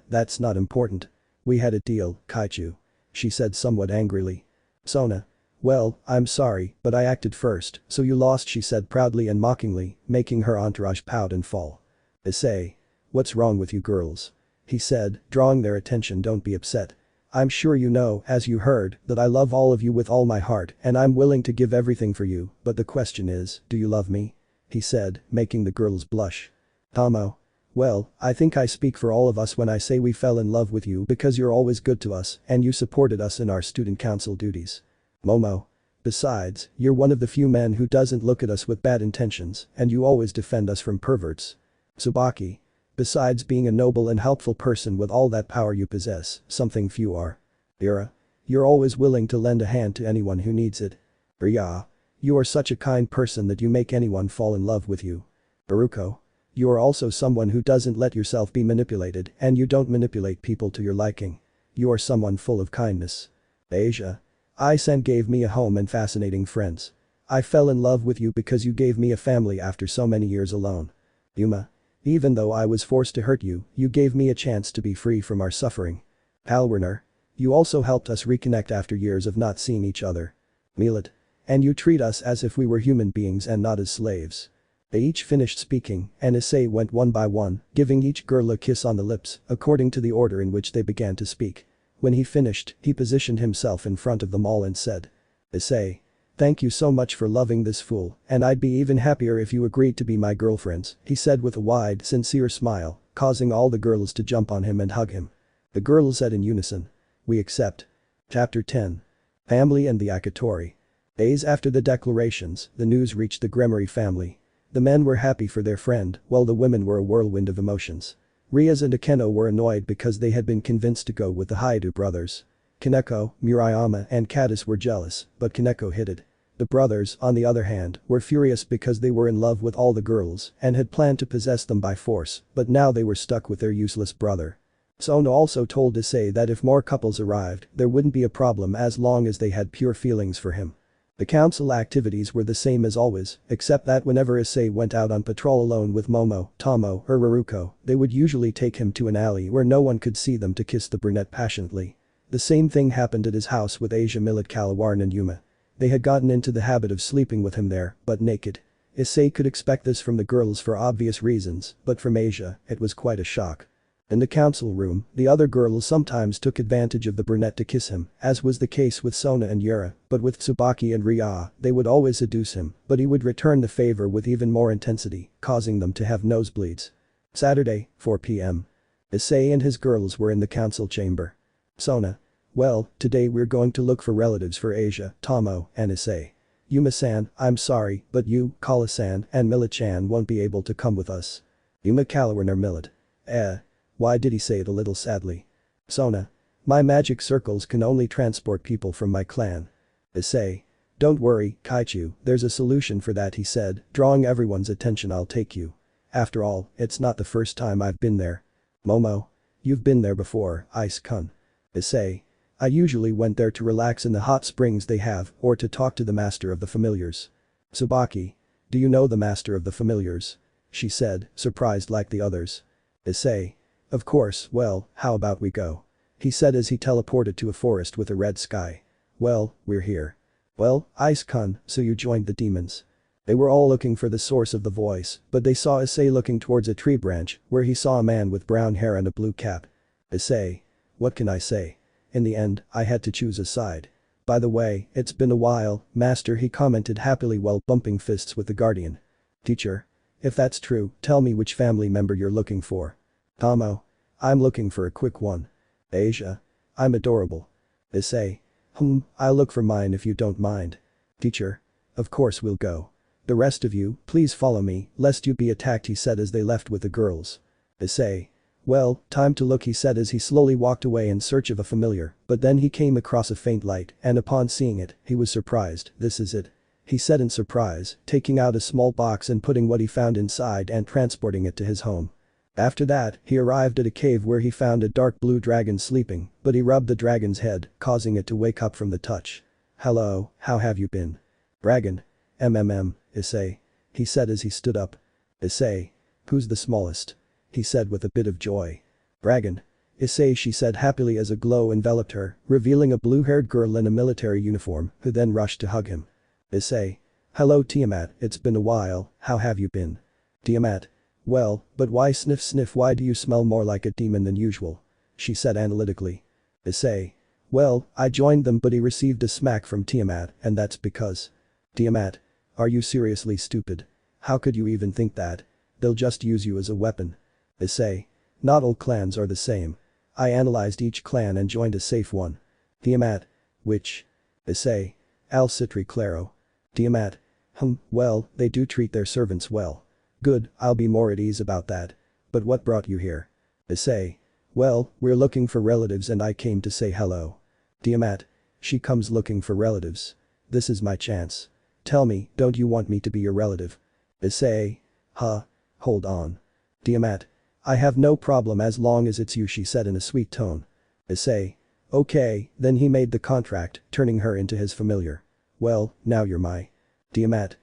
That's not important. We had a deal, Kaichu. She said somewhat angrily. Sona. Well, I'm sorry, but I acted first, so you lost, she said proudly and mockingly, making her entourage pout and fall. Issei. What's wrong with you girls? He said, drawing their attention. Don't be upset. I'm sure you know, as you heard, that I love all of you with all my heart and I'm willing to give everything for you, but the question is, do you love me? He said, making the girls blush. Tomo. Well, I think I speak for all of us when I say we fell in love with you because you're always good to us and you supported us in our student council duties. Momo. Besides, you're one of the few men who doesn't look at us with bad intentions and you always defend us from perverts. Tsubaki. Besides being a noble and helpful person with all that power you possess, something few are. Ira. You're always willing to lend a hand to anyone who needs it. Ria. You are such a kind person that you make anyone fall in love with you. Haruko. You are also someone who doesn't let yourself be manipulated and you don't manipulate people to your liking. You are someone full of kindness. Asia. Issei gave me a home and fascinating friends. I fell in love with you because you gave me a family after so many years alone. Yuma. Even though I was forced to hurt you, you gave me a chance to be free from our suffering. Halwerner. You also helped us reconnect after years of not seeing each other. Milet. And you treat us as if we were human beings and not as slaves. They each finished speaking and Issei went one by one, giving each girl a kiss on the lips according to the order in which they began to speak. When he finished, he positioned himself in front of them all and said. Issei. Thank you so much for loving this fool, and I'd be even happier if you agreed to be my girlfriends, he said with a wide, sincere smile, causing all the girls to jump on him and hug him. The girls said in unison. We accept. Chapter 10. Family and the Akatori. Days after the declarations, the news reached the Gremory family. The men were happy for their friend, while the women were a whirlwind of emotions. Rias and Akeno were annoyed because they had been convinced to go with the Hyoudou brothers. Kaneko, Murayama and Katis were jealous, but Kaneko hid it. The brothers, on the other hand, were furious because they were in love with all the girls and had planned to possess them by force, but now they were stuck with their useless brother. Sona also told Issei that if more couples arrived, there wouldn't be a problem as long as they had pure feelings for him. The council activities were the same as always, except that whenever Issei went out on patrol alone with Momo, Tomo, or Raruko, they would usually take him to an alley where no one could see them to kiss the brunette passionately. The same thing happened at his house with Asia, Millet, Kalawarn and Yuma. They had gotten into the habit of sleeping with him there, but naked. Issei could expect this from the girls for obvious reasons, but from Asia, it was quite a shock. In the council room, the other girls sometimes took advantage of the brunette to kiss him, as was the case with Sona and Yura, but with Tsubaki and Ria, they would always seduce him, but he would return the favor with even more intensity, causing them to have nosebleeds. Saturday, 4 p.m. Issei and his girls were in the council chamber. Sona. Well, today we're going to look for relatives for Asia, Tomo, and Issei. Yuma-san, I'm sorry, but you, Kala-san, and Millet-chan won't be able to come with us. Yuma Kalawarn or Millet. Why did he say it a little sadly? Sona. My magic circles can only transport people from my clan. Issei. Don't worry, Kaichu, there's a solution for that, he said, drawing everyone's attention. I'll take you. After all, it's not the first time I've been there. Momo. You've been there before, Ice-kun. Issei. I usually went there to relax in the hot springs they have or to talk to the master of the familiars. Tsubaki. Do you know the master of the familiars? She said, surprised like the others. Issei. Of course, well, how about we go? He said as he teleported to a forest with a red sky. Well, we're here. Well, Ice-kun, so you joined the demons. They were all looking for the source of the voice, but they saw Issei looking towards a tree branch where he saw a man with brown hair and a blue cap. Issei. What can I say? In the end, I had to choose a side. By the way, it's been a while, master, he commented happily while bumping fists with the guardian. Teacher. If that's true, tell me which family member you're looking for. Tomo. I'm looking for a quick one. Asia. I'm adorable. Issei. I'll look for mine if you don't mind. Teacher. Of course we'll go. The rest of you, please follow me, lest you be attacked, he said as they left with the girls. Issei. Well, time to look, he said as he slowly walked away in search of a familiar, but then he came across a faint light and upon seeing it, he was surprised. This is it. He said in surprise, taking out a small box and putting what he found inside and transporting it to his home. After that, he arrived at a cave where he found a dark blue dragon sleeping, but he rubbed the dragon's head, causing it to wake up from the touch. Hello, how have you been? Dragon. Issei. He said as he stood up. Issei. Who's the smallest? He said with a bit of joy. Dragon. Issei, she said happily as a glow enveloped her, revealing a blue-haired girl in a military uniform, who then rushed to hug him. Issei. Hello Tiamat, it's been a while, how have you been? Tiamat. Well, but why sniff sniff, why do you smell more like a demon than usual? She said analytically. Issei. Well, I joined them, but he received a smack from Tiamat and that's because. Tiamat. Are you seriously stupid? How could you even think that? They'll just use you as a weapon. Issei. Not all clans are the same. I analyzed each clan and joined a safe one. Tiamat. Which? Issei. Al Sitri Claro. Tiamat. Well, they do treat their servants well. Good, I'll be more at ease about that. But what brought you here? Issei. Well, we're looking for relatives and I came to say hello. Tiamat. She comes looking for relatives. This is my chance. Tell me, don't you want me to be your relative? Issei. Hold on. Tiamat. I have no problem as long as it's you, she said in a sweet tone. Issei. Okay, then he made the contract, turning her into his familiar. Well, now you're my. Tiamat.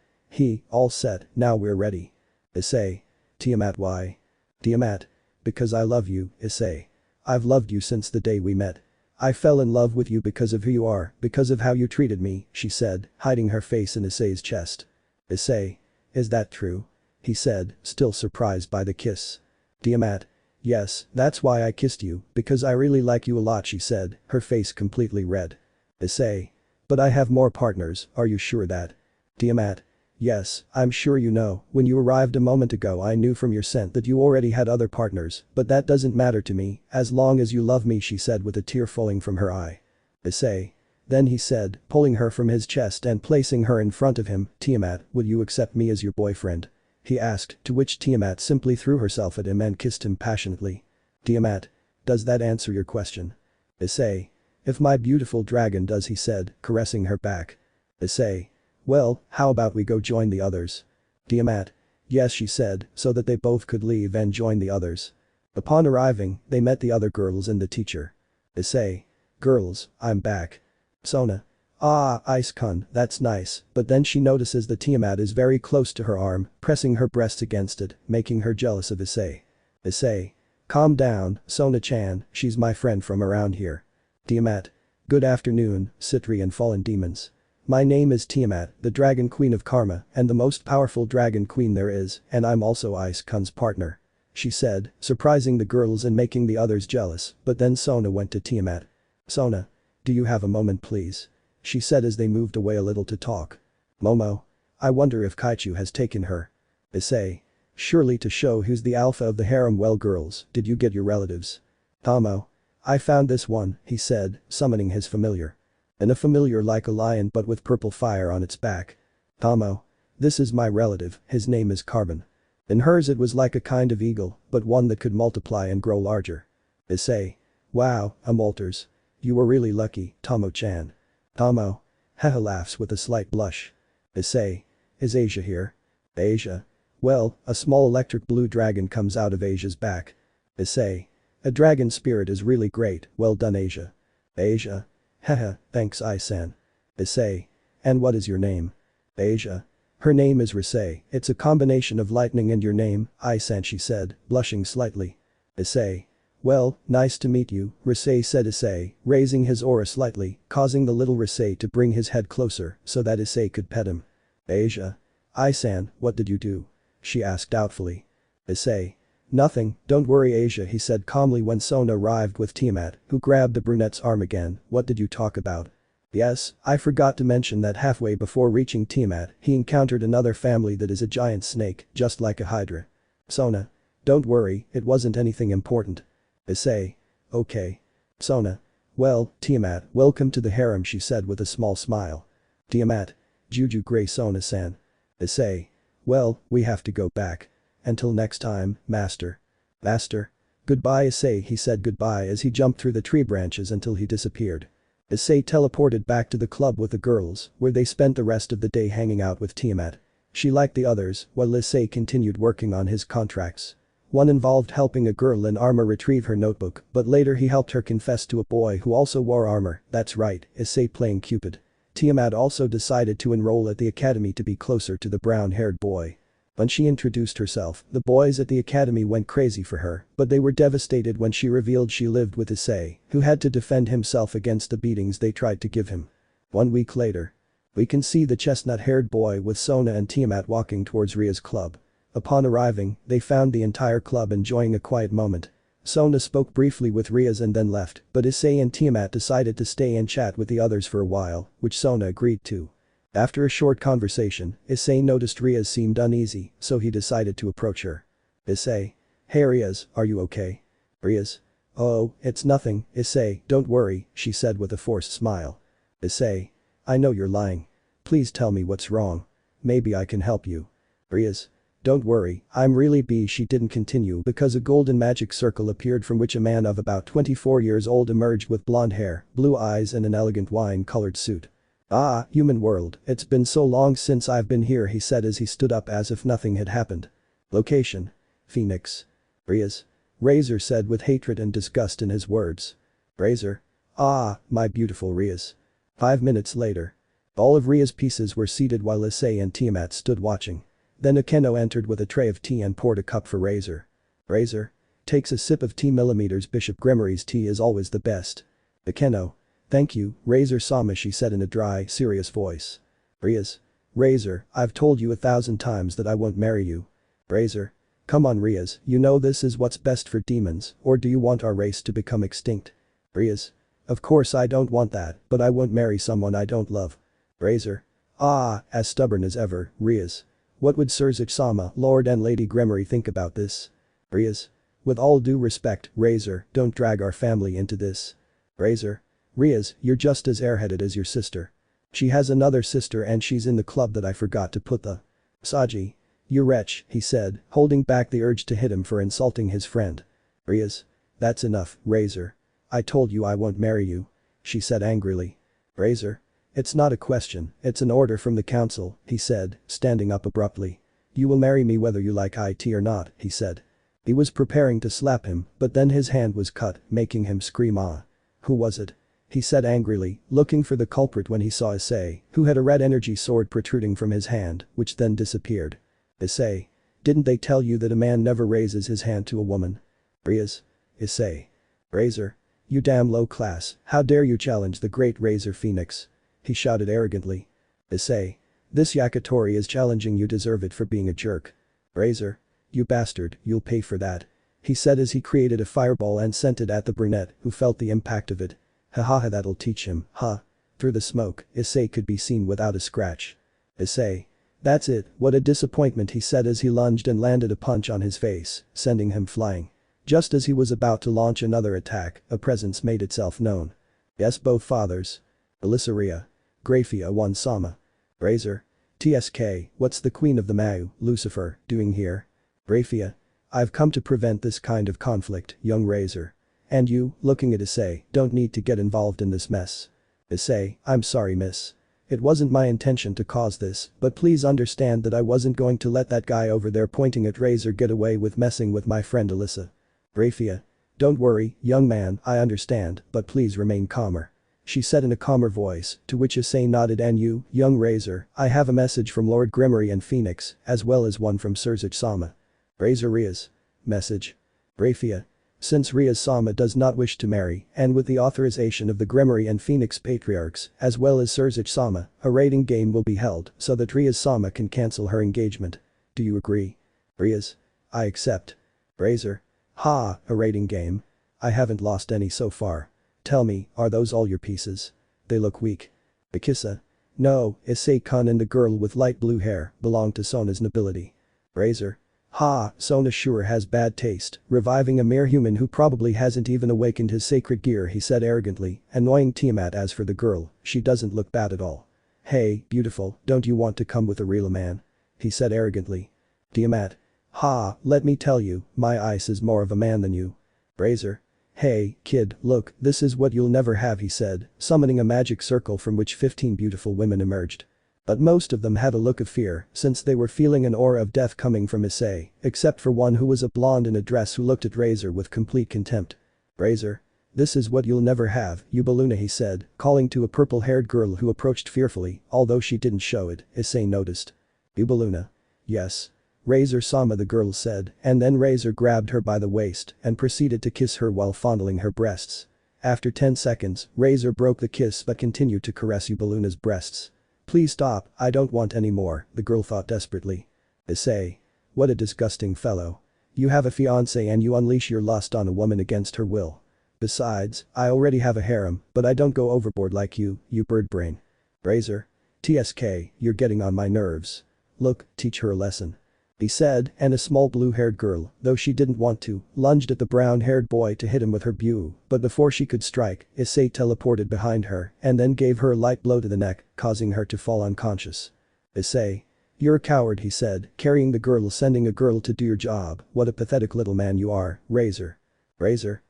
All set, now we're ready. Issei. Tiamat, why? Tiamat. Because I love you, Issei. I've loved you since the day we met. I fell in love with you because of who you are, because of how you treated me, she said, hiding her face in Issei's chest. Issei. Is that true? He said, still surprised by the kiss. Tiamat. Yes, that's why I kissed you, because I really like you a lot, she said, her face completely red. Issei. But I have more partners, are you sure that? Tiamat. Yes, I'm sure you know, when you arrived a moment ago I knew from your scent that you already had other partners, but that doesn't matter to me, as long as you love me, she said with a tear falling from her eye. Issei. Then he said, pulling her from his chest and placing her in front of him, Tiamat, would you accept me as your boyfriend? He asked, to which Tiamat simply threw herself at him and kissed him passionately. Tiamat. Does that answer your question? Issei. If my beautiful dragon does, he said, caressing her back. Issei. Well, how about we go join the others? Tiamat. Yes, she said, so that they both could leave and join the others. Upon arriving, they met the other girls and the teacher. Issei. Girls, I'm back. Sona. Ah, Ice-kun, that's nice, but then she notices the Tiamat is very close to her arm, pressing her breasts against it, making her jealous of Issei. Issei. Calm down, Sona-chan, she's my friend from around here. Tiamat. Good afternoon, Sitri and fallen demons. My name is Tiamat, the Dragon Queen of Karma and the most powerful Dragon Queen there is, and I'm also Ice-kun's partner. She said, surprising the girls and making the others jealous, but then Sona went to Tiamat. Sona. Do you have a moment please? She said as they moved away a little to talk. Momo. I wonder if Kaichu has taken her. Issei. Surely to show who's the alpha of the harem. Well girls, did you get your relatives? Tomo. I found this one, he said, summoning his familiar. And a familiar like a lion but with purple fire on its back. Tomo. This is my relative, his name is Carbon. In hers it was like a kind of eagle, but one that could multiply and grow larger. Issei. Wow, Molters. You were really lucky, Tomo-chan. Tomo. Haha laughs with a slight blush. Issei. Is Asia here? Asia. Well, a small electric blue dragon comes out of Asia's back. Issei. A dragon spirit is really great, well done Asia. Asia. Haha, thanks I-san. Issei. And what is your name? Asia. Her name is Risei, it's a combination of lightning and your name, I-san she said, blushing slightly. Issei. Well, nice to meet you, Risei said Issei, raising his aura slightly, causing the little Risei to bring his head closer so that Issei could pet him. Asia. I-san, what did you do? She asked doubtfully. Issei. Nothing, don't worry Asia he said calmly when Sona arrived with Tiamat, who grabbed the brunette's arm again. What did you talk about? Yes, I forgot to mention that halfway before reaching Tiamat, he encountered another family that is a giant snake, just like a hydra. Sona. Don't worry, it wasn't anything important. Issei. Okay. Sona. Well, Tiamat, welcome to the harem she said with a small smile. Tiamat. Juju Grey Sona-san. Issei. Well, we have to go back. Until next time, master. Master. Goodbye Issei he said goodbye as he jumped through the tree branches until he disappeared. Issei teleported back to the club with the girls, where they spent the rest of the day hanging out with Tiamat. She liked the others, while Issei continued working on his contracts. One involved helping a girl in armor retrieve her notebook, but later he helped her confess to a boy who also wore armor, that's right, Issei playing Cupid. Tiamat also decided to enroll at the academy to be closer to the brown-haired boy. When she introduced herself, the boys at the academy went crazy for her, but they were devastated when she revealed she lived with Issei, who had to defend himself against the beatings they tried to give him. 1 week later. We can see the chestnut-haired boy with Sona and Tiamat walking towards Ria's club. Upon arriving, they found the entire club enjoying a quiet moment. Sona spoke briefly with Rias and then left, but Issei and Tiamat decided to stay and chat with the others for a while, which Sona agreed to. After a short conversation, Issei noticed Rias seemed uneasy, so he decided to approach her. Issei. Hey Rias, are you okay? Rias. Oh, it's nothing, Issei, don't worry, she said with a forced smile. Issei. I know you're lying. Please tell me what's wrong. Maybe I can help you. Rias. Don't worry, I'm really she didn't continue because a golden magic circle appeared from which a man of about 24 years old emerged with blonde hair, blue eyes and an elegant wine-colored suit. Ah, human world, it's been so long since I've been here he said as he stood up as if nothing had happened. Location. Phoenix. Rias. Razor said with hatred and disgust in his words. Razor. Ah, my beautiful Rias. 5 minutes later. All of Ria's pieces were seated while Issei and Tiamat stood watching. Then Akeno entered with a tray of tea and poured a cup for Razor. Razor. Takes a sip of tea. Bishop Gremory's tea is always the best. Akeno. Thank you, Razor-sama she said in a dry, serious voice. Rias. Razor, I've told you 1,000 times that I won't marry you. Razor. Come on Rias, you know this is what's best for demons, or do you want our race to become extinct? Rias. Of course I don't want that, but I won't marry someone I don't love. Razor. Ah, as stubborn as ever, Rias. What would Sirzechs-sama, Lord and Lady Gremory think about this? Rias. With all due respect, Razor, don't drag our family into this. Razor. Rias, you're just as airheaded as your sister. She has another sister and she's in the club that I forgot to put the. Saji. You wretch, he said, holding back the urge to hit him for insulting his friend. Rias. That's enough, Razor. I told you I won't marry you. She said angrily. Razor. It's not a question, it's an order from the council, he said, standing up abruptly. You will marry me whether you like it or not, he said. He was preparing to slap him, but then his hand was cut, making him scream ah. Who was it? he said angrily, looking for the culprit when he saw Issei, who had a red energy sword protruding from his hand, which then disappeared. Issei. Didn't they tell you that a man never raises his hand to a woman? Rias. Issei. Razor. You damn low class, how dare you challenge the great Razor Phoenix? He shouted arrogantly. Issei. This Yakitori is challenging you, deserve it for being a jerk. Razor. You bastard, you'll pay for that. He said as he created a fireball and sent it at the brunette, who felt the impact of it. Haha, that'll teach him, huh? Through the smoke, Issei could be seen without a scratch. Issei. That's it, what a disappointment, he said as he lunged and landed a punch on his face, sending him flying. Just as he was about to launch another attack, a presence made itself known. Yes, both fathers. Ria. Grayfia 1 Sama. Razor. TSK, what's the queen of the Mau, Lucifer, doing here? Grayfia. I've come to prevent this kind of conflict, young Razor. And you, looking at Issei, don't need to get involved in this mess. Issei, I'm sorry miss. It wasn't my intention to cause this, but please understand that I wasn't going to let that guy over there pointing at Razor get away with messing with my friend Alyssa. Grayfia. Don't worry, young man, I understand, but please remain calmer. She said in a calmer voice, to which Issei nodded. And you, young Razor, I have a message from Lord Gremory and Phoenix, as well as one from Sirzechs Sama. Razor Rias. Message. Grayfia. Since Rias Sama does not wish to marry, and with the authorization of the Gremory and Phoenix patriarchs, as well as Sirzechs Sama, a rating game will be held so that Rias Sama can cancel her engagement. Do you agree? Rias. I accept. Razor. Ha, a rating game. I haven't lost any so far. Tell me, are those all your pieces? They look weak. Bakissa. No, Issei-kun and the girl with light blue hair belong to Sona's nobility. Razor. Ha, Sona sure has bad taste, reviving a mere human who probably hasn't even awakened his sacred gear, he said arrogantly, annoying Tiamat. As for the girl, she doesn't look bad at all. Hey, beautiful, don't you want to come with a real man? He said arrogantly. Tiamat. Ha, let me tell you, my Ice is more of a man than you. Razor. Hey, kid, look, this is what you'll never have, he said, summoning a magic circle from which 15 beautiful women emerged. But most of them had a look of fear, since they were feeling an aura of death coming from Issei, except for one who was a blonde in a dress who looked at Razor with complete contempt. Razor. This is what you'll never have, Yubaluna, he said, calling to a purple-haired girl who approached fearfully, although she didn't show it, Issei noticed. Yubaluna. Yes. Razor Sama, the girl said, and then Razor grabbed her by the waist and proceeded to kiss her while fondling her breasts. After 10 seconds, Razor broke the kiss but continued to caress Yubaluna's breasts. Please stop, I don't want any more, the girl thought desperately. Issei. What a disgusting fellow. You have a fiancé and you unleash your lust on a woman against her will. Besides, I already have a harem, but I don't go overboard like you bird brain. Razor. TSK, you're getting on my nerves. Look, teach her a lesson. He said, and a small blue-haired girl, though she didn't want to, lunged at the brown-haired boy to hit him with her bu, but before she could strike, Issei teleported behind her and then gave her a light blow to the neck, causing her to fall unconscious. Issei. You're a coward, he said, carrying the girl, sending a girl to do your job. What a pathetic little man you are, Razor. Razor.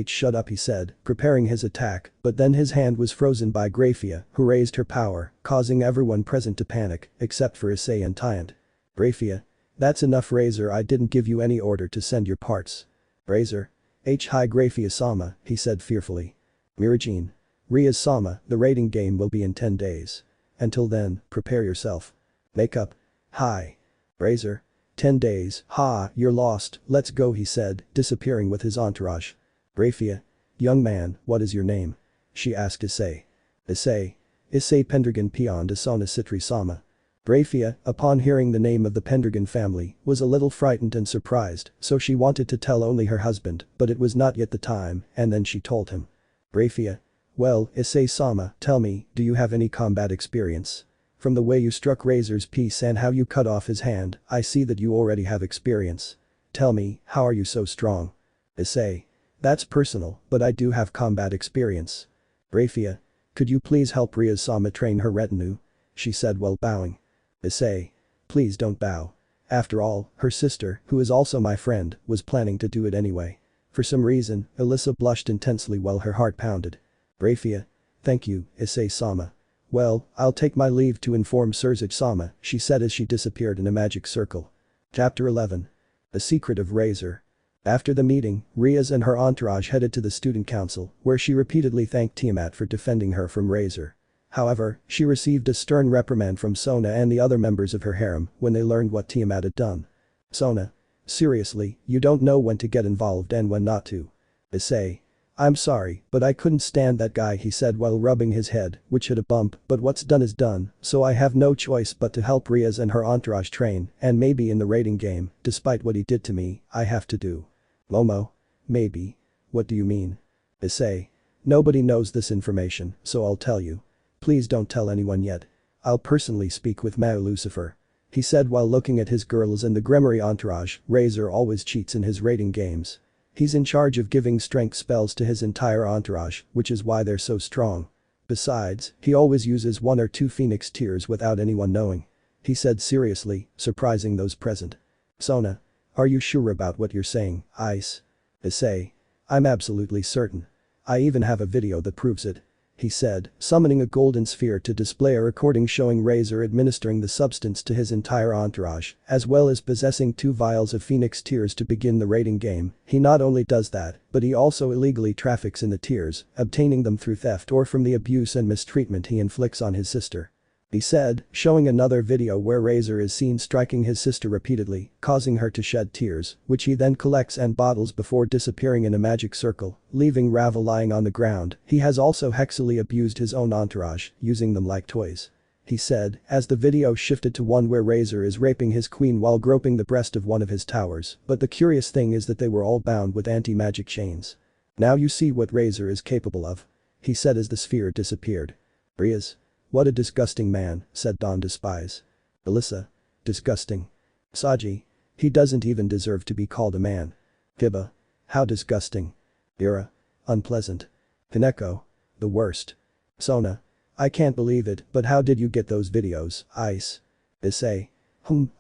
Shut up, he said, preparing his attack, but then his hand was frozen by Grayfia, who raised her power, causing everyone present to panic, except for Issei and Tyant. Grayfia. That's enough, Razor, I didn't give you any order to send your parts. Razor. Hi Grayfia Sama, he said fearfully. Mirajin. Rias Sama, the rating game will be in 10 days. Until then, prepare yourself. Make up. Hi. Razor. 10 days, ha, you're lost, let's go, he said, disappearing with his entourage. Grayfia. Young man, what is your name? She asked Issei. Issei Pendragon Peon de Sona Sitri Sama. Grayfia, upon hearing the name of the Pendragon family, was a little frightened and surprised, so she wanted to tell only her husband, but it was not yet the time, and then she told him. Grayfia. Well, Issei Sama, tell me, do you have any combat experience? From the way you struck Razor's piece and how you cut off his hand, I see that you already have experience. Tell me, how are you so strong? Issei. That's personal, but I do have combat experience. Grayfia. Could you please help Rias Sama train her retinue? She said while bowing. Issei. Please don't bow. After all, her sister, who is also my friend, was planning to do it anyway. For some reason, Alyssa blushed intensely while her heart pounded. Grayfia. Thank you, Issei Sama. Well, I'll take my leave to inform Sirzechs Sama, she said as she disappeared in a magic circle. Chapter 11. The Secret of Razor. After the meeting, Rias and her entourage headed to the student council, where she repeatedly thanked Tiamat for defending her from Razor. However, she received a stern reprimand from Sona and the other members of her harem when they learned what Tiamat had done. Sona. Seriously, you don't know when to get involved and when not to. Issei. I'm sorry, but I couldn't stand that guy, he said while rubbing his head, which hit a bump, but what's done is done, so I have no choice but to help Rias and her entourage train, and maybe in the raiding game, despite what he did to me, I have to do. Momo. Maybe. What do you mean? Issei. Nobody knows this information, so I'll tell you. Please don't tell anyone yet. I'll personally speak with Mao Lucifer. He said while looking at his girls and the Gremory entourage. Razor always cheats in his raiding games. He's in charge of giving strength spells to his entire entourage, which is why they're so strong. Besides, he always uses 1 or 2 phoenix tears without anyone knowing. He said seriously, surprising those present. Sona. Are you sure about what you're saying, Ice? Issei. I'm absolutely certain. I even have a video that proves it. He said, summoning a golden sphere to display a recording showing Razor administering the substance to his entire entourage, as well as possessing 2 vials of phoenix tears to begin the raiding game. He not only does that, but he also illegally traffics in the tears, obtaining them through theft or from the abuse and mistreatment he inflicts on his sister. He said, showing another video where Razor is seen striking his sister repeatedly, causing her to shed tears, which he then collects and bottles before disappearing in a magic circle, leaving Ravel lying on the ground. He has also hexily abused his own entourage, using them like toys. He said, as the video shifted to one where Razor is raping his queen while groping the breast of one of his towers, but the curious thing is that they were all bound with anti-magic chains. Now you see what Razor is capable of. He said as the sphere disappeared. Rias. What a disgusting man, said Don Despise. Alyssa. Disgusting. Saji. He doesn't even deserve to be called a man. Kiba. How disgusting. Ira. Unpleasant. Hineko. The worst. Sona. I can't believe it, but how did you get those videos, Ice? Issei.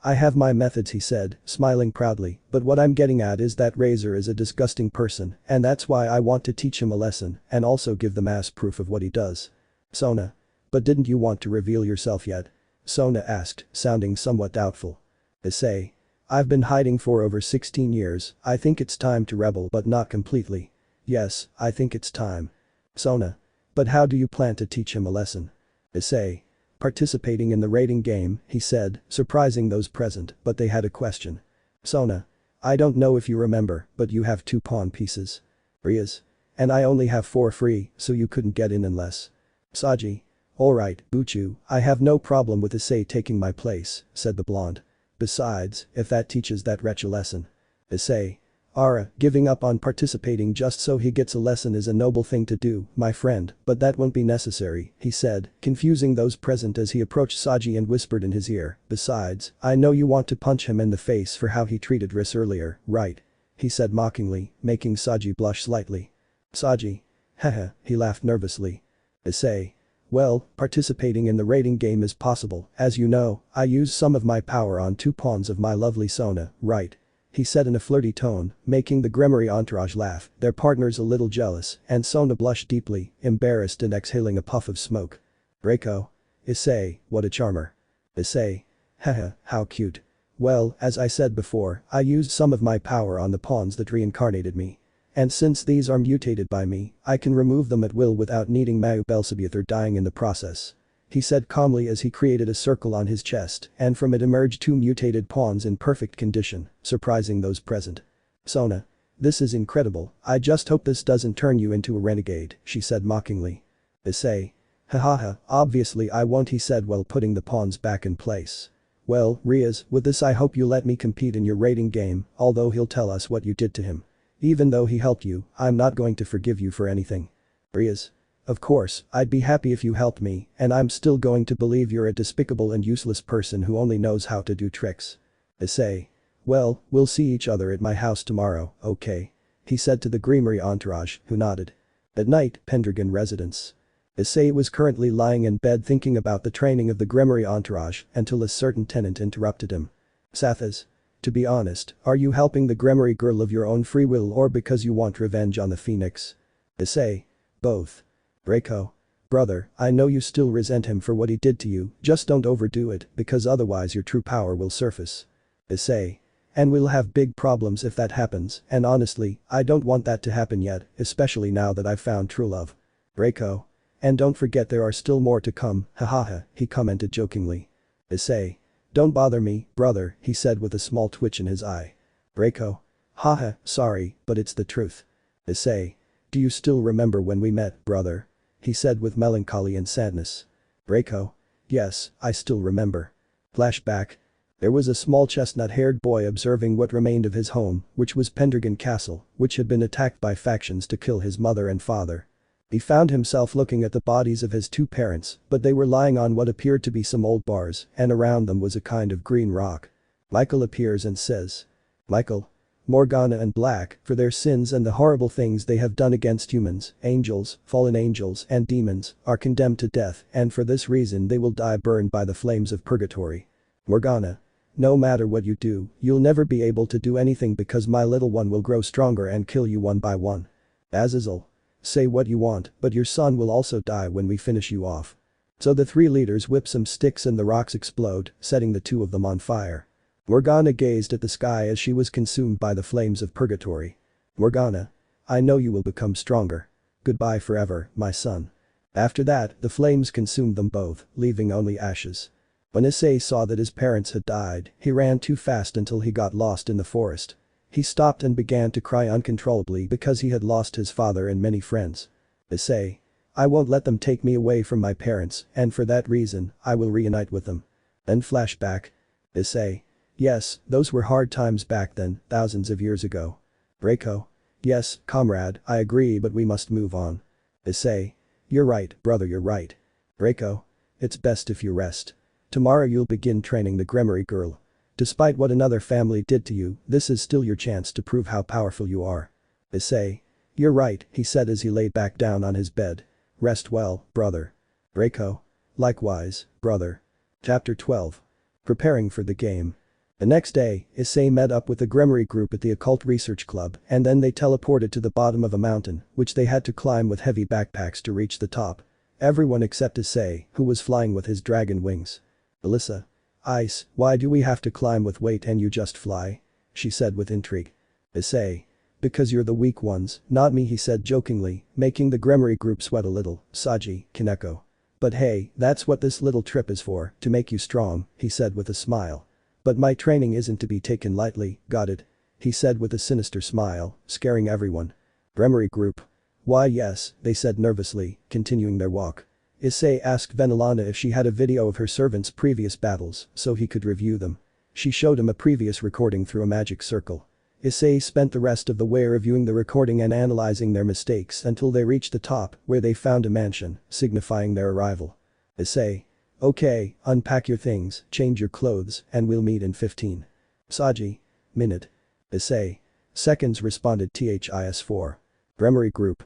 I have my methods, he said, smiling proudly, but what I'm getting at is that Razor is a disgusting person, and that's why I want to teach him a lesson and also give the mass proof of what he does. Sona. But didn't you want to reveal yourself yet? Sona asked, sounding somewhat doubtful. Issei. I've been hiding for over 16 years, I think it's time to rebel but not completely. Yes, I think it's time. Sona. But how do you plan to teach him a lesson? Issei. Participating in the raiding game, he said, surprising those present, but they had a question. Sona. I don't know if you remember, but you have 2 pawn pieces. Rias. And I only have 4 free, so you couldn't get in unless. Saji. Alright, Buchu, I have no problem with Issei taking my place, said the blonde. Besides, if that teaches that wretch a lesson. Issei. Ara, giving up on participating just so he gets a lesson is a noble thing to do, my friend, but that won't be necessary, he said, confusing those present as he approached Saji and whispered in his ear. Besides, I know you want to punch him in the face for how he treated Riss earlier, right? He said mockingly, making Saji blush slightly. Saji. Haha, he laughed nervously. Issei. Well, participating in the raiding game is possible, as you know, I use some of my power on 2 pawns of my lovely Sona, right? He said in a flirty tone, making the Gremory entourage laugh, their partners a little jealous, and Sona blushed deeply, embarrassed and exhaling a puff of smoke. Draco. Issei, what a charmer. Issei. Haha, how cute. Well, as I said before, I used some of my power on the pawns that reincarnated me. And since these are mutated by me, I can remove them at will without needing Mau Belzebuth or dying in the process. He said calmly as he created a circle on his chest, and from it emerged 2 mutated pawns in perfect condition, surprising those present. Sona. This is incredible, I just hope this doesn't turn you into a renegade, she said mockingly. Issei. Hahaha, obviously I won't, he said while putting the pawns back in place. Well, Rias, with this I hope you let me compete in your raiding game, although he'll tell us what you did to him. Even though he helped you, I'm not going to forgive you for anything. Rias. Of course, I'd be happy if you helped me, and I'm still going to believe you're a despicable and useless person who only knows how to do tricks. Issei. Well, we'll see each other at my house tomorrow, okay? He said to the Gremory entourage, who nodded. At night, Pendragon residence. Issei was currently lying in bed thinking about the training of the Gremory entourage until a certain tenant interrupted him. Sathas. To be honest, are you helping the Gremory girl of your own free will or because you want revenge on the Phoenix? Issei. Both. Draco. Brother, I know you still resent him for what he did to you, just don't overdo it because otherwise your true power will surface. Issei. And we'll have big problems if that happens, and honestly, I don't want that to happen yet, especially now that I've found true love. Breako. And don't forget there are still more to come, hahaha, he commented jokingly. Issei. Don't bother me, brother, he said with a small twitch in his eye. Breako. Haha, sorry, but it's the truth. Issei. Do you still remember when we met, brother? He said with melancholy and sadness. Breako. Yes, I still remember. Flashback. There was a small chestnut-haired boy observing what remained of his home, which was Pendragon Castle, which had been attacked by factions to kill his mother and father. He found himself looking at the bodies of his two parents, but they were lying on what appeared to be some old bars, and around them was a kind of green rock. Michael appears and says. Michael. Morgana and Black, for their sins and the horrible things they have done against humans, angels, fallen angels and demons, are condemned to death, and for this reason they will die burned by the flames of purgatory. Morgana. No matter what you do, you'll never be able to do anything because my little one will grow stronger and kill you one by one. Azazel. Say what you want, but your son will also die when we finish you off. So the three leaders whip some sticks and the rocks explode, setting the two of them on fire. Morgana gazed at the sky as she was consumed by the flames of purgatory. Morgana. I know you will become stronger. Goodbye forever, my son. After that, the flames consumed them both, leaving only ashes. When Issei saw that his parents had died, he ran too fast until he got lost in the forest. He stopped and began to cry uncontrollably because he had lost his father and many friends. Issei. I won't let them take me away from my parents, and for that reason, I will reunite with them. Then flashback. Issei. Yes, those were hard times back then, thousands of years ago. Breako. Yes, comrade, I agree, but we must move on. Issei. You're right, brother, you're right. Breako. It's best if you rest. Tomorrow you'll begin training the Gremory girl. Despite what another family did to you, this is still your chance to prove how powerful you are. Issei. You're right, he said as he lay back down on his bed. Rest well, brother. Breako. Likewise, brother. Chapter 12. Preparing for the game. The next day, Issei met up with the Gremory group at the Occult Research Club, and then they teleported to the bottom of a mountain, which they had to climb with heavy backpacks to reach the top. Everyone except Issei, who was flying with his dragon wings. Alyssa. Ice, why do we have to climb with weight and you just fly? She said with intrigue. Issei. Because you're the weak ones, not me, he said jokingly, making the Gremory group sweat a little. Saji, Kaneko. But hey, that's what this little trip is for, to make you strong, he said with a smile. But my training isn't to be taken lightly, got it? He said with a sinister smile, scaring everyone. Gremory group. Why yes, they said nervously, continuing their walk. Issei asked Venelana if she had a video of her servants' previous battles, so he could review them. She showed him a previous recording through a magic circle. Issei spent the rest of the way reviewing the recording and analyzing their mistakes until they reached the top, where they found a mansion, signifying their arrival. Issei. Okay, unpack your things, change your clothes, and we'll meet in 15. Saji. Minute. Issei. Seconds, responded THIS4. Gremory group.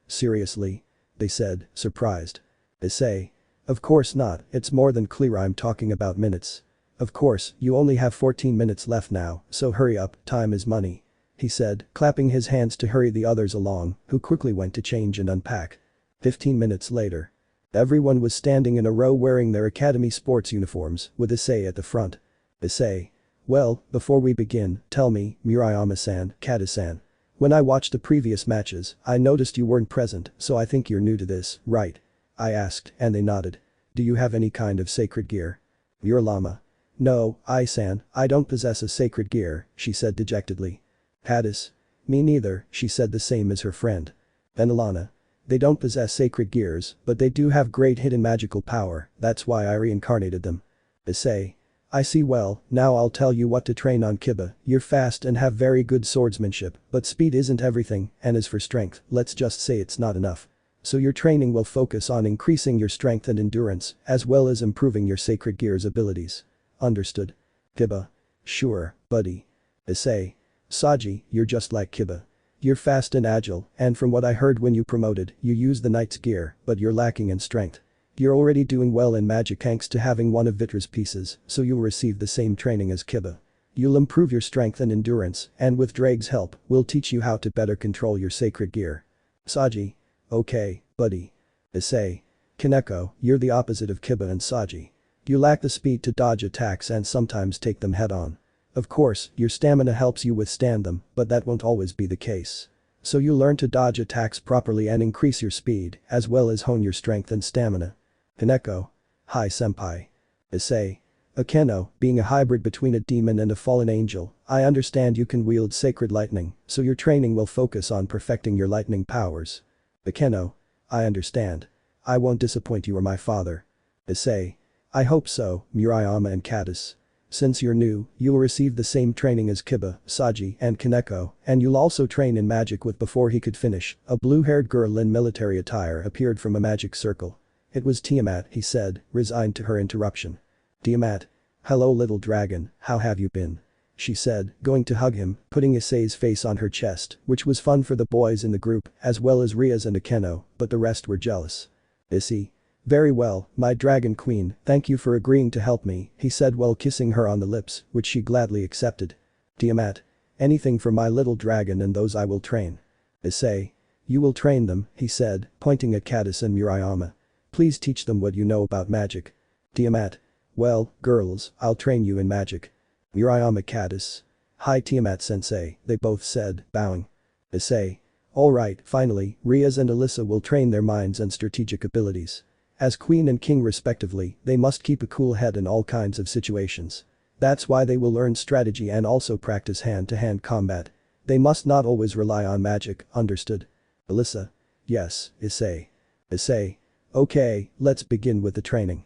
Seriously? They said, surprised. Issei. Of course not, it's more than clear I'm talking about minutes. Of course, you only have 14 minutes left now, so hurry up, time is money. He said, clapping his hands to hurry the others along, who quickly went to change and unpack. 15 minutes later. Everyone was standing in a row wearing their academy sports uniforms, with Issei at the front. Issei. Well, before we begin, tell me, Murayama-san, Kata-san. When I watched the previous matches, I noticed you weren't present, so I think you're new to this, right? I asked, and they nodded. Do you have any kind of sacred gear? Muralama. No, I-san, I don't possess a sacred gear, she said dejectedly. Hadis. Me neither, she said the same as her friend. Venelana. They don't possess sacred gears, but they do have great hidden magical power, that's why I reincarnated them. Issei. I see, well, now I'll tell you what to train on Kiba, you're fast and have very good swordsmanship, but speed isn't everything, and as for strength, let's just say it's not enough. So your training will focus on increasing your strength and endurance, as well as improving your sacred gear's abilities. Understood? Kiba. Sure, buddy. Issei. Saji, you're just like Kiba. You're fast and agile, and from what I heard when you promoted, you use the knight's gear, but you're lacking in strength. You're already doing well in magic thanks to having one of Vitra's pieces, so you'll receive the same training as Kiba. You'll improve your strength and endurance, and with Drake's help, we'll teach you how to better control your sacred gear. Saji. Okay, buddy. Issei. Kaneko, you're the opposite of Kiba and Saji. You lack the speed to dodge attacks and sometimes take them head-on. Of course, your stamina helps you withstand them, but that won't always be the case. So you learn to dodge attacks properly and increase your speed, as well as hone your strength and stamina. Kaneko. Hi senpai. Issei. Akeno, being a hybrid between a demon and a fallen angel, I understand you can wield sacred lightning, so your training will focus on perfecting your lightning powers. Akeno. I understand. I won't disappoint you or my father. Issei. I hope so, Murayama and Caddis. Since you're new, you'll receive the same training as Kiba, Saji, and Kaneko, and you'll also train in magic with before he could finish, a blue-haired girl in military attire appeared from a magic circle. It was Tiamat, he said, resigned to her interruption. Tiamat. Hello little dragon, how have you been? She said, going to hug him, putting Issei's face on her chest, which was fun for the boys in the group, as well as Rias and Akeno, but the rest were jealous. Issei. Very well, my dragon queen, thank you for agreeing to help me, he said while kissing her on the lips, which she gladly accepted. Tiamat. Anything for my little dragon and those I will train. Issei. You will train them, he said, pointing at Caddis and Murayama. Please teach them what you know about magic. Tiamat. Well, girls, I'll train you in magic. Murayama Caddis. Hi Tiamat-sensei, they both said, bowing. Issei. Alright, finally, Rias and Alyssa will train their minds and strategic abilities. As queen and king respectively, they must keep a cool head in all kinds of situations. That's why they will learn strategy and also practice hand-to-hand combat. They must not always rely on magic, understood? Alyssa. Yes, Issei. Issei. Okay, let's begin with the training.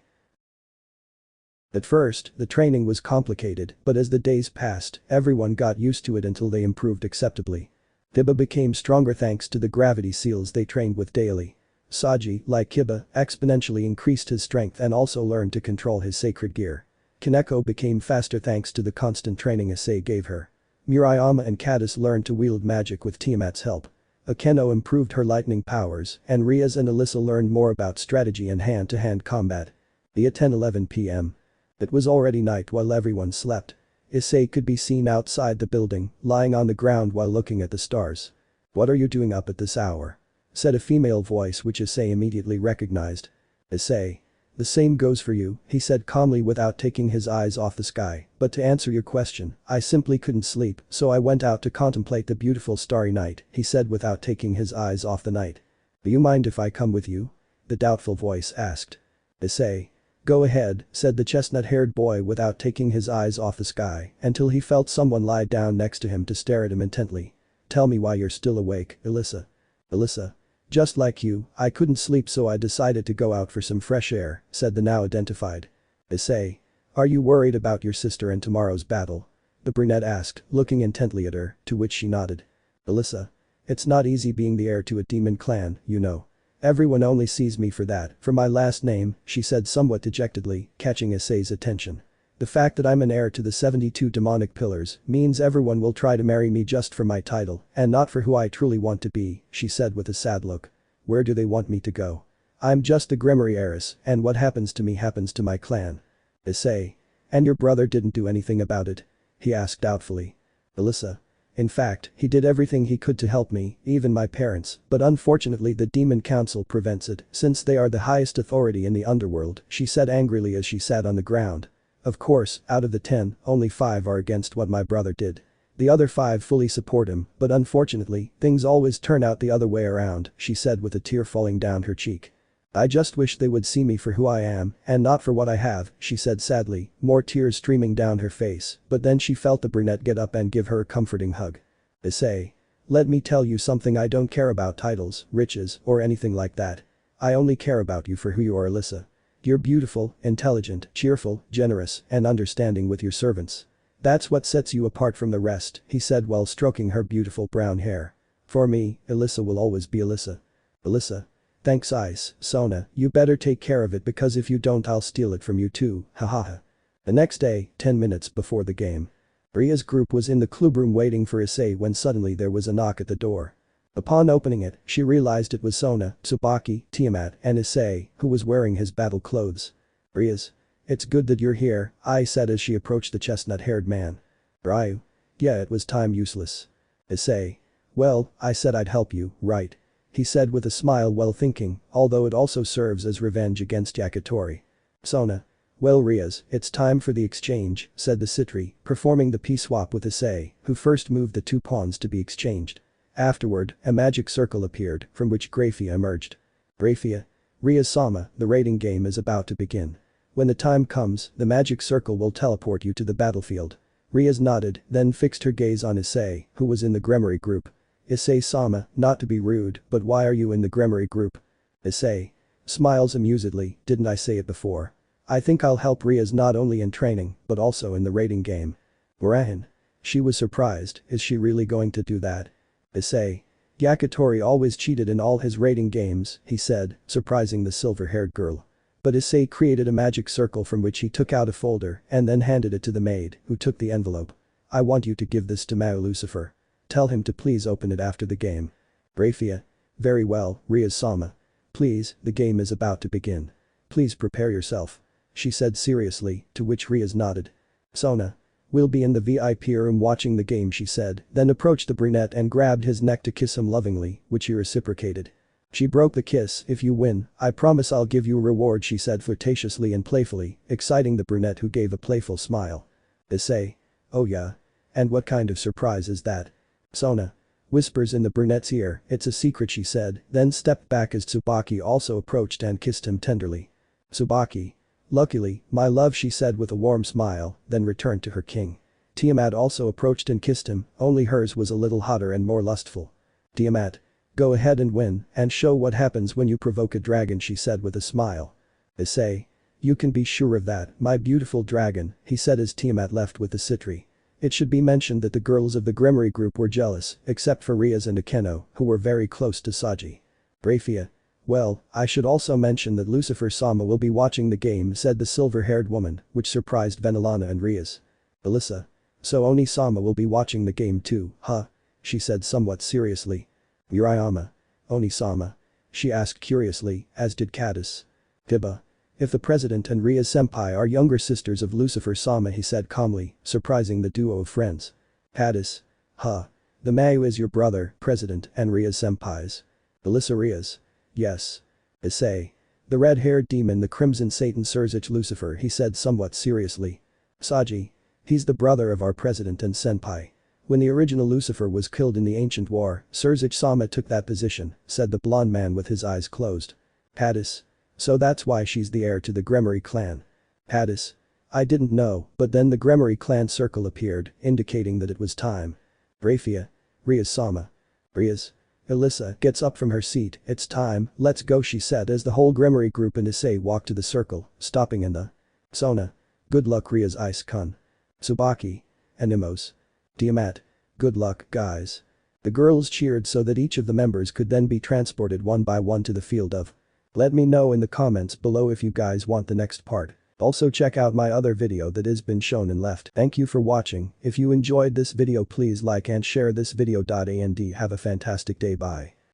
At first, the training was complicated, but as the days passed, everyone got used to it until they improved acceptably. Kiba became stronger thanks to the gravity seals they trained with daily. Saji, like Kiba, exponentially increased his strength and also learned to control his sacred gear. Kaneko became faster thanks to the constant training Issei gave her. Murayama and Caddis learned to wield magic with Tiamat's help. Akeno improved her lightning powers, and Rias and Alyssa learned more about strategy and hand-to-hand combat. At 10:11 p.m. It was already night while everyone slept. Issei could be seen outside the building, lying on the ground while looking at the stars. What are you doing up at this hour? Said a female voice which Issei immediately recognized. Issei. The same goes for you, he said calmly without taking his eyes off the sky, but to answer your question, I simply couldn't sleep, so I went out to contemplate the beautiful starry night, he said without taking his eyes off the night. Do you mind if I come with you? The doubtful voice asked. Issei. Go ahead, said the chestnut-haired boy without taking his eyes off the sky until he felt someone lie down next to him to stare at him intently. Tell me why you're still awake, Alyssa. Alyssa. Just like you, I couldn't sleep so I decided to go out for some fresh air, said the now identified. Issei. Are you worried about your sister and tomorrow's battle? The brunette asked, looking intently at her, to which she nodded. Alyssa. It's not easy being the heir to a demon clan, you know. Everyone only sees me for that, for my last name, she said somewhat dejectedly, catching Issei's attention. The fact that I'm an heir to the 72 demonic pillars means everyone will try to marry me just for my title and not for who I truly want to be, she said with a sad look. Where do they want me to go? I'm just the Gremory heiress and what happens to me happens to my clan. Issei. And your brother didn't do anything about it? He asked doubtfully. Alyssa. In fact, he did everything he could to help me, even my parents, but unfortunately the Demon Council prevents it since they are the highest authority in the underworld, she said angrily as she sat on the ground. Of course, out of the 10, only 5 are against what my brother did. The other 5 fully support him, but unfortunately, things always turn out the other way around, she said with a tear falling down her cheek. I just wish they would see me for who I am and not for what I have, she said sadly, more tears streaming down her face, but then she felt the brunette get up and give her a comforting hug. Issei. Let me tell you something, I don't care about titles, riches, or anything like that. I only care about you for who you are, Alyssa. You're beautiful, intelligent, cheerful, generous, and understanding with your servants. That's what sets you apart from the rest, he said while stroking her beautiful brown hair. For me, Alyssa will always be Alyssa. Alyssa. Thanks Sona, you better take care of it because if you don't I'll steal it from you too, hahaha. The next day, 10 minutes before the game. Ria's group was in the clubroom waiting for Issei when suddenly there was a knock at the door. Upon opening it, she realized it was Sona, Tsubaki, Tiamat, and Issei, who was wearing his battle clothes. Rias. It's good that you're here, I said as she approached the chestnut-haired man. Ryu. Yeah, it was time useless. Issei. Well, I said I'd help you, right? He said with a smile while thinking, although it also serves as revenge against Yakitori. Sona. Well Rias, it's time for the exchange, said the Sitri, performing the piece swap with Issei, who first moved the 2 pawns to be exchanged. Afterward, a magic circle appeared, from which Grayfia emerged. Grayfia. Rias Sama, the raiding game is about to begin. When the time comes, the magic circle will teleport you to the battlefield. Rias nodded, then fixed her gaze on Issei, who was in the Gremory group. Issei Sama, not to be rude, but why are you in the Gremory group? Issei. Smiles amusedly, didn't I say it before? I think I'll help Rias not only in training, but also in the raiding game. Morahan. She was surprised, is she really going to do that? Issei. Yakitori always cheated in all his raiding games, he said, surprising the silver-haired girl. But Issei created a magic circle from which he took out a folder and then handed it to the maid, who took the envelope. I want you to give this to Mao Lucifer. Tell him to please open it after the game. Grayfia. Very well, Rias Sama. Please, the game is about to begin. Please prepare yourself. She said seriously, to which Rias nodded. Sona. We'll be in the VIP room watching the game, she said, then approached the brunette and grabbed his neck to kiss him lovingly, which he reciprocated. She broke the kiss, if you win, I promise I'll give you a reward, she said flirtatiously and playfully, exciting the brunette who gave a playful smile. Issei. Oh yeah. And what kind of surprise is that? Sona. Whispers in the brunette's ear, it's a secret, she said, then stepped back as Tsubaki also approached and kissed him tenderly. Tsubaki. Luckily, my love, she said with a warm smile, then returned to her king. Tiamat also approached and kissed him, only hers was a little hotter and more lustful. Tiamat. Go ahead and win, and show what happens when you provoke a dragon, she said with a smile. Issei. You can be sure of that, my beautiful dragon, he said as Tiamat left with the Sitri. It should be mentioned that the girls of the Gremory group were jealous, except for Rias and Akeno, who were very close to Saji. Grayfia. Well, I should also mention that Lucifer Sama will be watching the game, said the silver-haired woman, which surprised Venelana and Rias. Alyssa. So Oni Sama will be watching the game too, huh? She said somewhat seriously. Yuriyama. Oni Sama. She asked curiously, as did Caddis. Tiba. If the president and Rias senpai are younger sisters of Lucifer Sama, he said calmly, surprising the duo of friends. Caddis. Huh. The Mayu is your brother, president, and Rias senpai's. Alyssa. Rias. Yes. Issei. The red-haired demon, the crimson Satan Sirzechs Lucifer, he said somewhat seriously. Saji. He's the brother of our president and senpai. When the original Lucifer was killed in the ancient war, Sirzechs Sama took that position, said the blonde man with his eyes closed. Caddis. So that's why she's the heir to the Gremory clan. Caddis. I didn't know, but then the Gremory clan circle appeared, indicating that it was time. Grayfia. Rias Sama. Rias. Alyssa gets up from her seat, it's time, let's go, she said as the whole Gremory group and Issei walked to the circle, stopping in the. Sona. Good luck, Rias Ice-kun. Tsubaki. Animos. Tiamat. Good luck, guys. The girls cheered so that each of the members could then be transported one by one to the field of. Let me know in the comments below if you guys want the next part. Also check out my other video that has been shown and left. Thank you for watching. If you enjoyed this video, please like and share this video. And have a fantastic day. Bye.